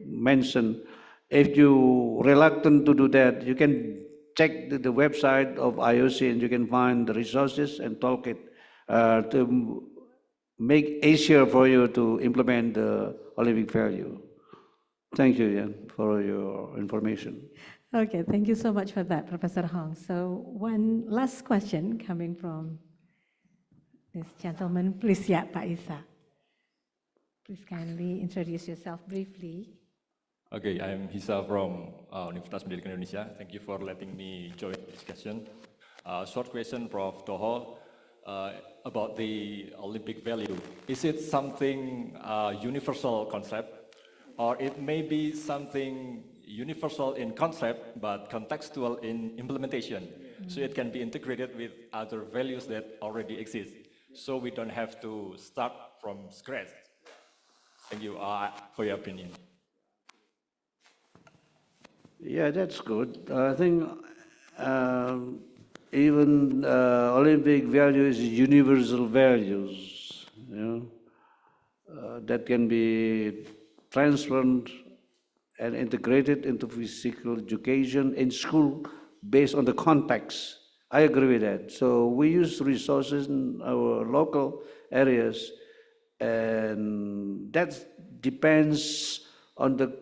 mentioned, if you reluctant to do that, you can check the website of IOC and you can find the resources and toolkit to make easier for you to implement the Olympic value. Thank you, Ian, for your information. Okay, thank you so much for that, Professor Hong. So one last question coming from this gentleman. Please, yeah, Pak Isa. Please kindly introduce yourself briefly. Okay, I'm Hisa from Universitas Pendidikan Indonesia. Thank you for letting me join the discussion. Short question, Prof. Toho, about the Olympic value. Is it something universal concept, or it may be something universal in concept but contextual in implementation? So it can be integrated with other values that already exist. So we don't have to start from scratch. Thank you for your opinion. Yeah, that's good. I think even Olympic values, universal values, that can be transferred and integrated into physical education in school based on the context. I agree with that. So we use resources in our local areas, and that depends on the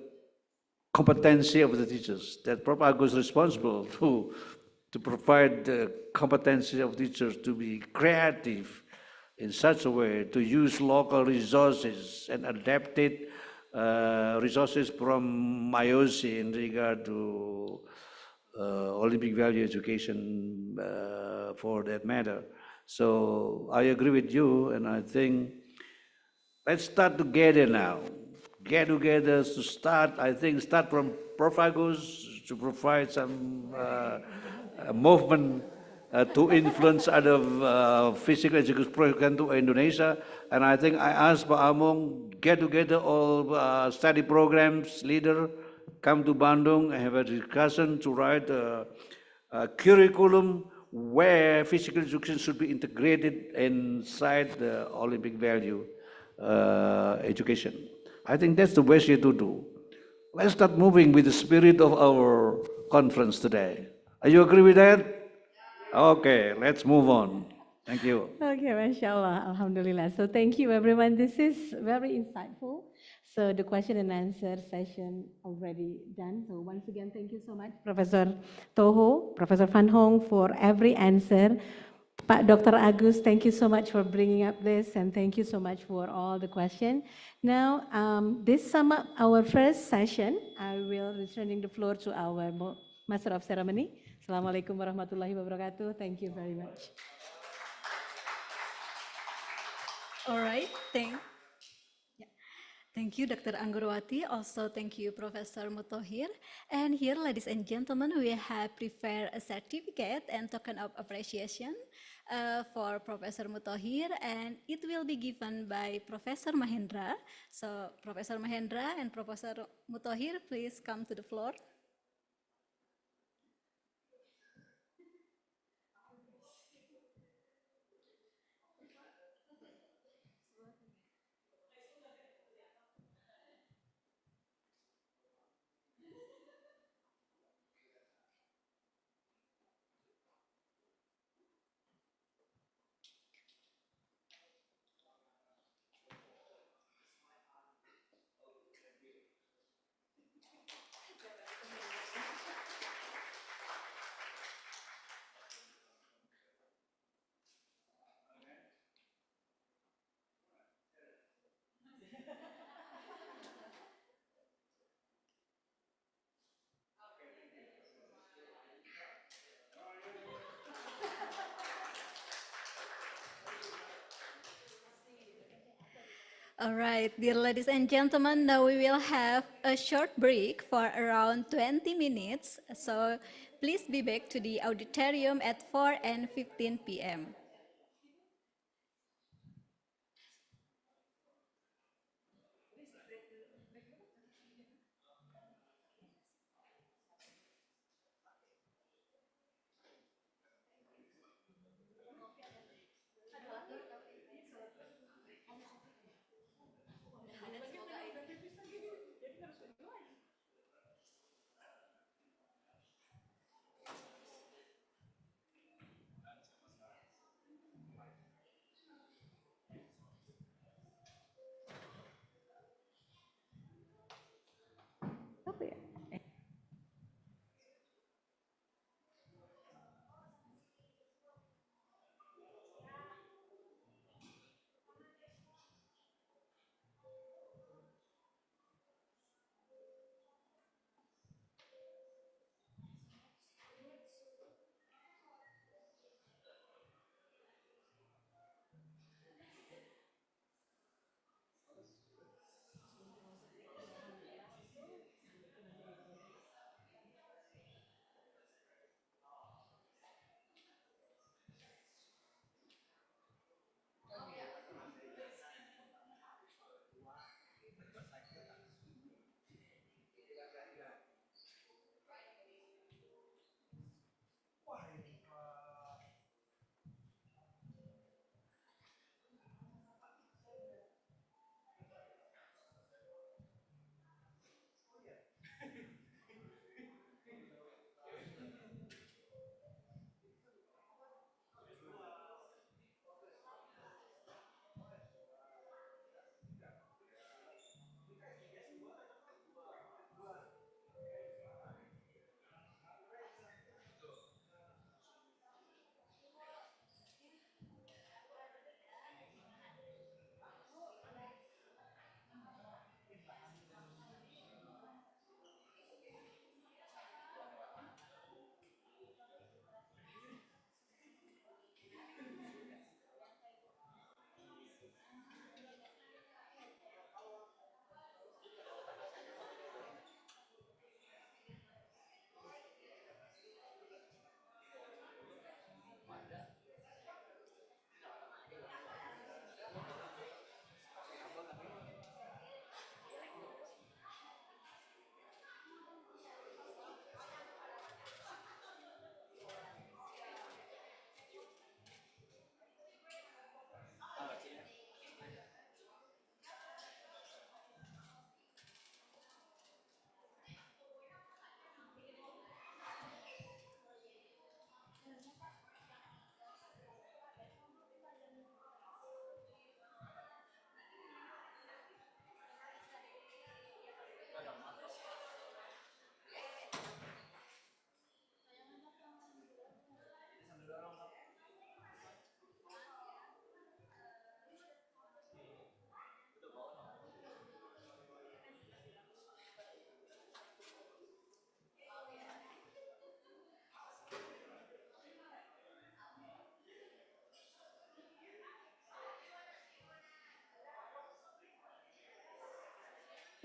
competency of the teachers. That Prof. Agus is responsible to provide the competency of teachers to be creative in such a way, to use local resources and adapted resources from IOC in regard to Olympic value education for that matter. So I agree with you, and I think let's start together now. Get together to start, I think, start from Prof. Agus to provide some movement to influence other physical education programs to Indonesia. And I think I asked Pak Among, get together all study programs, leader, come to Bandung and have a discussion to write a curriculum where physical education should be integrated inside the Olympic value education. I think that's the best way to do. Let's start moving with the spirit of our conference today. Are you agree with that? Okay, let's move on. Thank you. Okay, mashallah, alhamdulillah. So thank you, everyone. This is very insightful. So the question and answer session already done. So once again, thank you so much, Professor Toho, Professor Van Hong, for every answer. Pak Dr. Agus, thank you so much for bringing up this, and thank you so much for all the questions. Now, this sum up our first session. I will returning the floor to our Master of Ceremony. Assalamualaikum warahmatullahi wabarakatuh. Thank you very much. All right, thank you, Dr. Anggurwati. Also, thank you, Professor Mutohir. And here, ladies and gentlemen, we have prepared a certificate and token of appreciation for Professor Mutohir, and it will be given by Professor Mahendra. So, Professor Mahendra and Professor Mutohir, please come to the floor. All right, dear ladies and gentlemen, now we will have a short break for around 20 minutes. So please be back to the auditorium at 4:15 p.m.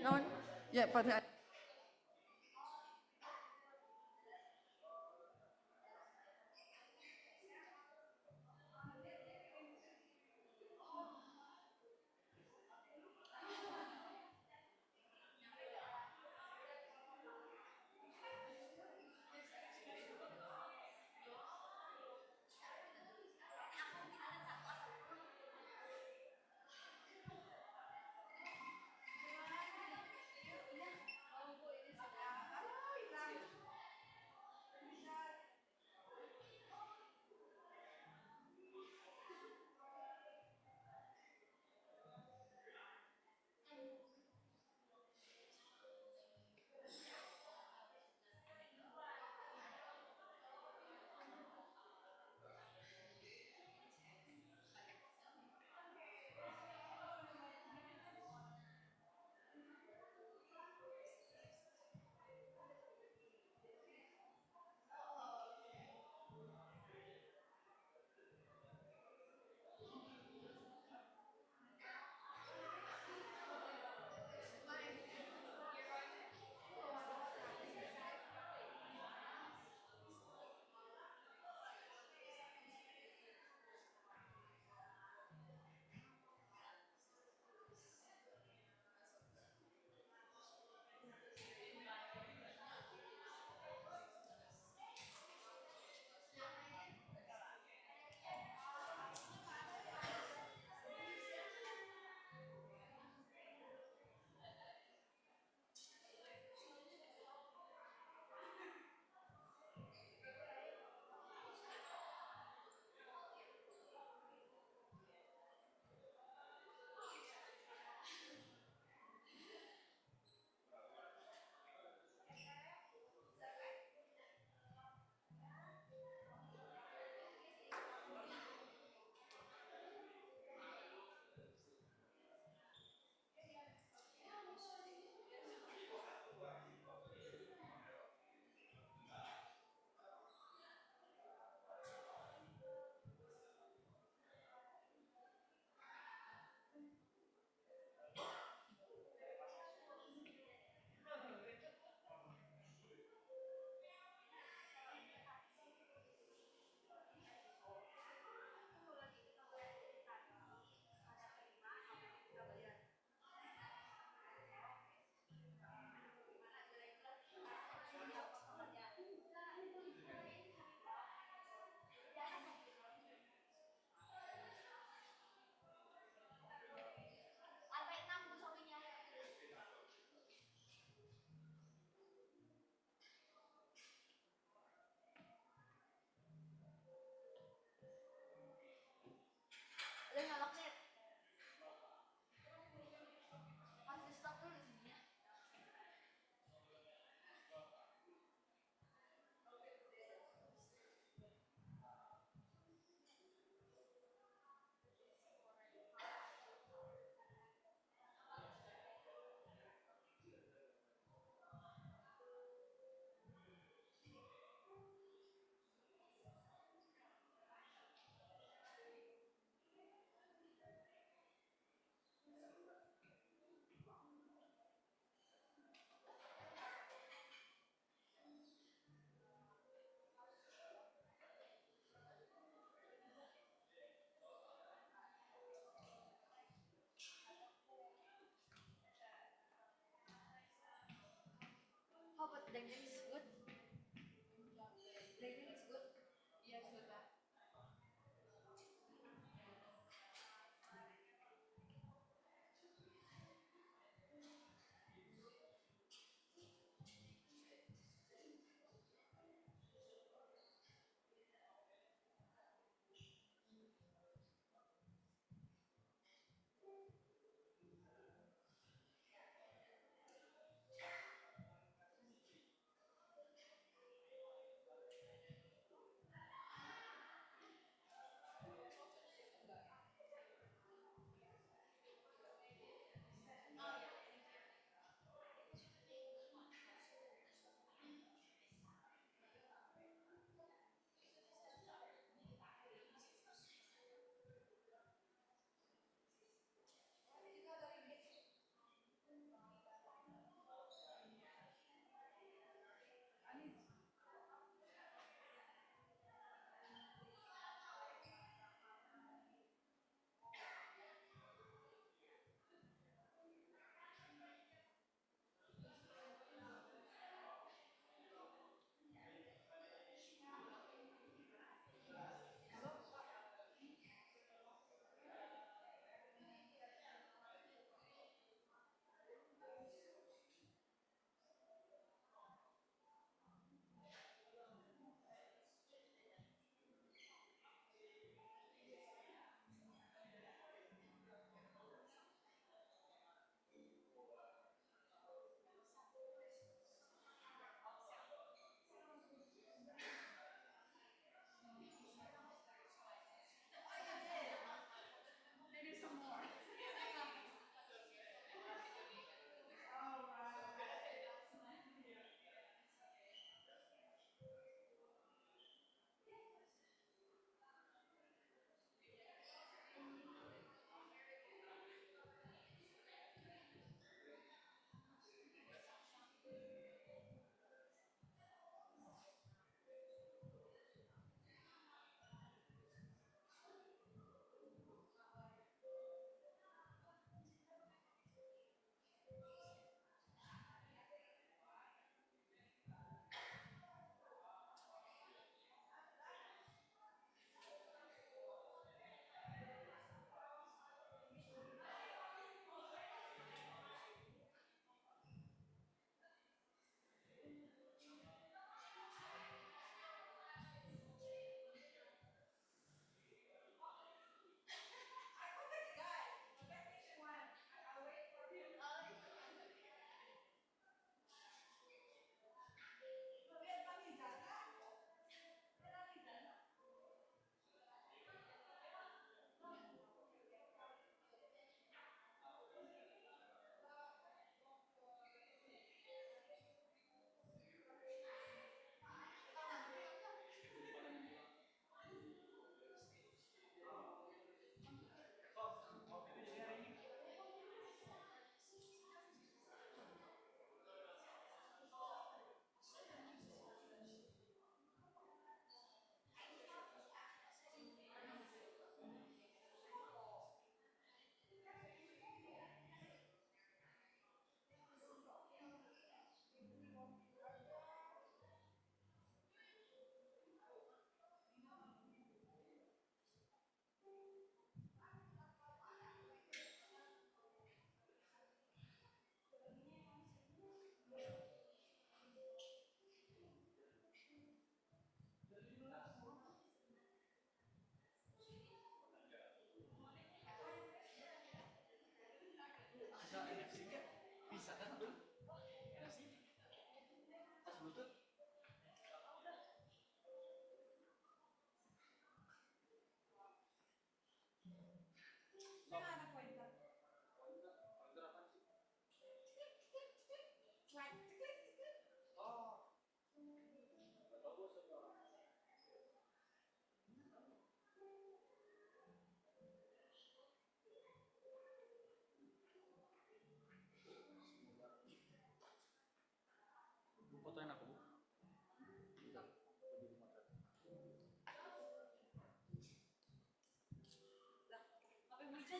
No, yeah, but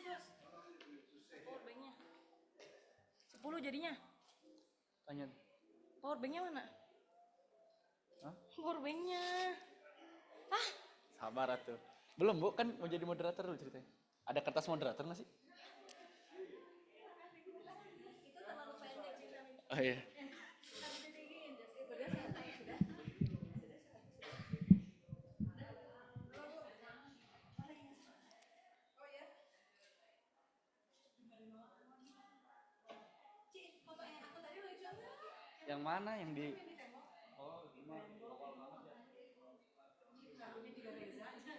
Jos. Power banknya. 10 jadinya. Tanya. Power banknya mana? Hah? Power banknya. Sabar atuh. Belum Bu, kan mau jadi moderator dulu ceritanya. Ada kertas moderator nggak sih? Itu terlalu pendek ceritanya. Oh iya. Yang mana yang di Oh, ini lokal banget ya. Rambutnya juga Reza aja.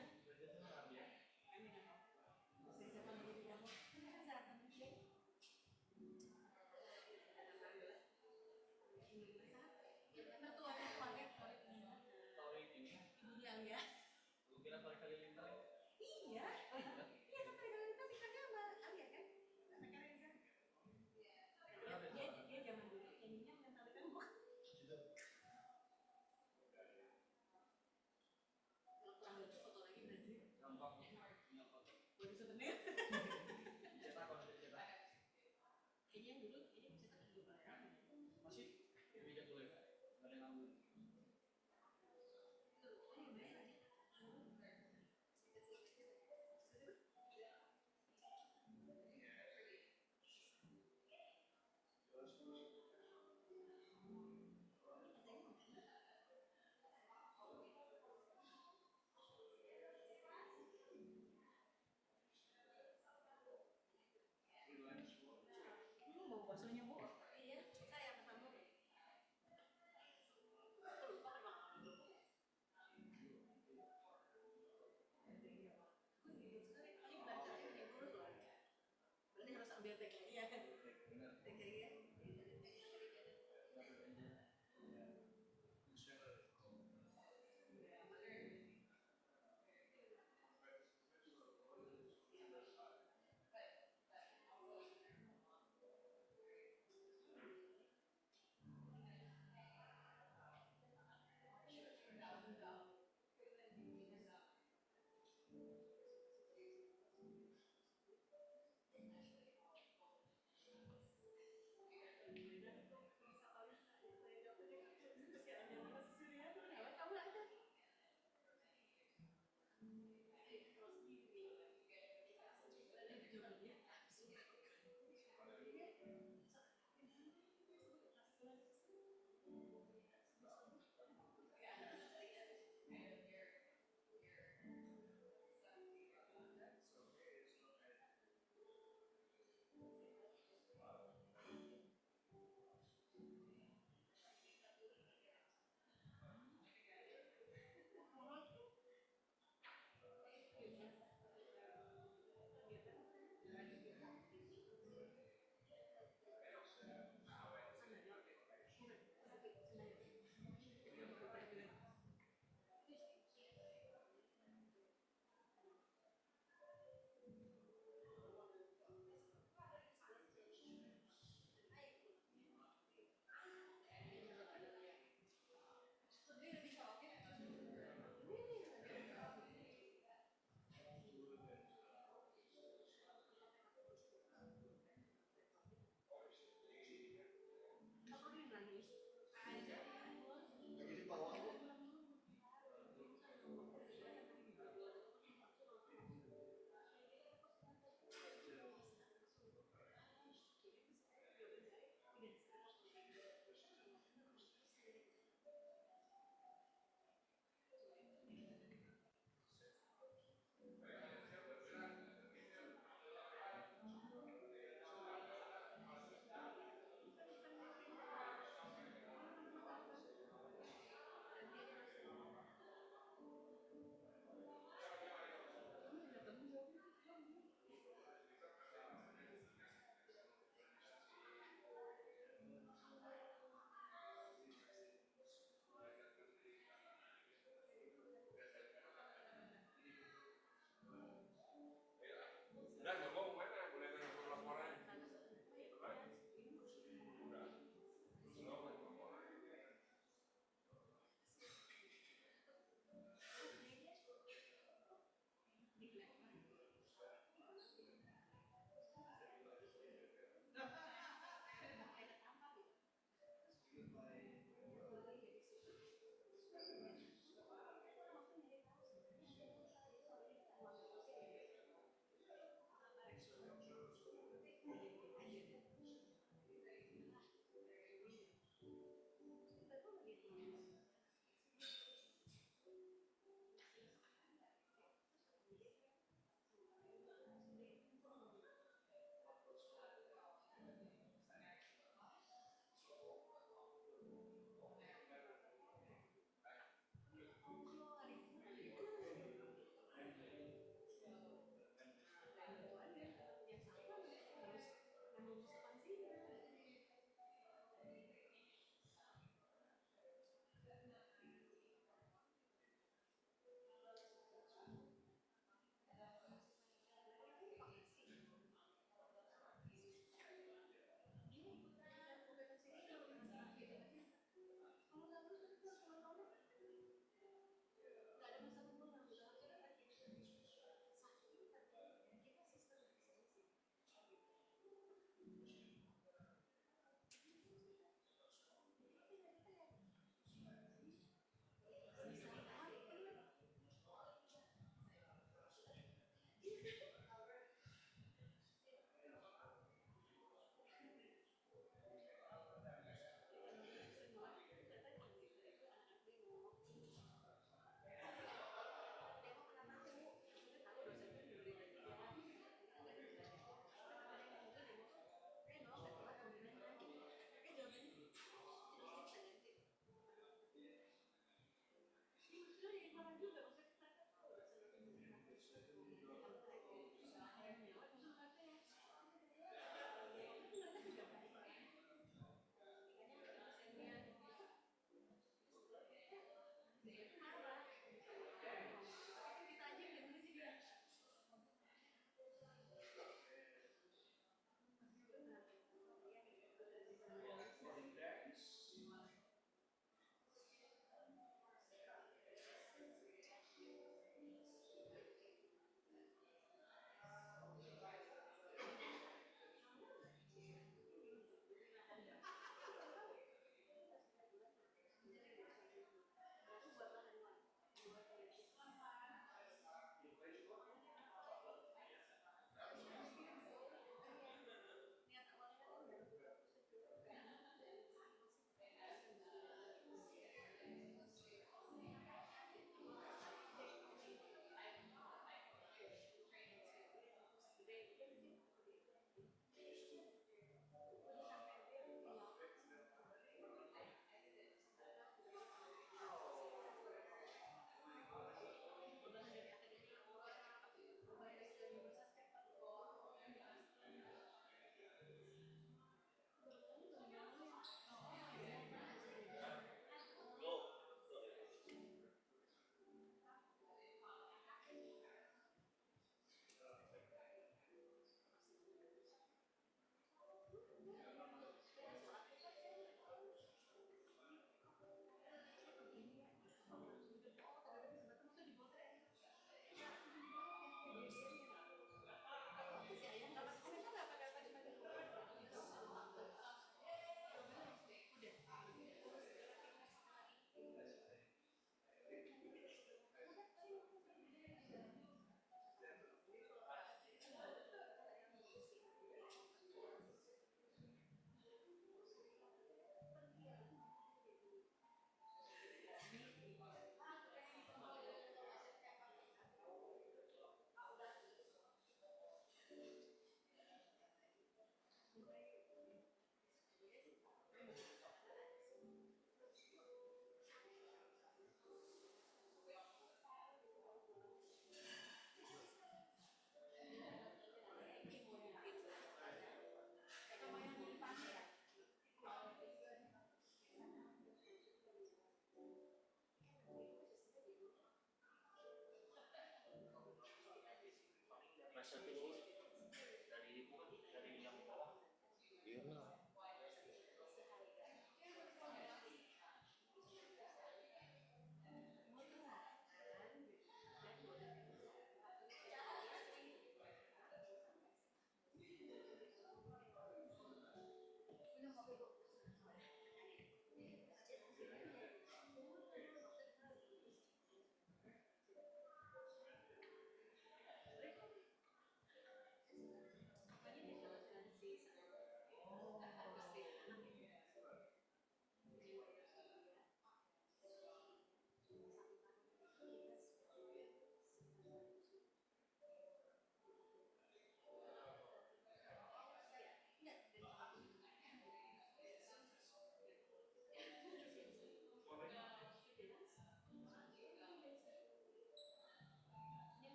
Iya. Iya, kan Halilintar nikahnya sama Alia kan? Anaknya Reza. Dia zaman dulu nyanyinya mentalitas bukan. Kalau kurang lucu foto lagi berarti. Gampang. Boleh souvenir. Dicetak kalau dicetak. Kayaknya yang dulu kayaknya dicetak juga. Masih dipijat boleh nggak? Nggak ada yang ngambil. Mau bakso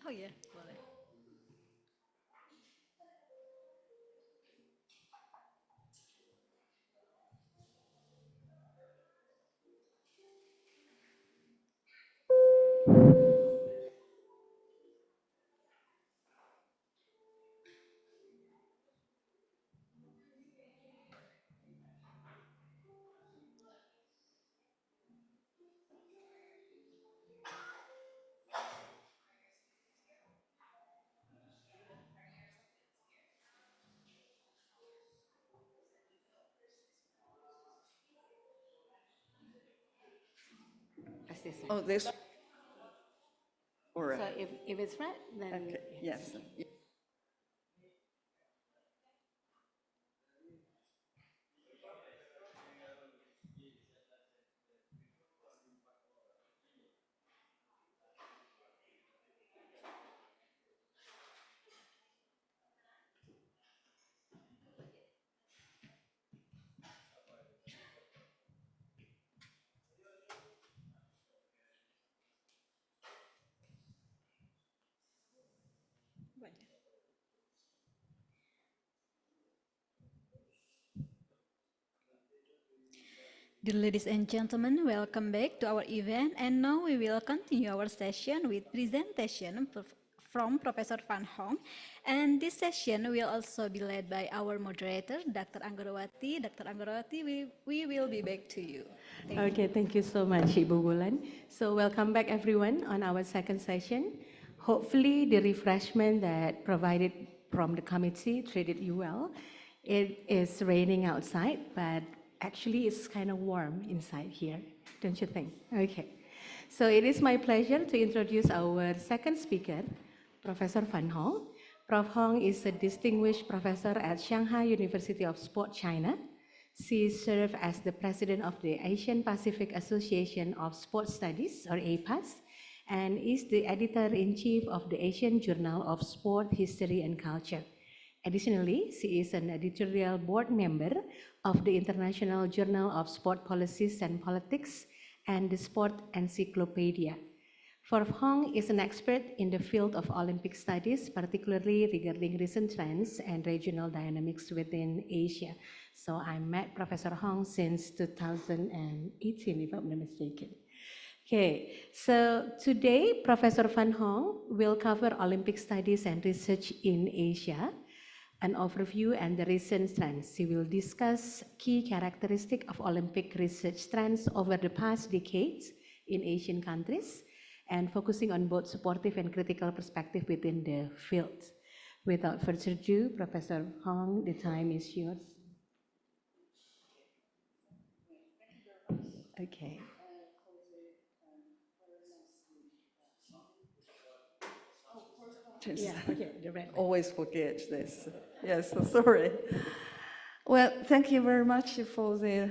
Oh ya, boleh. Oh, this. All right. So if it's right, then Okay, yes. Dear ladies and gentlemen, welcome back to our event, and now we will continue our session with presentation from Professor Van Hong, and this session will also be led by our moderator, Dr. Anggarawati. Dr. Anggarawati, we will be back to you. Thank you so much, Ibu Bulan. So welcome back everyone on our second session. Hopefully the refreshment that provided from the committee treated you well. It is raining outside, but actually it's kind of warm inside here, don't you think? Okay. So it is my pleasure to introduce our second speaker, Professor Van Hong. Prof. Hong is a distinguished professor at Shanghai University of Sport, China. She served as the president of the Asian Pacific Association of Sports Studies, or APAS, and is the editor-in-chief of the Asian Journal of Sport History and Culture. Additionally, she is an editorial board member of the International Journal of Sport Policies and Politics and the Sport Encyclopedia. Prof. Hong is an expert in the field of Olympic studies, particularly regarding recent trends and regional dynamics within Asia. So I met Professor Hong since 2018, if I'm not mistaken. Okay, so today Professor Van Hong will cover Olympic studies and research in Asia, an overview and the recent trends. He will discuss key characteristics of Olympic research trends over the past decades in Asian countries, and focusing on both supportive and critical perspective within the field. Without further ado, Professor Hong, the time is yours. Okay. Just Yeah, okay, the red. always forget this. Yes, sorry. Well, thank you very much for the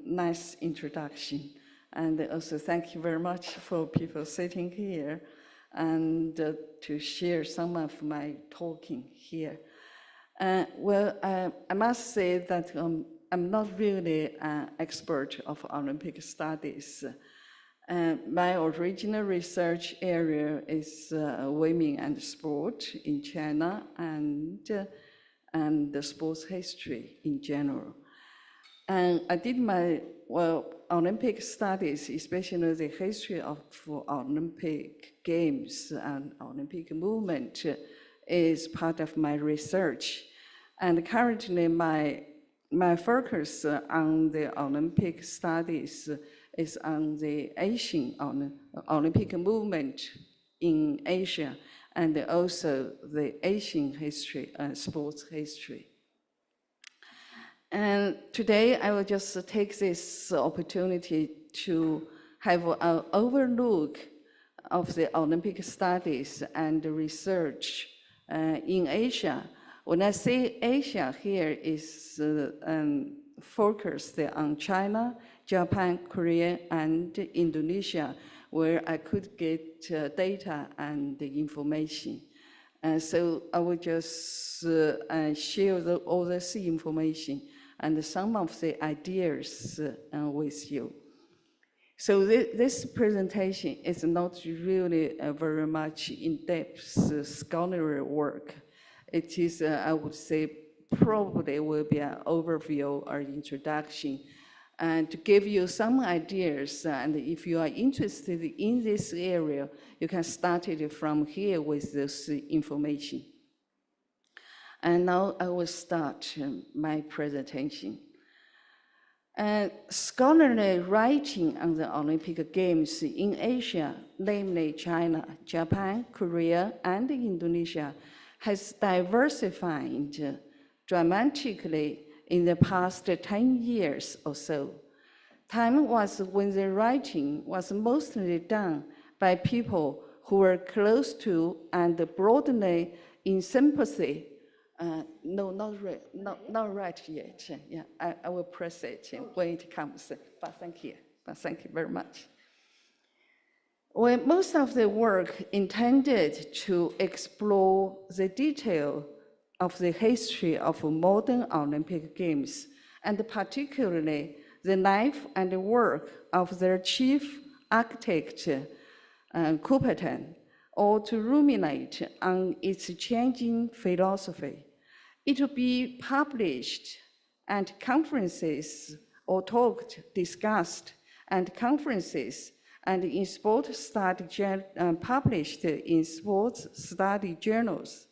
nice introduction. And also thank you very much for people sitting here and to share some of my talking here. Well, I must say that I'm not really an expert of Olympic studies. My original research area is women and sport in China and the sports history in general. And I did my, Olympic studies, especially the history of Olympic Games and Olympic movement is part of my research. And currently my focus on the Olympic studies is on the Asian Olympic movement in Asia and also the Asian history and sports history. And today I will just take this opportunity to have an overlook of the Olympic studies and research in Asia. When I say Asia here is focused on China, Japan, Korea, and Indonesia, where I could get data and information. So I will just share all this information and some of the ideas with you. So this presentation is not really very much in-depth scholarly work. It is, I would say, probably will be an overview or introduction, and to give you some ideas. And if you are interested in this area, you can start it from here with this information. And now I will start my presentation. Scholarly writing on the Olympic Games in Asia, namely China, Japan, Korea, and Indonesia, has diversified dramatically in the past 10 years or so. Time was when the writing was mostly done by people who were close to and broadly in sympathy. No, not right yet. Yeah, I will press it when it comes. But thank you very much. Well, most of the work intended to explore the detail of the history of modern Olympic Games, and particularly the life and work of their chief architect, Coubertin, or to ruminate on its changing philosophy. It will be published at conferences or talked, discussed at conferences and in published in sports study journals.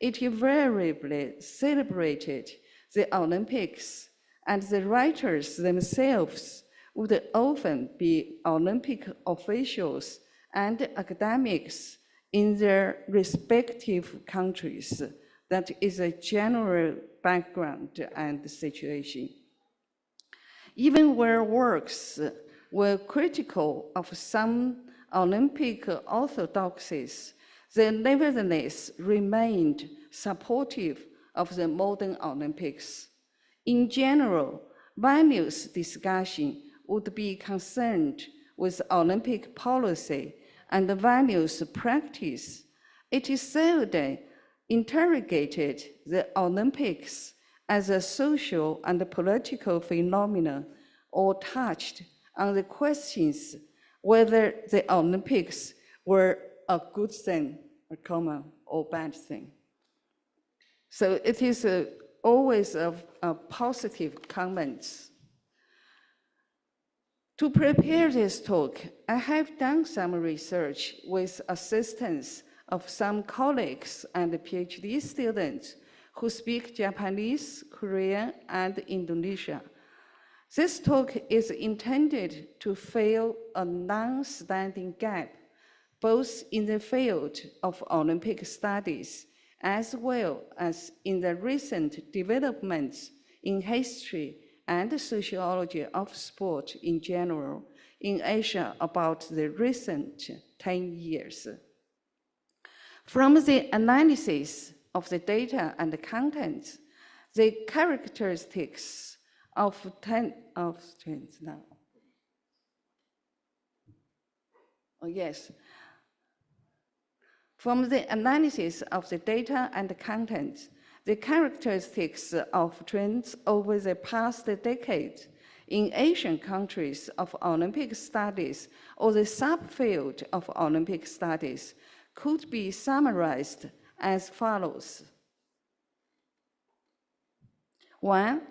It invariably celebrated the Olympics, and the writers themselves would often be Olympic officials and academics in their respective countries. That is a general background and situation. Even where works were critical of some Olympic orthodoxies, they nevertheless remained supportive of the modern Olympics. In general, values discussion would be concerned with Olympic policy and the values practice. It is seldom interrogated the Olympics as a social and political phenomenon or touched on the questions whether the Olympics were a good thing, a common or bad thing. So it is always a positive comments. To prepare this talk, I have done some research with assistance of some colleagues and PhD students who speak Japanese, Korean, and Indonesian. This talk is intended to fill a long-standing gap, both in the field of Olympic studies, as well as in the recent developments in history and sociology of sport in general in Asia about the recent 10 years. From the analysis of the data and the contents, the characteristics of trends now. Oh, yes. From the analysis of the data and the contents, the characteristics of trends over the past decade in Asian countries of Olympic studies or the subfield of Olympic studies could be summarized as follows. One,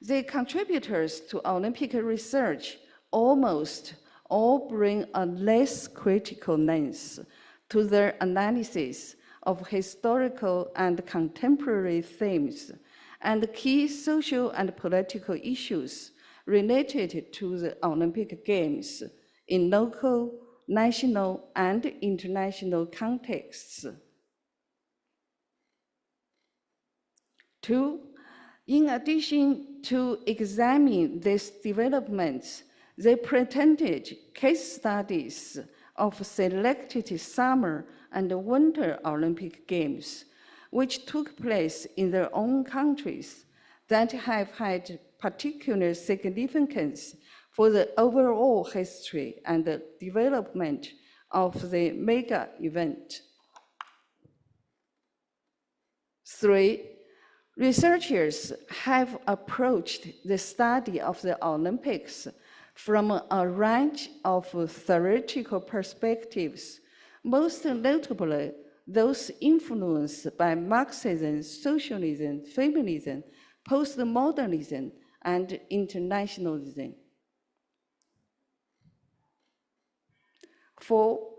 the contributors to Olympic research almost all bring a less critical lens to their analysis of historical and contemporary themes and key social and political issues related to the Olympic Games in local, national, and international contexts. Two, in addition to examining these developments, they pretended case studies of selected summer and winter Olympic Games, which took place in their own countries, that have had particular significance for the overall history and the development of the mega event. Three, researchers have approached the study of the Olympics from a range of theoretical perspectives, most notably those influenced by Marxism, socialism, feminism, postmodernism, and internationalism. For,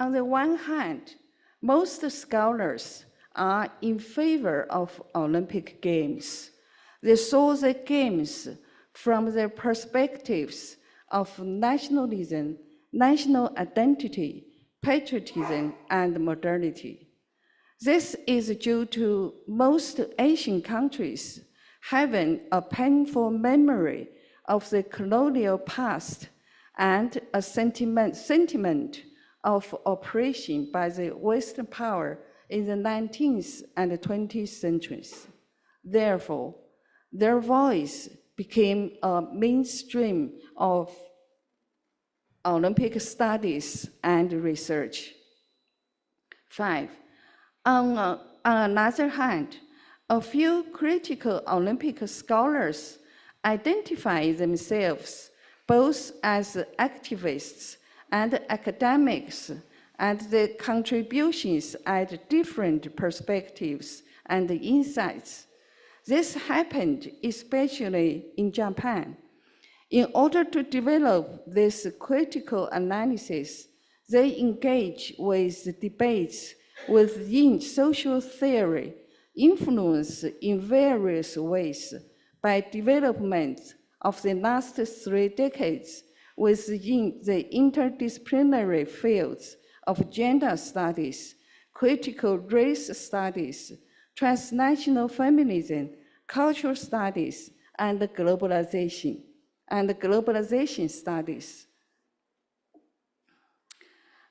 on the one hand, most scholars are in favor of Olympic Games. They saw the Games from the perspectives of nationalism, national identity, patriotism, and modernity. This is due to most Asian countries having a painful memory of the colonial past and a sentiment of oppression by the Western power in the 19th and 20th centuries. Therefore, their voice became a mainstream of Olympic studies and research. 5. On another hand, a few critical Olympic scholars identify themselves both as activists and academics, and their contributions add different perspectives and insights. This happened especially in Japan. In order to develop this critical analysis, they engage with debates within social theory, influenced in various ways by development of the last 3 decades within the interdisciplinary fields of gender studies, critical race studies, transnational feminism, cultural studies, and globalization studies.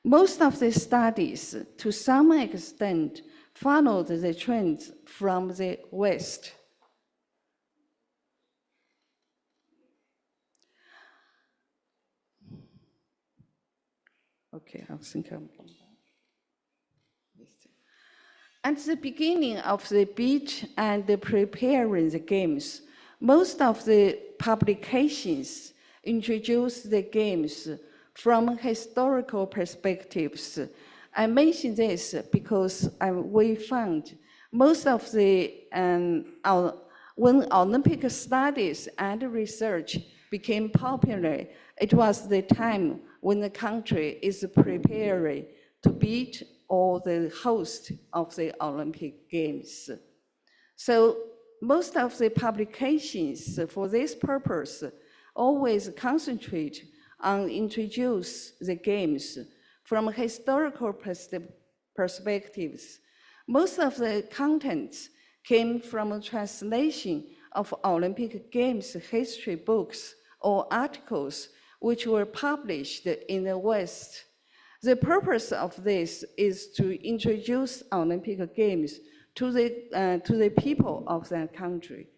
Most of the studies, to some extent, followed the trends from the West. Okay, I think I'm going back. At the beginning of the bid and preparing the games, most of the publications introduced the games from historical perspectives. I mention this because we found most of the, when Olympic studies and research became popular, it was the time when the country is preparing to bid or the host of the Olympic Games. So most of the publications for this purpose always concentrate on introduce the games from historical perspectives. Most of the contents came from a translation of Olympic Games history books or articles which were published in the West. The purpose of this is to introduce Olympic Games to the people of that country.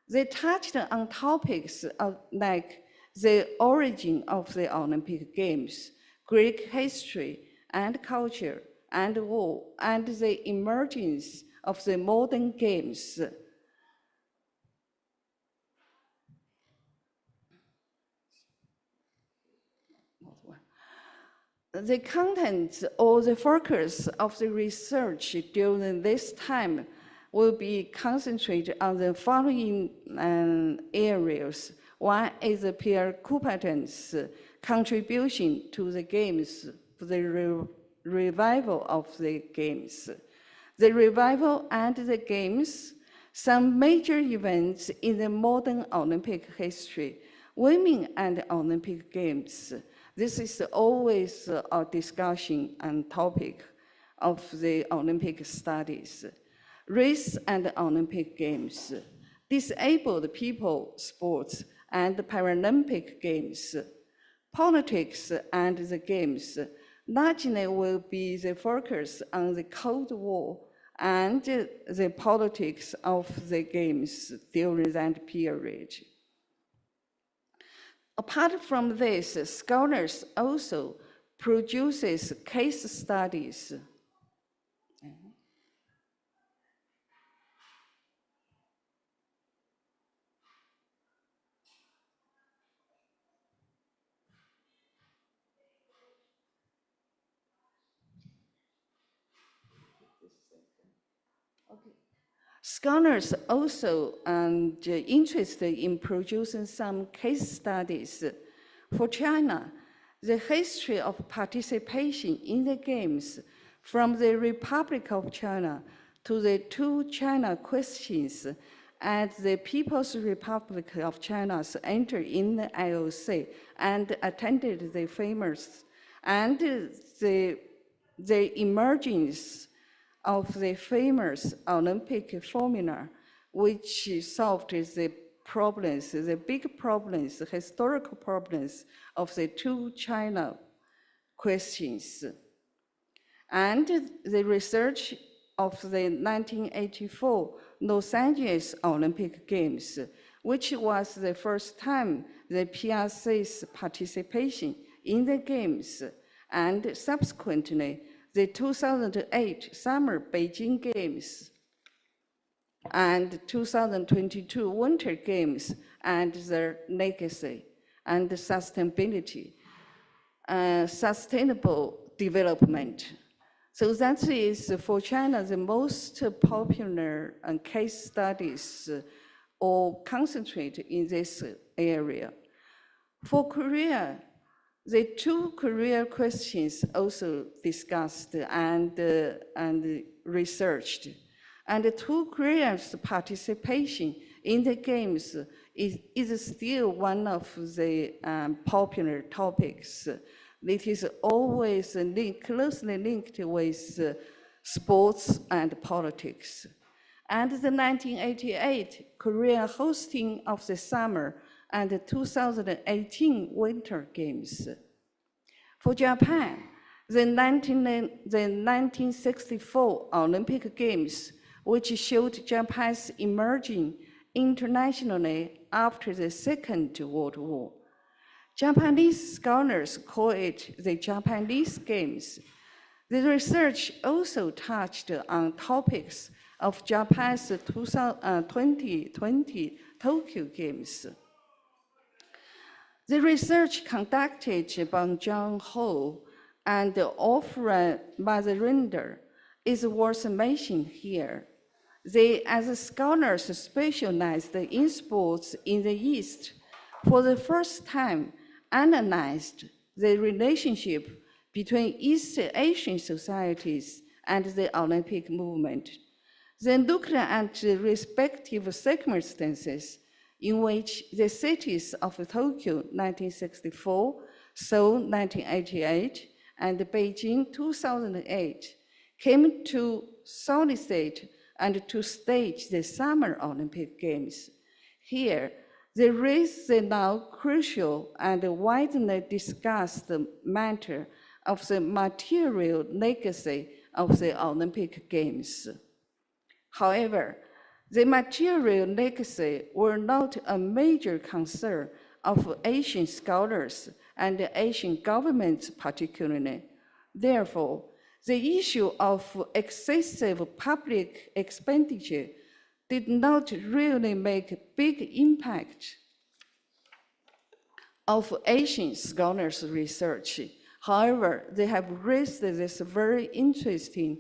They touched on topics like the origin of the Olympic Games, Greek history and culture, and war, and the emergence of the modern games. The content or the focus of the research during this time will be concentrated on the following areas. One is Pierre Coubertin's contribution to the games, the revival of the games. The revival and the games, some major events in the modern Olympic history, women and Olympic Games. This is always a discussion and topic of the Olympic studies. Race and Olympic Games, disabled people sports and Paralympic Games, politics and the games, largely will be the focus on the Cold War and the politics of the games during that period. Apart from this, scholars also produces case studies. Scholars also interested in producing some case studies. For China, the history of participation in the games from the Republic of China to the two China questions and the People's Republic of China's entry in the IOC and attended the famous and the emergence of the famous Olympic formula, which solved the problems, the big problems, the historical problems of the two China questions. And the research of the 1984 Los Angeles Olympic Games, which was the first time the PRC's participation in the Games, and subsequently the 2008 Summer Beijing Games and 2022 Winter Games and their legacy and sustainability, sustainable development. So that is for China the most popular case studies or concentrate in this area. For Korea, the two Korea questions also discussed and researched. And the two Koreans' participation in the games is still one of the popular topics. It is always closely linked with sports and politics. And the 1988 Korea hosting of the summer and the 2018 Winter Games. For Japan, the 1964 Olympic Games, which showed Japan's emerging internationally after the Second World War. Japanese scholars call it the Japanese Games. The research also touched on topics of Japan's 2020 Tokyo Games. The research conducted by John Ho and Ofra Mazarinder is worth mentioning here. They, as scholars specialized in sports in the East, for the first time analyzed the relationship between East Asian societies and the Olympic movement. They looked at the respective circumstances in which the cities of Tokyo 1964, Seoul 1988, and Beijing 2008 came to solicit and to stage the Summer Olympic Games. Here, they raised the now crucial and widely discussed matter of the material legacy of the Olympic Games. However, the material legacy were not a major concern of Asian scholars and Asian governments particularly. Therefore, the issue of excessive public expenditure did not really make a big impact of Asian scholars' research. However, they have raised this very interesting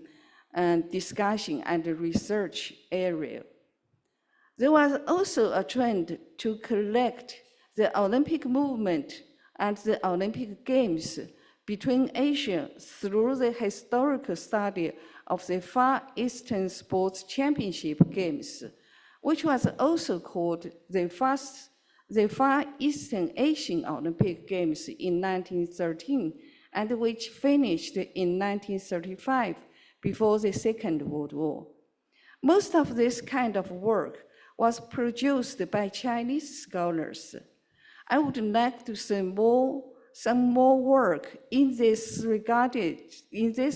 discussion and research area. There was also a trend to collect the Olympic movement and the Olympic Games between Asia through the historical study of the Far Eastern Sports Championship Games, which was also called the Far Eastern Asian Olympic Games in 1913, and which finished in 1935 before the Second World War. Most of this kind of work was produced by Chinese scholars. I would like to see some more work in this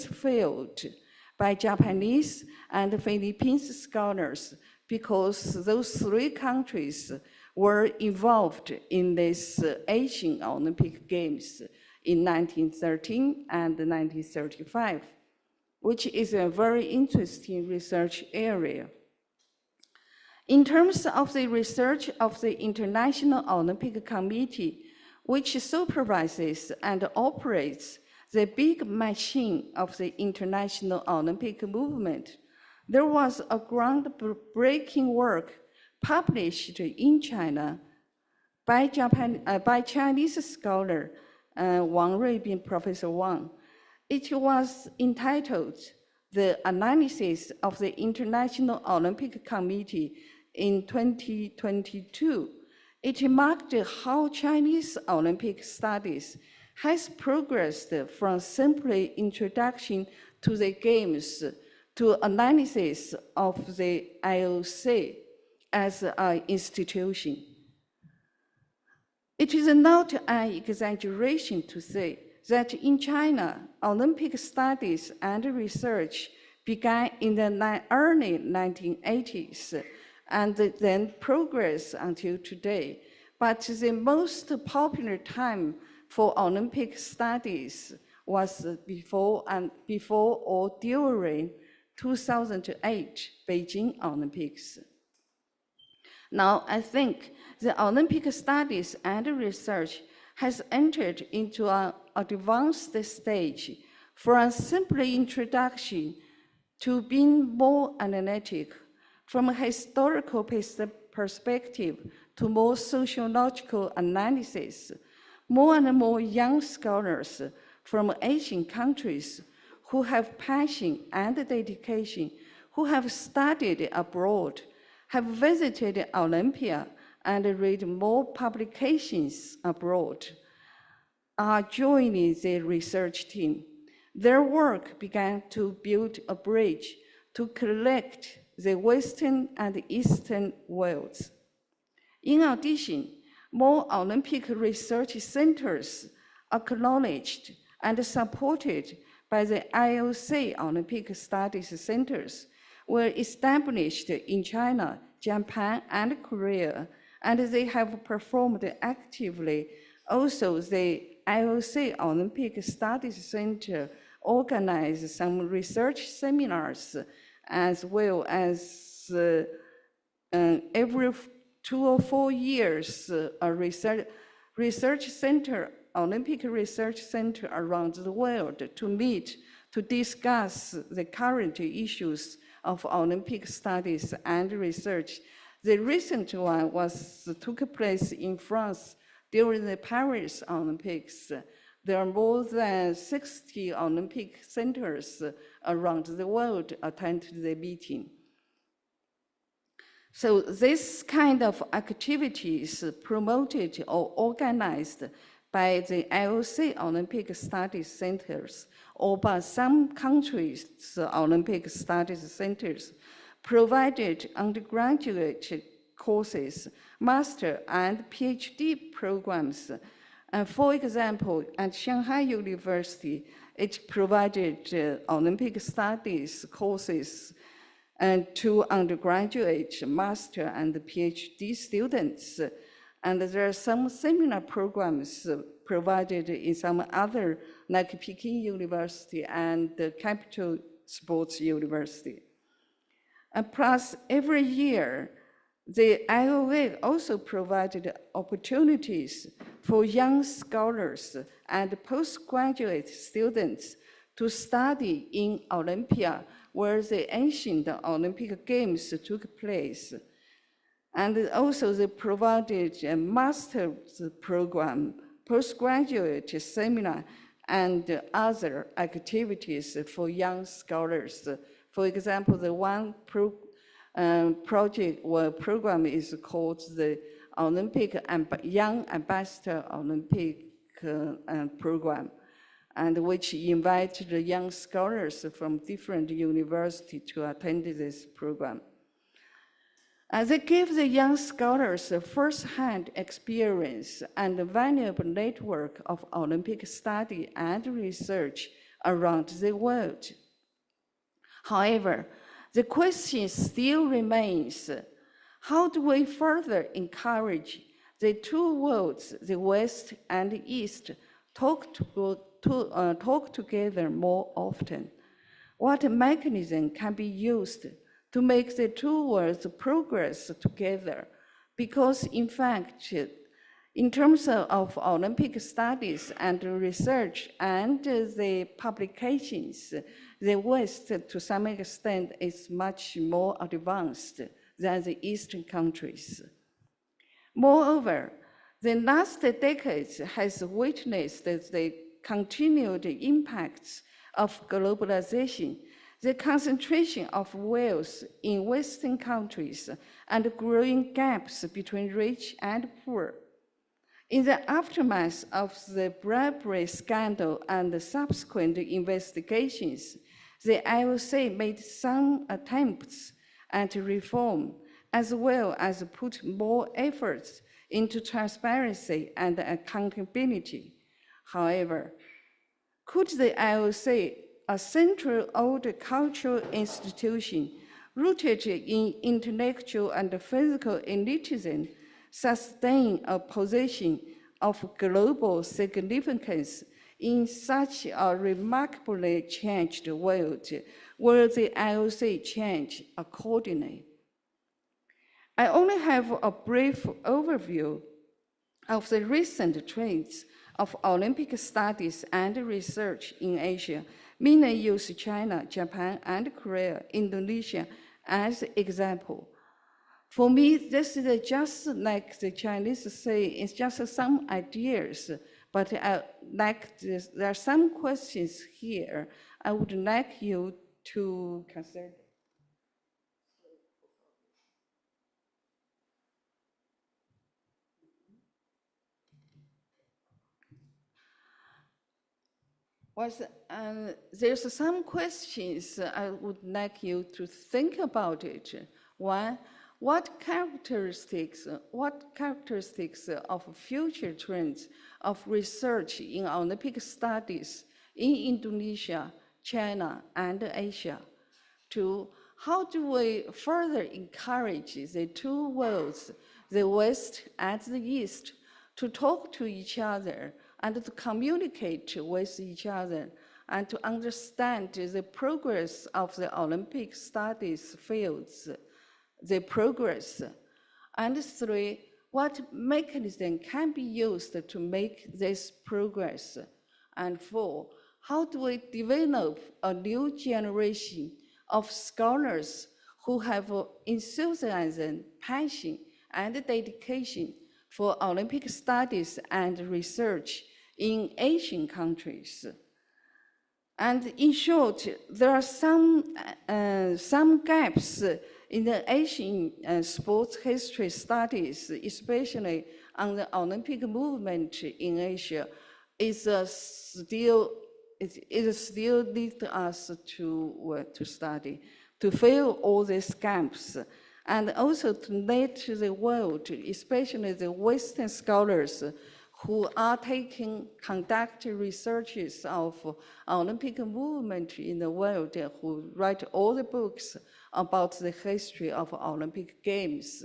field by Japanese and Philippine scholars, because those three countries were involved in this Asian Olympic Games in 1913 and 1935, which is a very interesting research area. In terms of the research of the International Olympic Committee, which supervises and operates the big machine of the international Olympic movement, there was a groundbreaking work published in China by Chinese scholar Wang Ruibin, Professor Wang. It was entitled The Analysis of the International Olympic Committee in 2022. It marked how Chinese Olympic studies has progressed from simply introduction to the games to analysis of the IOC as an institution. It is not an exaggeration to say that in China, Olympic studies and research began in the early 1980s and then progressed until today. But the most popular time for Olympic studies was before or during 2008 Beijing Olympics. Now, I think the Olympic studies and research has entered into an advanced stage from simply introduction to being more analytic, from a historical perspective to more sociological analysis. More and more young scholars from Asian countries who have passion and dedication, who have studied abroad, have visited Olympia and read more publications abroad, are joining the research team. Their work began to build a bridge to connect the Western and Eastern worlds. In addition, more Olympic research centers acknowledged and supported by the IOC Olympic Studies Centers were established in China, Japan, and Korea, and they have performed actively. Also, the IOC Olympic Studies Center organized some research seminars, as well as every 2 or 4 years, a research center, Olympic research center around the world to meet, to discuss the current issues of Olympic studies and research. The recent one took place in France during the Paris Olympics. There are more than 60 Olympic centers around the world attended the meeting. So this kind of activities promoted or organized by the IOC Olympic Studies Centers or by some countries' Olympic Studies Centers provided undergraduate courses, master and PhD programs. For example, at Shanghai University, it provided Olympic studies courses to undergraduate, master, and PhD students. And there are some seminar programs provided in some other, like Peking University and Capital Sports University. And plus, every year, the IOA also provided opportunities for young scholars and postgraduate students to study in Olympia, where the ancient Olympic Games took place. And also they provided a master's program, postgraduate seminar, and other activities for young scholars. For example, the one project or program is called the Olympic Young Ambassador Olympic Program, and which invited young scholars from different universities to attend this program. They gave the young scholars a first-hand experience and a valuable network of Olympic study and research around the world. However, the question still remains, how do we further encourage the two worlds, the West and the East, talk together more often? What mechanism can be used to make the two worlds progress together? Because in fact, In terms of Olympic studies and research and the publications, the West, to some extent, is much more advanced than the Eastern countries. Moreover, the last decades has witnessed the continued impacts of globalization, the concentration of wealth in Western countries, and growing gaps between rich and poor. In the aftermath of the bribery scandal and the subsequent investigations, the IOC made some attempts at reform, as well as put more efforts into transparency and accountability. However, could the IOC, a central old cultural institution rooted in intellectual and physical elitism, sustain a position of global significance in such a remarkably changed world? Will the IOC change accordingly? I only have a brief overview of the recent trends of Olympic studies and research in Asia, mainly use China, Japan, and Korea, Indonesia as example. For me, this is just like the Chinese say, it's just some ideas, but there are some questions here I would like you to consider. There's some questions I would like you to think about it. One, what characteristics of future trends of research in Olympic studies in Indonesia, China, and Asia? Two, how do we further encourage the two worlds, the West and the East, to talk to each other and to communicate with each other and to understand the progress of the Olympic studies fields, the progress? And three, what mechanism can be used to make this progress? And four, how do we develop a new generation of scholars who have enthusiasm, passion, and dedication for Olympic studies and research in Asian countries? And in short, there are some gaps in the Asian sports history studies, especially on the Olympic movement in Asia. It still needs us to study, to fill all these gaps, and also to let the world, especially the Western scholars who are conducting researches of Olympic movement in the world, who write all the books about the history of Olympic Games,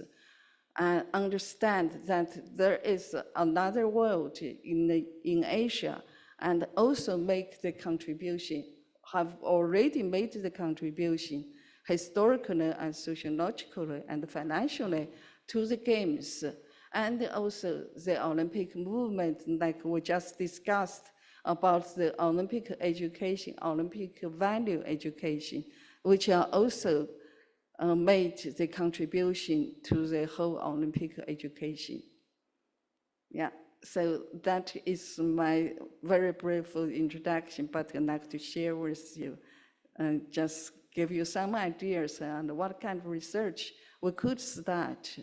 and understand that there is another world in Asia, and also make the contribution, have already made the contribution historically and sociologically and financially to the Games, and also the Olympic movement, like we just discussed about the Olympic education, Olympic value education, which are also made the contribution to the whole Olympic education. Yeah, so that is my very brief introduction, but I'd like to share with you and just give you some ideas on what kind of research we could start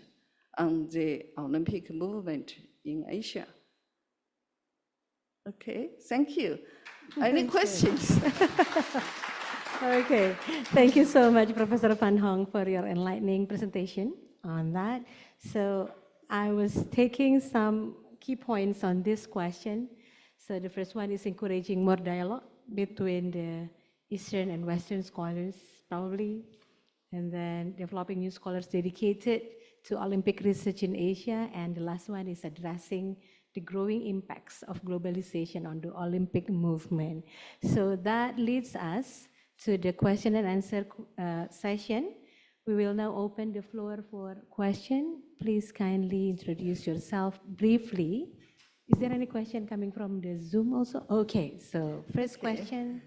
on the Olympic movement in Asia. Okay, thank you. Any questions? Okay, thank you so much, Professor Van Hong, for your enlightening presentation on that. So I was taking some key points on this question. So the first one is encouraging more dialogue between the Eastern and Western scholars, probably, and then developing new scholars dedicated to Olympic research in Asia. And the last one is addressing the growing impacts of globalization on the Olympic movement. So that leads us to the question and answer session We will now open the floor for question. Please kindly introduce yourself briefly. Is there any question coming from the Zoom also? Okay, so first question.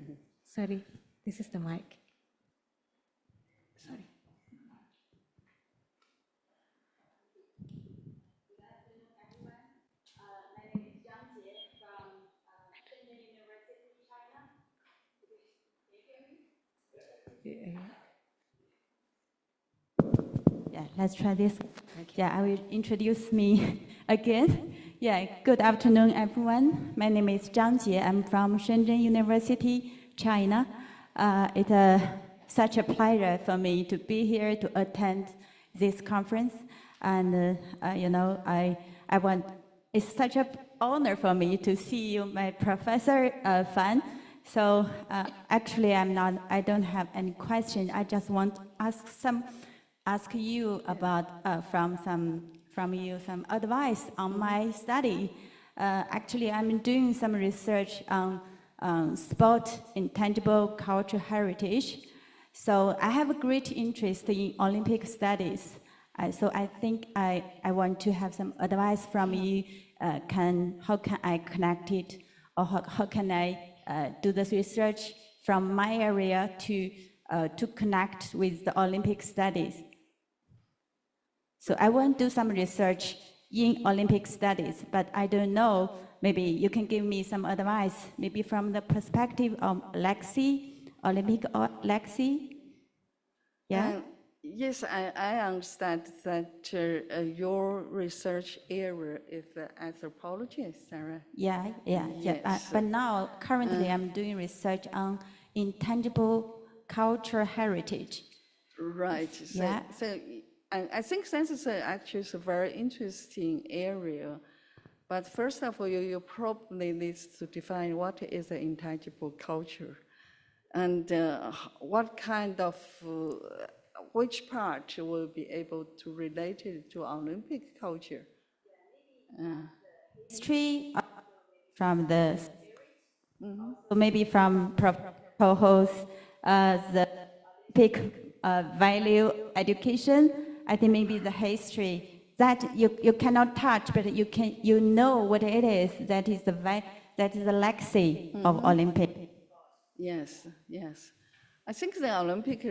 Sorry, this is the mic. Sorry. Yeah, let's try this. Yeah, I will introduce me again. Yeah, good afternoon, everyone. My name is Zhang Jie. I'm from Shenzhen University, China. It's such a pleasure for me to be here to attend this conference. And, you know, it's such an honor for me to see you, my professor, Fan. So actually, I don't have any question. I just want to ask you about from you some advice on my study. Actually, I'm doing some research on sport intangible cultural heritage. So I have a great interest in Olympic studies. So I think I want to have some advice from you. How can I connect it, or how can I do this research from my area to connect with the Olympic studies? So I want to do some research in Olympic studies, but I don't know, maybe you can give me some advice, maybe from the perspective of Lexi, Olympic Lexi? Yeah? Yes, I understand that your research area is anthropology, Sarah. Yeah. Yes. But now, currently, I'm doing research on intangible cultural heritage. Right. Yeah. So I think that is actually a very interesting area. But first of all, you probably need to define what is an intangible culture, and what kind of, which part will be able to relate it to Olympic culture. History from the, so maybe from co-host, the Olympic value education. I think maybe the history that you cannot touch, but you know what it is. That is the legacy of Olympic. Yes. I think the Olympic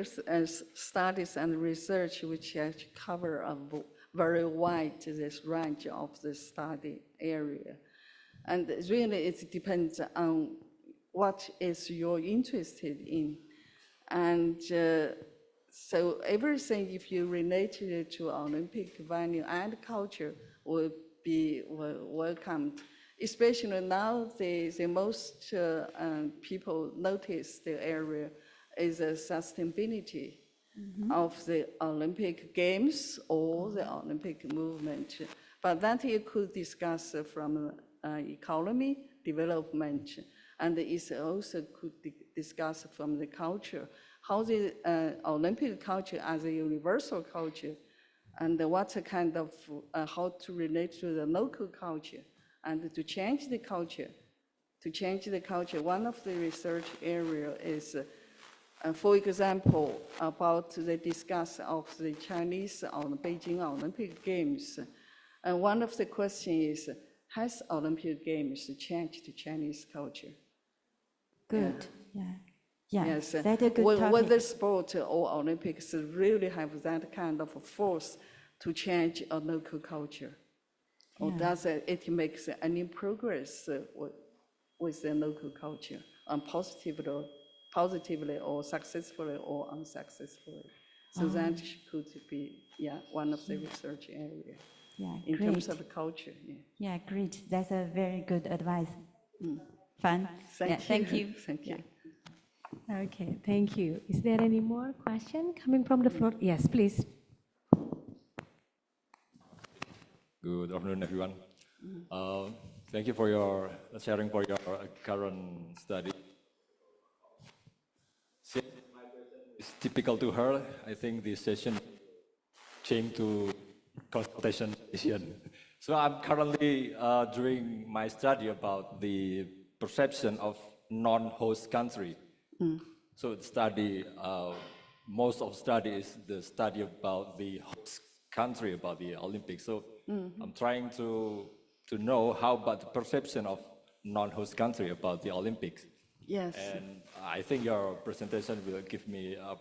studies and research, which actually cover a very wide this range of the study area, and really it depends on what is you're interested in, and. So everything, if you relate it to Olympic value and culture, will be welcomed. Especially now, the most people notice the area is the sustainability of the Olympic Games or the Olympic movement. But that you could discuss from economy, development, and it also could discuss from the culture. How the Olympic culture as a universal culture, and what kind of, how to relate to the local culture, and to change the culture. To change the culture, one of the research area is, for example, about the discuss of the Chinese on Beijing Olympic Games. And one of the questions is, has Olympic Games changed the Chinese culture? Good, yeah. Yes, that's a good topic. Whether sport or Olympics really have that kind of force to change a local culture, or does it make any progress with the local culture, positively or successfully or unsuccessfully? So that could be one of the research areas. In terms of culture. Yeah, great. That's a very good advice. Fun. Thank you. Thank you. Okay, thank you. Is there any more question coming from the floor? Yes, please. Good afternoon, everyone. Thank you for your sharing for your current study. Since my question is typical to her, I think this session changed to consultation session. So I'm currently doing my study about the perception of non-host country. So the study most of study is the study about the host country, about the Olympics. So I'm trying to know how about the perception of non-host country about the Olympics. Yes. And I think your presentation will give me a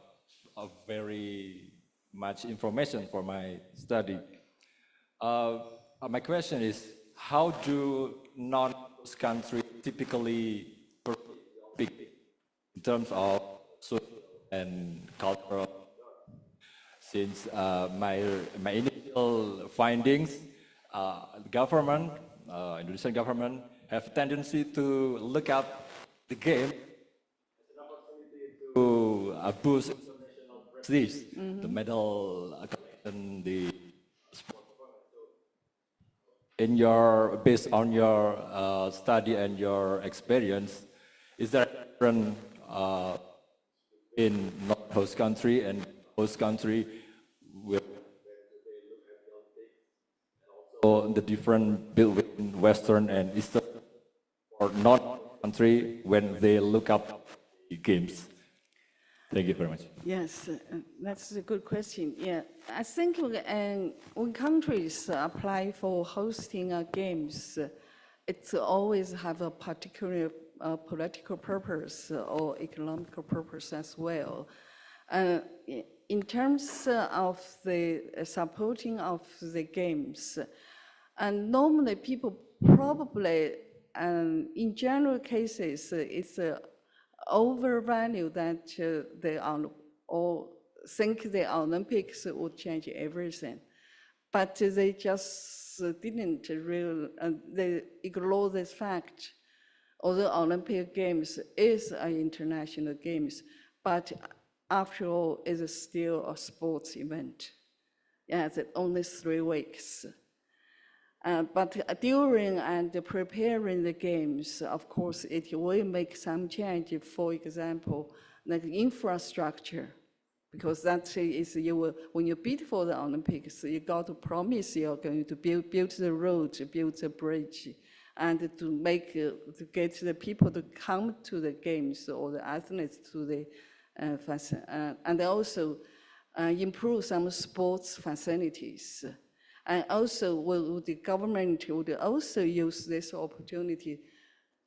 very much information for my study. My question is, how do non-host countries typically perceive in terms of social and cultural? Since my initial findings, government, Indonesian government, have tendency to look at the game to boost international prestige, the medal collection, the sport. Based on your study and your experience, is there a difference in non-host country and host country with also the different built in Western and Eastern or non-country when they look up the games? Thank you very much. Yes, that's a good question. Yeah, I think when countries apply for hosting games, it's always have a particular political purpose or economical purpose as well. In terms of the supporting of the games, and normally people probably, in general cases, it's overvalue that they are or think the Olympics would change everything, but they just didn't really. They ignore this fact. Although Olympic Games is an international games, but after all, it is still a sports event. Yeah, it's only 3 weeks. But during and preparing the games, of course, it will make some change. For example, like infrastructure, because that is when you bid for the Olympics, you got to promise you're going to build the road, build the bridge, and to get the people to come to the games or the athletes to the and also improve some sports facilities. And also, the government would also use this opportunity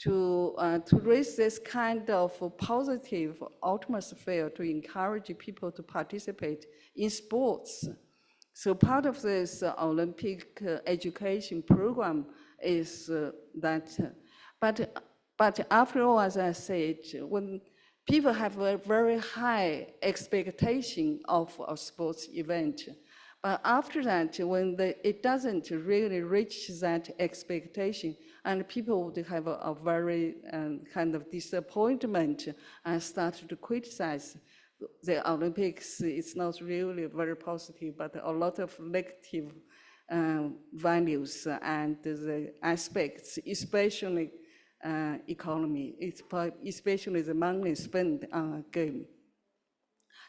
to raise this kind of positive atmosphere to encourage people to participate in sports. So part of this Olympic education program is that. But after all, as I said, when people have a very high expectation of a sports event, but after that, when it doesn't really reach that expectation, and people would have a very kind of disappointment and start to criticize the Olympics. It's not really very positive, but a lot of negative values and the aspects, especially economy, especially the money spent on a game.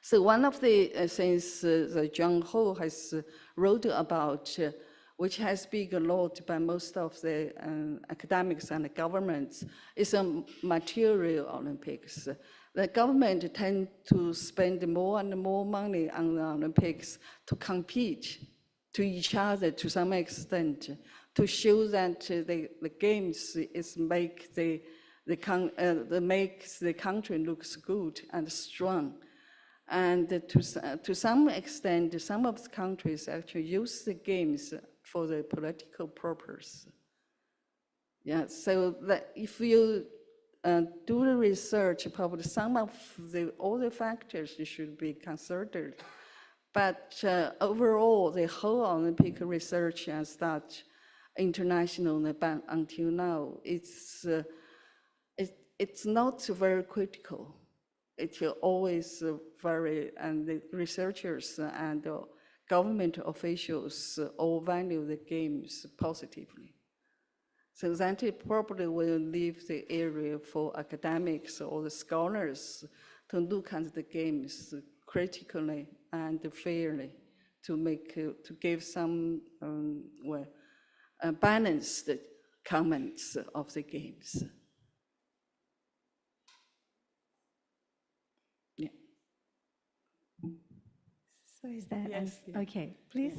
So one of the things that John Ho has wrote about, which has been ignored by most of the academics and the governments, is a material Olympics. The government tend to spend more and more money on the Olympics to compete to each other to some extent, to show that the games makes the country looks good and strong. And to some extent, some of the countries actually use the games for the political purpose. Yeah, so that if you do the research, probably some of all the factors should be considered. But overall, the whole Olympic research as such, international, until now, it's not very critical. It's always very, and the researchers and government officials all value the games positively. So that it probably will leave the area for academics or the scholars to look at the games critically and fairly to give some balanced comments of the games. So is that, Yes, yeah. okay, please.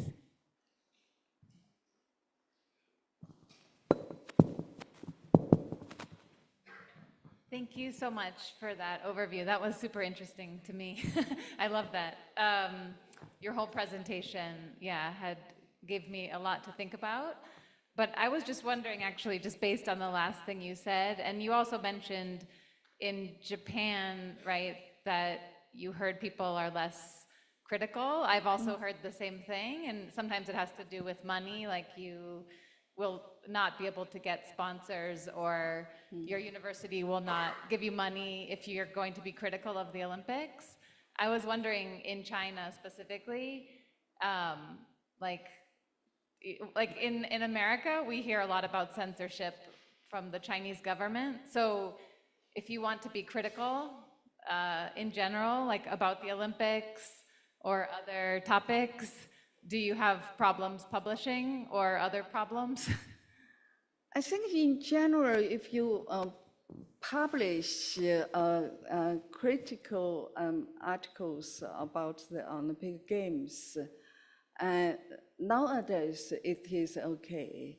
Thank you so much for that overview. That was super interesting to me. I love that. Your whole presentation, yeah, gave me a lot to think about. But I was just wondering, actually, just based on the last thing you said, and you also mentioned in Japan, right, that you heard people are less critical. I've also heard the same thing, and sometimes it has to do with money, like you will not be able to get sponsors, or your university will not give you money if you're going to be critical of the Olympics. I was wondering, in China specifically, like in America, we hear a lot about censorship from the Chinese government. So if you want to be critical in general, like about the Olympics or other topics, do you have problems publishing or other problems? I think in general, if you publish critical articles about the Olympic Games, nowadays it is okay.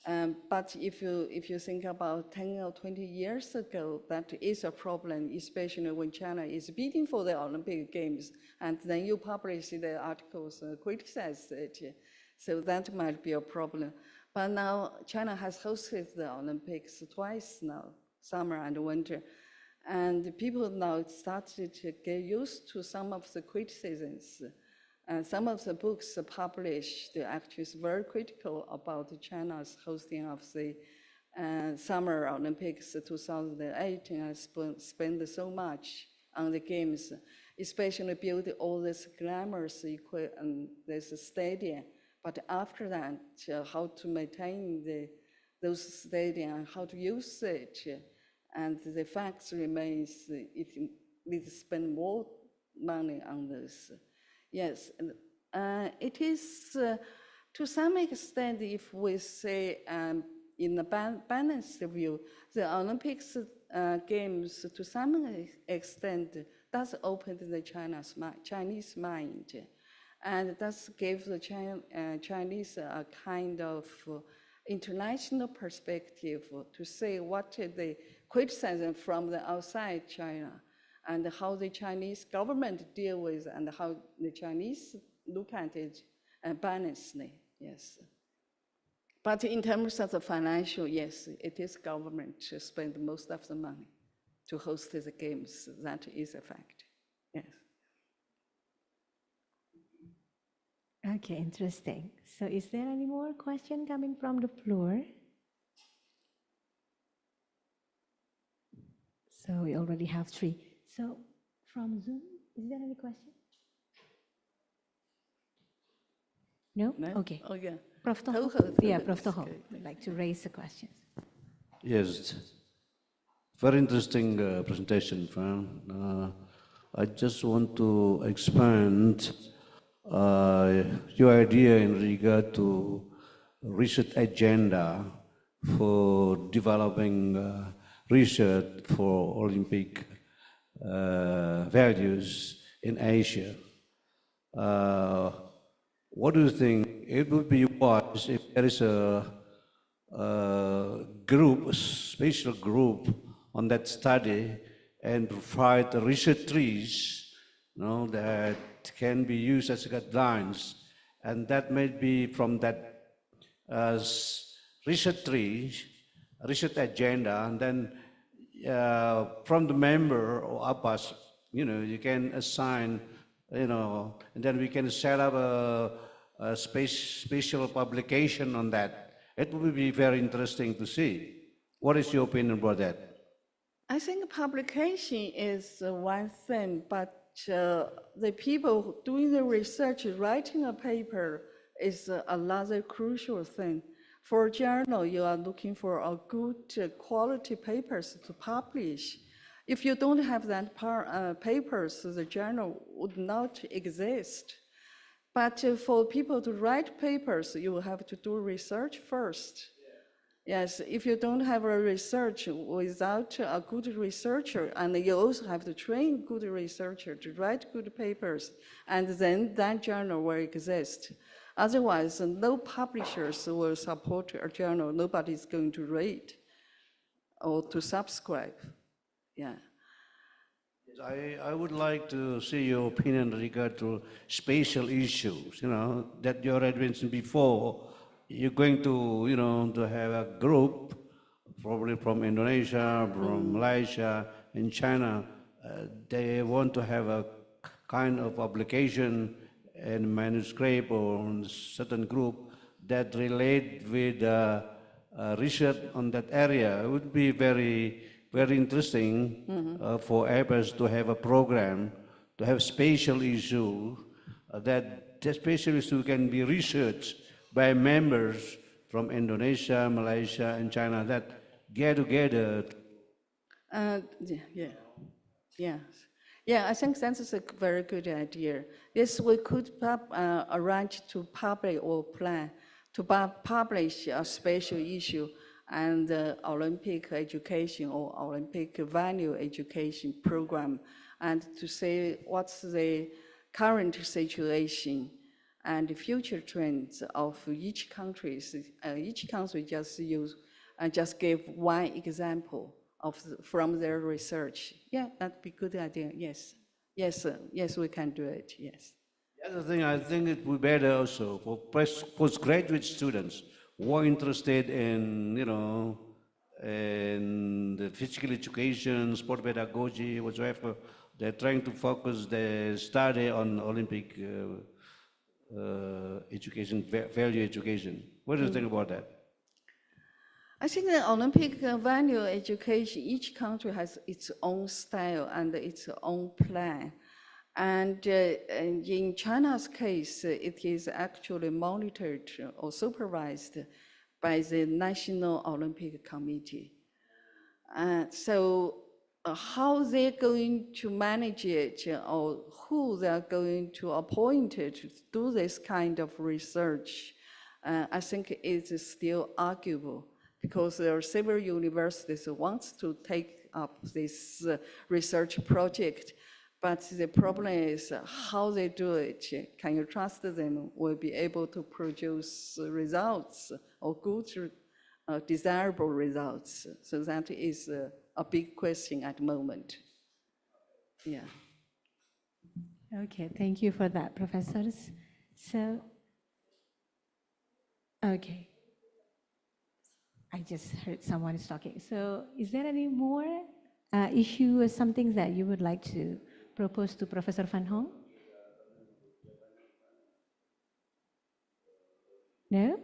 But if you think about 10 or 20 years ago, that is a problem, especially when China is bidding for the Olympic Games, and then you publish the articles, criticize it. So that might be a problem. But now China has hosted the Olympics twice now, summer and winter. And people now started to get used to some of the criticisms. Some of the books published actually is very critical about China's hosting of the Summer Olympics 2008, and spent so much on the games, especially build all this glamorous this stadium. But after that, how to maintain those stadiums and how to use it, and the facts remains it needs to spend more money on this. Yes, it is to some extent, if we say in a balanced view, the Olympics Games to some extent does open the Chinese mind, and does give the Chinese a kind of international perspective to say what the criticism from the outside China, and how the Chinese government deal with, and how the Chinese look at it balancedly, yes. But in terms of the financial, yes, it is government to spend most of the money to host the games. That is a fact, yes. Okay, interesting. So is there any more question coming from the floor? So we already have 3. So from Zoom, is there any question? No? No? Okay. Oh, yeah. Prof. Toho? Yeah, Prof. Toho would like to raise the questions. Yes, very interesting presentation, Fran. I just want to expand your idea in regard to research agenda for developing research for Olympic values in Asia. What do you think? It would be wise if there is a group, a special group on that study, and provide research trees, that can be used as guidelines, and that may be from that research trees, research agenda, and then from the member or APAS, you can assign, and then we can set up a special publication on that. It will be very interesting to see. What is your opinion about that? I think publication is one thing, but the people doing the research, writing a paper is another crucial thing. For a journal, you are looking for a good quality papers to publish. If you don't have that papers, the journal would not exist. But for people to write papers, you will have to do research first. Yes, if you don't have a research without a good researcher, and you also have to train good researcher to write good papers, and then that journal will exist. Otherwise, no publishers will support a journal nobody's going to read or to subscribe. Yeah. I would like to see your opinion regard to spatial issues, that you already mentioned before. You're going to, to have a group, probably from Indonesia, from Malaysia, and China. They want to have a kind of publication and manuscript or certain group that relate with research on that area. It would be very interesting for APES to have a program, to have spatial issue, that the spatial issue can be researched by members from Indonesia, Malaysia, and China that get together. Yeah, I think that's a very good idea. Yes, we could arrange to publish or plan to publish a special issue and Olympic education or Olympic value education program, and to say what's the current situation and the future trends of each country. Each country just give one example from their research. Yeah, that'd be a good idea. Yes, yes, we can do it. Yes. The other thing, I think it would be better also for postgraduate students who are interested in, in the physical education, sport pedagogy, whatsoever. They're trying to focus their study on Olympic education, value education. What do you think about that? I think the Olympic value education, each country has its own style and its own plan. And in China's case, it is actually monitored or supervised by the National Olympic Committee. So how they're going to manage it or who they're going to appoint to do this kind of research, I think is still arguable, because there are several universities who want to take up this research project. But the problem is how they do it. Can you trust them will be able to produce results or good, desirable results? So that is a big question at the moment. Yeah. Okay, thank you for that, professors. So, okay. I just heard someone is talking. So is there any more issue or something that you would like to propose to Professor Van Hong? No?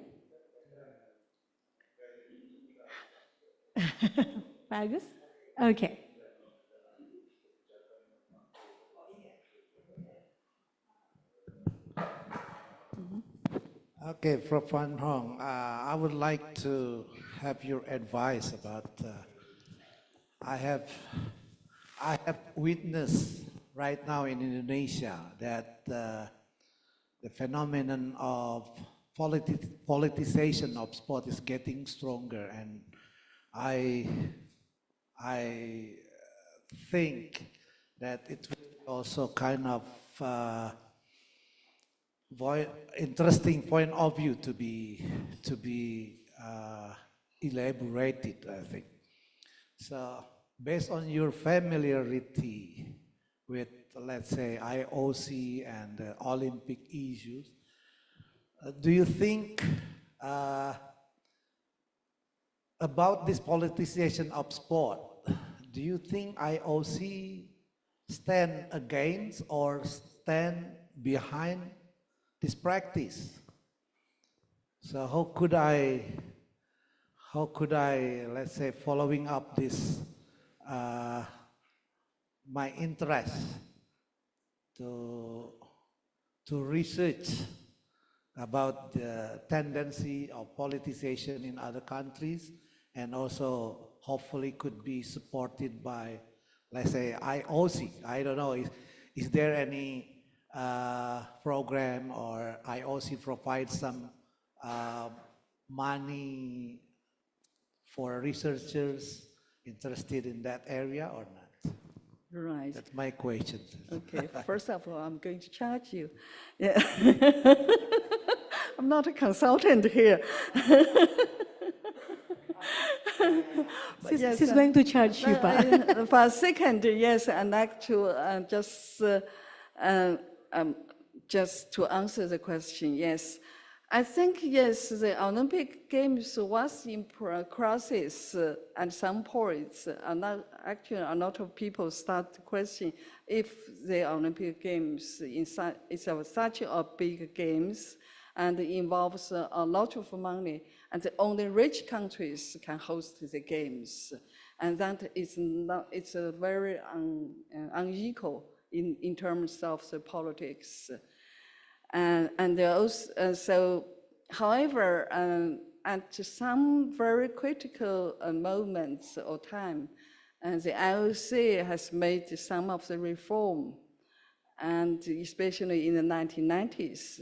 Bagus? Okay. Okay, Prof. Van Hong, I would like to have your advice about, I have witnessed right now in Indonesia that the phenomenon of politicization of sport is getting stronger, and I think that it will also kind of interesting point of view to be elaborated, I think. So based on your familiarity with, let's say, IOC and Olympic issues, do you think about this politicization of sport, do you think IOC stand against or stand behind this practice? So how could I, let's say, following up this, my interest to research about the tendency of politicization in other countries, and also hopefully could be supported by, let's say, IOC. I don't know, is there any program or IOC provides some money for researchers interested in that area or not? Right. That's my question. Okay, first of all, I'm going to charge you. Yeah. I'm not a consultant here. She's going to charge you, Pak. For a second, yes, I'd like to just to answer the question, yes. I think, yes, the Olympic Games was in process at some points. Actually, a lot of people start to question if the Olympic Games is such a big games and involves a lot of money, and only rich countries can host the games. And that is not, it's a very unequal in terms of the politics. And also, so, however, at some very critical moments or time, the IOC has made some of the reform, and especially in the 1990s.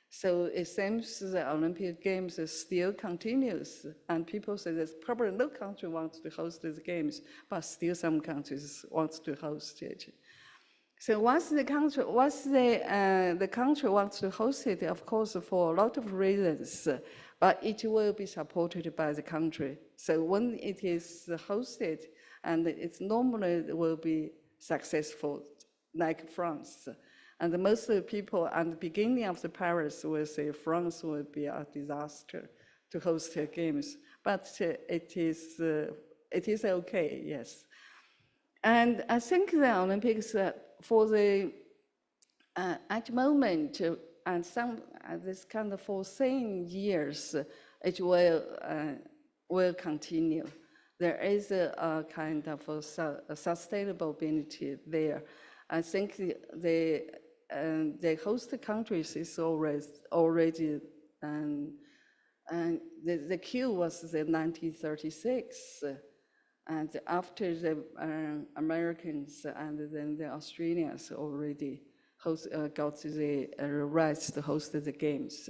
So it seems the Olympic Games still continues, and people say that probably no country wants to host these games, but still some countries want to host it. So once the country wants to host it, of course, for a lot of reasons, but it will be supported by the country. So when it is hosted, and it normally will be successful, like France. And most of the people at the beginning of the Paris will say France will be a disaster to host the games, but it is okay, yes. And I think the Olympics for the at the moment and some this kind of foreseen years, it will continue. There is a kind of a sustainability there. I think the host countries is already and the cue was the 1936. And after the Americans and then the Australians already got the rights to host the games.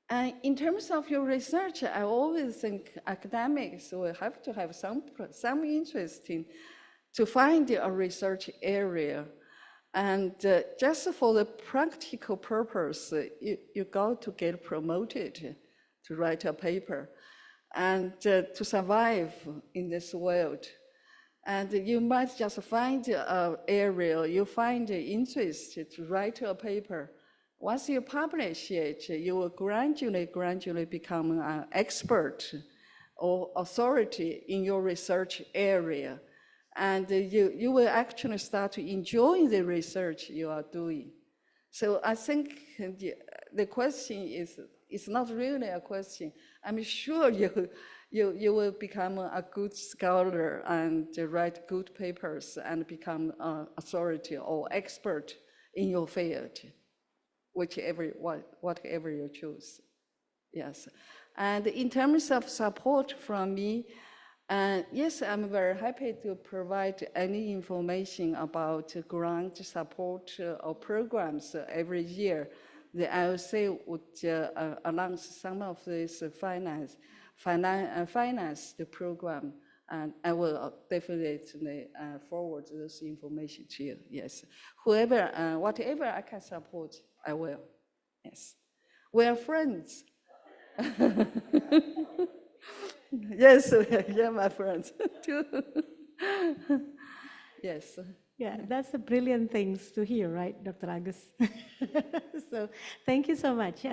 And in terms of your research, I always think academics will have to have some interest in to find a research area. And just for the practical purpose, you got to get promoted to write a paper and to survive in this world. And you might just find an area, you find interest to write a paper. Once you publish it, you will gradually become an expert or authority in your research area. And you will actually start to enjoy the research you are doing. So I think the question is not really a question. I'm sure you will become a good scholar and write good papers and become an authority or expert in your field, whatever you choose. Yes. And in terms of support from me, yes, I'm very happy to provide any information about grant support or programs every year. The IOC would announce some of this finance the program, and I will definitely forward this information to you. Yes, whatever I can support, I will. Yes, we are friends. Yes, yeah, my friends too. Yes. Yeah, that's a brilliant things to hear, right, Dr. Agus? So thank you so much.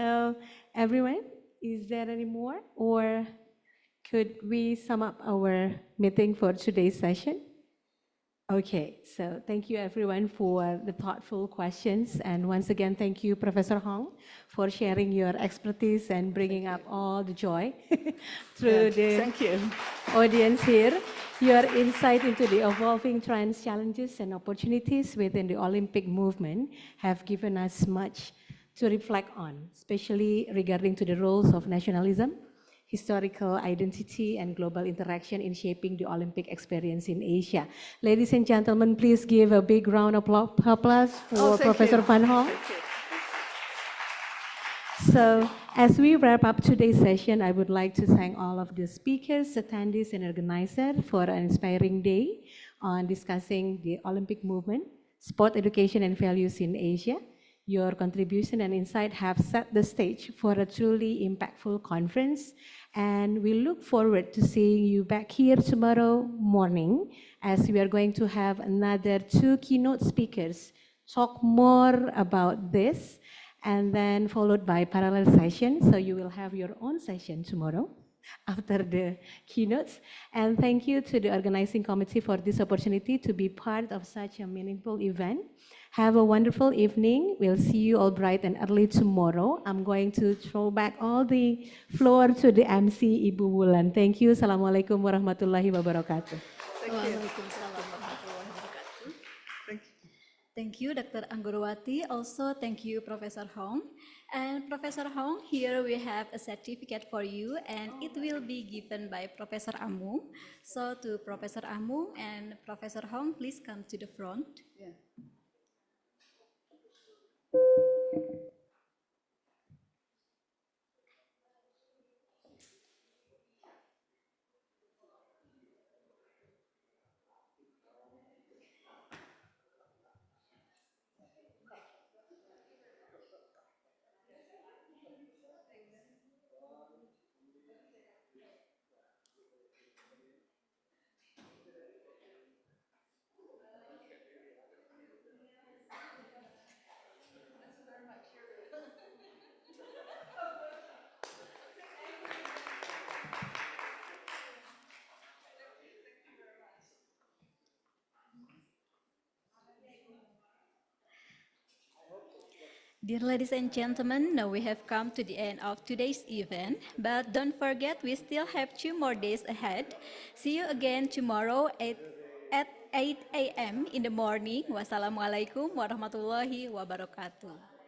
Everyone, is there any more? Or could we sum up our meeting for today's session? Okay, so thank you everyone for the thoughtful questions. And once again, thank you, Professor Hong, for sharing your expertise and bringing up all the joy through the audience here. Your insight into the evolving trends, challenges, and opportunities within the Olympic movement have given us much to reflect on, especially regarding to the roles of nationalism, historical identity, and global interaction in shaping the Olympic experience in Asia. Ladies and gentlemen, please give a big round of applause for Professor Van Hong. So as we wrap up today's session, I would like to thank all of the speakers, attendees, and organizers for an inspiring day on discussing the Olympic movement, sport education, and values in Asia. Your contribution and insight have set the stage for a truly impactful conference, and we look forward to seeing you back here tomorrow morning as we are going to have another 2 keynote speakers talk more about this, and then followed by parallel session. So you will have your own session tomorrow after the keynotes. And thank you to the organizing committee for this opportunity to be part of such a meaningful event. Have a wonderful evening. We'll see you all bright and early tomorrow. I'm going to throw back all the floor to the MC, Ibu Wulan. Thank you. Assalamualaikum warahmatullahi wabarakatuh. Waalaikumsalam warahmatullahi wabarakatuh. Thank you, Dr. Anggurwati. Also, thank you, Professor Hong. And Professor Hong, here we have a certificate for you, and it will be given by Professor Amung. So to Professor Amung and Professor Hong, please come to the front. Yeah. Dear ladies and gentlemen, now we have come to the end of today's event, but don't forget we still have 2 more days ahead. See you again tomorrow at 8 a.m. in the morning. Wassalamualaikum warahmatullahi wabarakatuh.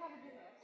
Apa bener ya?